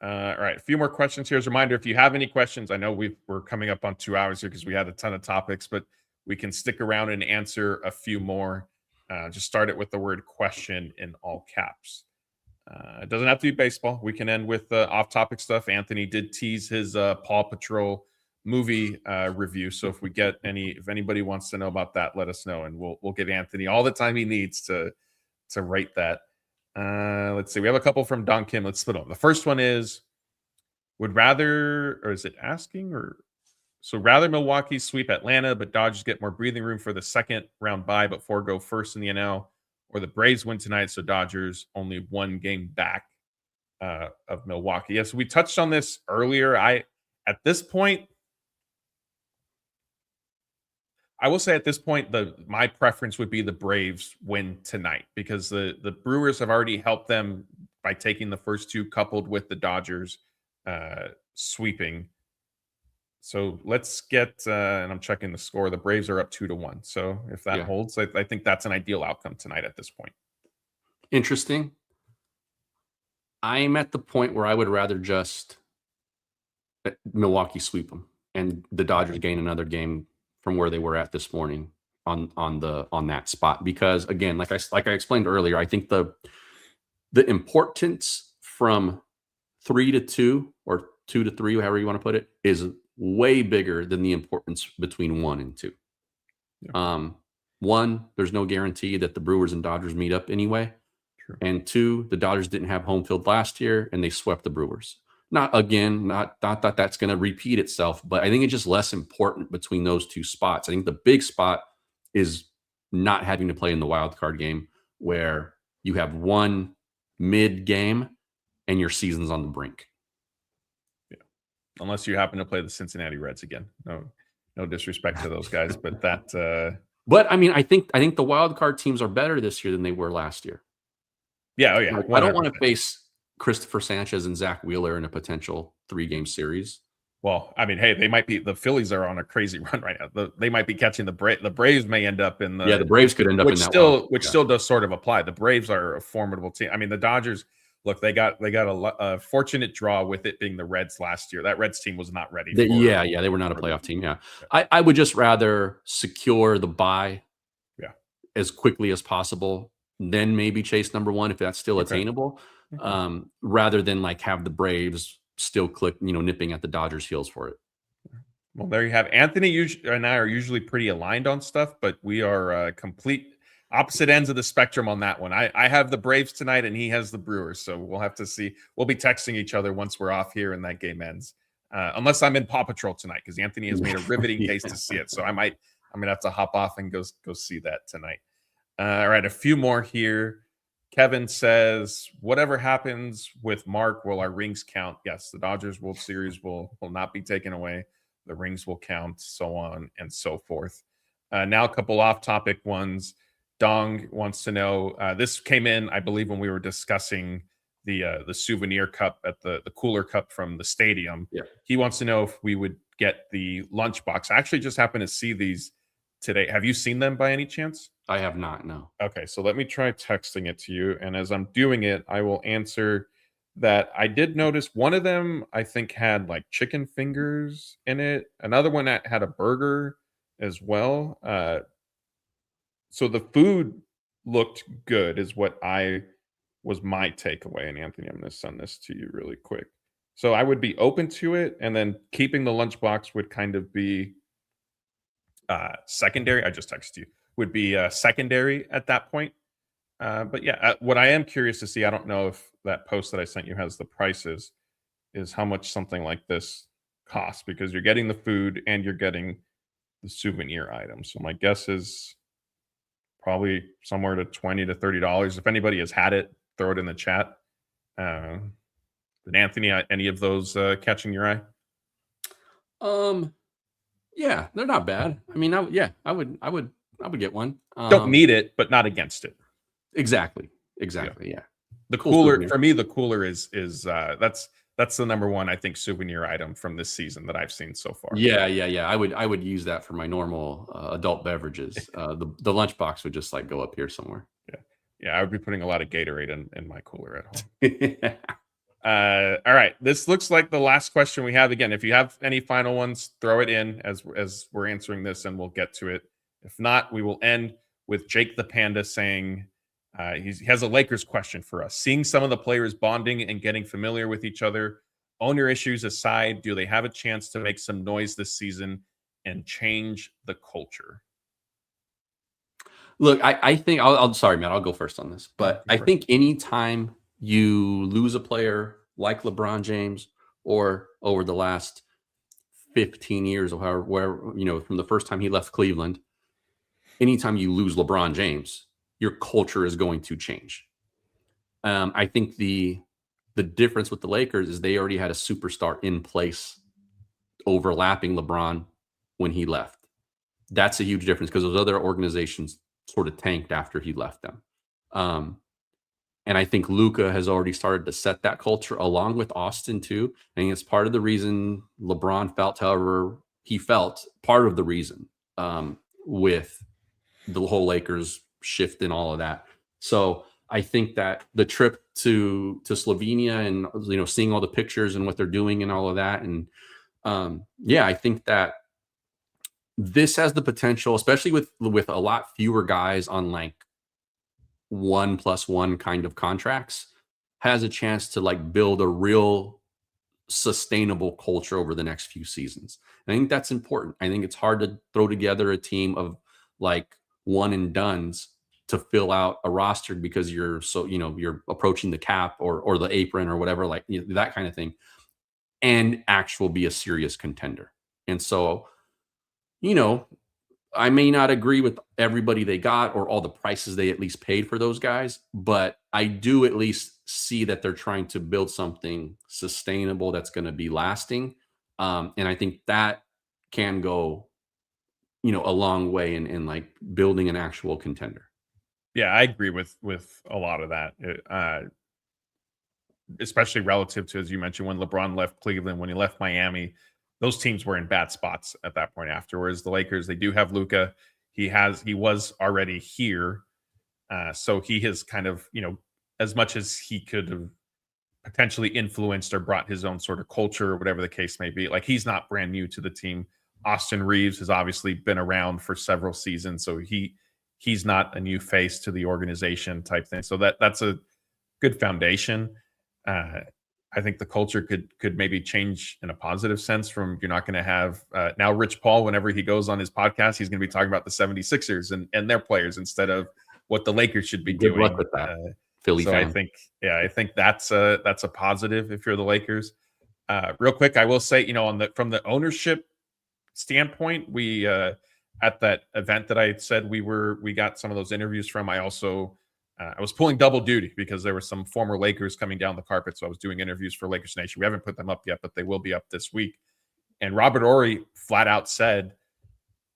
All right. A few more questions here. As a reminder, if you have any questions, I know we're coming up on 2 hours here because we had a ton of topics, but we can stick around and answer a few more. Just start it with the word question in all caps. It doesn't have to be baseball. We can end with off-topic stuff. Anthony did tease his Paw Patrol movie review. So if anybody wants to know about that, let us know, and we'll give Anthony all the time he needs to rate that. Let's see. We have a couple from Don Kim. Let's split them. The first one is: rather Milwaukee sweep Atlanta, but Dodgers get more breathing room for the second round bye, but forego first in the NL, or the Braves win tonight, so Dodgers only 1 game back of Milwaukee. Yes, we touched on this earlier. At this point, I will say my preference would be the Braves win tonight, because the Brewers have already helped them by taking the first 2 coupled with the Dodgers sweeping. So let's get, and I'm checking the score. The Braves are up 2-1. So if that holds, I think that's an ideal outcome tonight at this point. Interesting. I'm at the point where I would rather just Milwaukee sweep them and the Dodgers gain another game from where they were at this morning on that spot, because again, like I explained earlier, I think the importance from 3-2 or 2-3, however you want to put it, is way bigger than the importance between 1 and 2. Yeah. 1, there's no guarantee that the Brewers and Dodgers meet up anyway. True. And 2, the Dodgers didn't have home field last year and they swept the Brewers. Not that that's going to repeat itself, but I think it's just less important between those 2 spots. I think the big spot is not having to play in the wild card game, where you have 1 mid game and your season's on the brink. Yeah. Unless you happen to play the Cincinnati Reds again. No disrespect to those guys, but that. But I mean, I think the wild card teams are better this year than they were last year. Yeah. Oh yeah. I don't want to face Christopher Sanchez and Zach Wheeler in a potential 3-game series. Well, I mean, hey, the Phillies are on a crazy run right now. They might be catching the Braves may end up in the. Yeah, the Braves could end up in that. Still does sort of apply. The Braves are a formidable team. I mean, the Dodgers, look, they got a fortunate draw with it being the Reds last year. That Reds team was not ready. They were not a playoff team. Yeah, I would just rather secure the bye, as quickly as possible, then maybe chase number 1 if that's still attainable. Rather than like have the Braves still nipping at the Dodgers' heels for it. Well, there you have Anthony and I are usually pretty aligned on stuff, but we are complete opposite ends of the spectrum on that one. I have the Braves tonight and he has the Brewers, so we'll have to see. We'll be texting each other once we're off here and that game ends, unless I'm in Paw Patrol tonight, because Anthony has made a riveting case to see it. So I'm gonna have to hop off and go see that tonight. All right, a few more here. Kevin says, whatever happens with Mark, will our rings count? Yes, the Dodgers World Series will not be taken away. The rings will count, so on and so forth. Now a couple off-topic ones. Dong wants to know, this came in, I believe, when we were discussing the souvenir cup at the cooler cup from the stadium. Yeah. He wants to know if we would get the lunchbox. I actually just happened to see these today. Have you seen them by any chance? I have not, no. Okay, so let me try texting it to you. And as I'm doing it, I will answer that I did notice one of them, I think, had like chicken fingers in it. Another one that had a burger as well. So the food looked good is what was my takeaway. And Anthony, I'm going to send this to you really quick. So I would be open to it. And then keeping the lunchbox would kind of be secondary. I just texted you. Would be secondary at that point. But yeah, what I am curious to see, I don't know if that post that I sent you has the prices, is how much something like this costs, because you're getting the food and you're getting the souvenir items. So my guess is probably somewhere to $20 to $30. If anybody has had it, throw it in the chat. Did Anthony, any of those catching your eye? Yeah, they're not bad. I mean, I would get one. Don't need it, but not against it. Exactly. Yeah. The cooler for me, the cooler is that's the number one, I think, souvenir item from this season that I've seen so far. Yeah. I would use that for my normal adult beverages. The lunchbox would just like go up here somewhere. Yeah. I would be putting a lot of Gatorade in my cooler at home. All right. This looks like the last question we have. Again, if you have any final ones, throw it in as we're answering this, and we'll get to it. If not, we will end with Jake the Panda saying he has a Lakers question for us. Seeing some of the players bonding and getting familiar with each other, owner issues aside, do they have a chance to make some noise this season and change the culture? Look, I think I'll sorry, Matt, I'll go first on this, but I think anytime you lose a player like LeBron James, or over the last 15 years, or however, where, from the first time he left Cleveland, anytime you lose LeBron James, your culture is going to change. I think the difference with the Lakers is they already had a superstar in place overlapping LeBron when he left. That's a huge difference, because those other organizations sort of tanked after he left them. And I think Luka has already started to set that culture, along with Austin too. I think it's part of the reason LeBron felt however he felt, part of the reason with the whole Lakers shift and all of that. So I think that the trip to Slovenia, and seeing all the pictures and what they're doing and all of that, and I think that this has the potential, especially with a lot fewer guys on like 1+1 kind of contracts, has a chance to like build a real sustainable culture over the next few seasons. And I think that's important. I think it's hard to throw together a team of like one and dones to fill out a roster, because you're approaching the cap or the apron or whatever, like that kind of thing, and be a serious contender. And so, I may not agree with everybody they got or all the prices they at least paid for those guys, but I do at least see that they're trying to build something sustainable that's going to be lasting. And I think that can go, a long way in like building an actual contender. Yeah, I agree with a lot of that, especially relative to, as you mentioned, when LeBron left Cleveland, when he left Miami, those teams were in bad spots at that point afterwards. The Lakers, they do have Luka. He was already here. So he has kind of, as much as he could have potentially influenced or brought his own sort of culture or whatever the case may be, like he's not brand new to the team. Austin Reeves has obviously been around for several seasons. So he's not a new face to the organization type thing. So that's a good foundation. I think the culture could maybe change in a positive sense from, you're not going to have now Rich Paul, whenever he goes on his podcast, he's going to be talking about the 76ers and their players instead of what the Lakers should be doing. Good luck with that, Philly fan. I think that's a positive if you're the Lakers. Real quick, I will say, from the ownership standpoint, we at that event that I said we got some of those interviews from, I also I was pulling double duty because there were some former Lakers coming down the carpet. So I was doing interviews for Lakers Nation. We haven't put them up yet, but they will be up this week. And Robert Horry flat out said,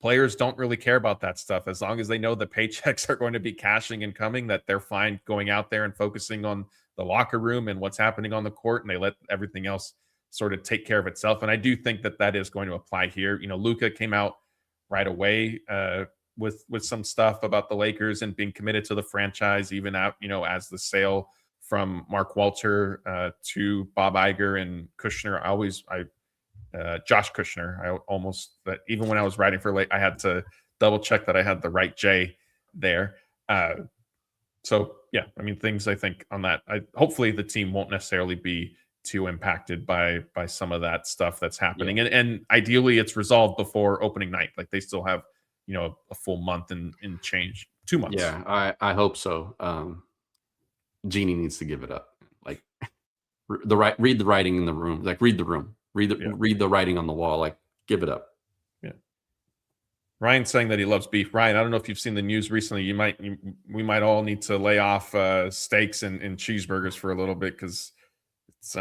players don't really care about that stuff. As long as they know the paychecks are going to be cashing and coming, that they're fine going out there and focusing on the locker room and what's happening on the court. And they let everything else sort of take care of itself. And I do think that is going to apply here. Luka came out right away with some stuff about the Lakers and being committed to the franchise, even out, as the sale from Mark Walter to Bob Iger and Kushner. Josh Kushner. Even when I was writing for I had to double check that I had the right J there. So yeah, things I think on that. Hopefully the team won't necessarily be too impacted by some of that stuff that's happening, and ideally it's resolved before opening night. Like they still have a full month and change, 2 months. Yeah, I hope so. Jeannie needs to give it up. Like read the writing in the room. Like read the room. Read the writing on the wall. Like give it up. Yeah. Ryan's saying that he loves beef. Ryan, I don't know if you've seen the news recently. We might all need to lay off steaks and cheeseburgers for a little bit because it's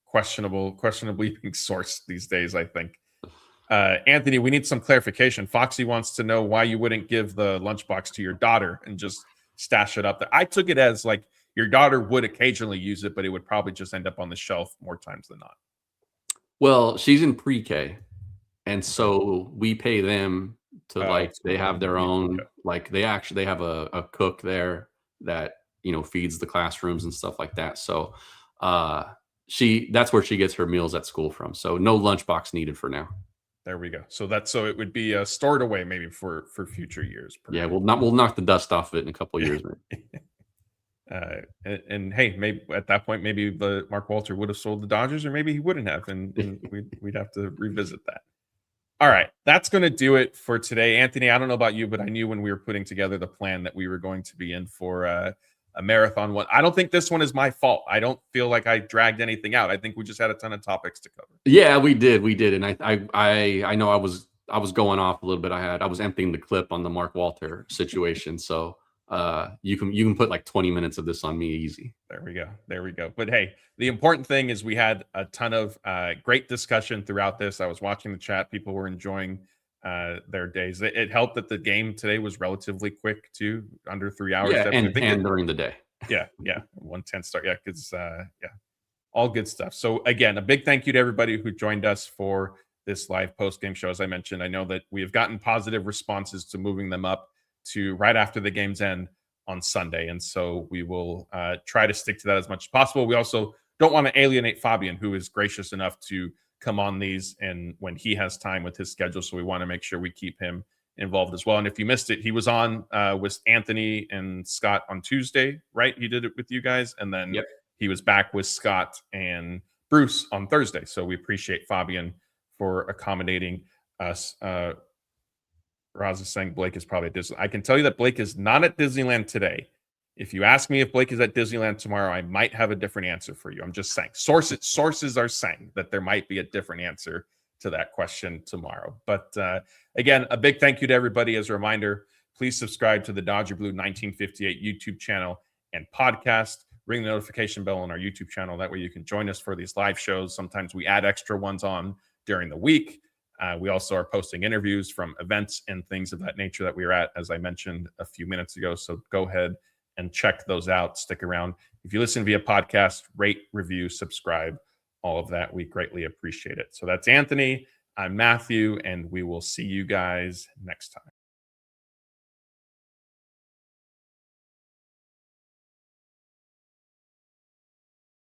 questionably being sourced these days, I think. Anthony, we need some clarification. Foxy wants to know why you wouldn't give the lunchbox to your daughter and just stash it up there. I took it as like your daughter would occasionally use it, but it would probably just end up on the shelf more times than not. Well, she's in pre-K, and so we pay them to they have their own, like they have a cook there that feeds the classrooms and stuff like that. So that's where she gets her meals at school from. So no lunchbox needed for now. There we go. So it would be stored away maybe for future years. Yeah, we'll knock the dust off of it in a couple of years. And hey, maybe at that point, maybe the Mark Walter would have sold the Dodgers, or maybe he wouldn't have, and we'd have to revisit that. All right, that's going to do it for today, Anthony. I don't know about you, but I knew when we were putting together the plan that we were going to be in for a marathon one. I don't think this one is my fault. I don't feel like I dragged anything out. I think we just had a ton of topics to cover. Yeah, we did, and I know I was going off a little bit. I was emptying the clip on the Mark Walter situation, so you can put like 20 minutes of this on me easy. There we go. But hey, the important thing is we had a ton of great discussion throughout this. I was watching the chat. People were enjoying their days. It helped that the game today was relatively quick too, under 3 hours. Yeah, and during the day. Yeah, 1:10 start. Yeah, because all good stuff. So again, a big thank you to everybody who joined us for this live post-game show. As I mentioned, I know that we have gotten positive responses to moving them up to right after the game's end on Sunday, and so we will try to stick to that as much as possible. We also don't want to alienate Fabian, who is gracious enough to come on these and when he has time with his schedule, so we want to make sure we keep him involved as well. And if you missed it, he was on with Anthony and Scott on Tuesday, right? He did it with you guys, and then he was back with Scott and Bruce on Thursday. So we appreciate Fabian for accommodating us. Raz is saying Blake is probably at Disneyland. I can tell you that Blake is not at Disneyland today. If you ask me if Blake is at Disneyland tomorrow, I might have a different answer for you. I'm just saying. Sources are saying that there might be a different answer to that question tomorrow. But again, a big thank you to everybody. As a reminder, please subscribe to the Dodger Blue 1958 YouTube channel and podcast. Ring the notification bell on our YouTube channel. That way you can join us for these live shows. Sometimes we add extra ones on during the week. We also are posting interviews from events and things of that nature that we were at, as I mentioned a few minutes ago. So go ahead and check those out. Stick around. If you listen via podcast, rate, review, subscribe, all of that. We greatly appreciate it. So that's Anthony. I'm Matthew, and we will see you guys next time.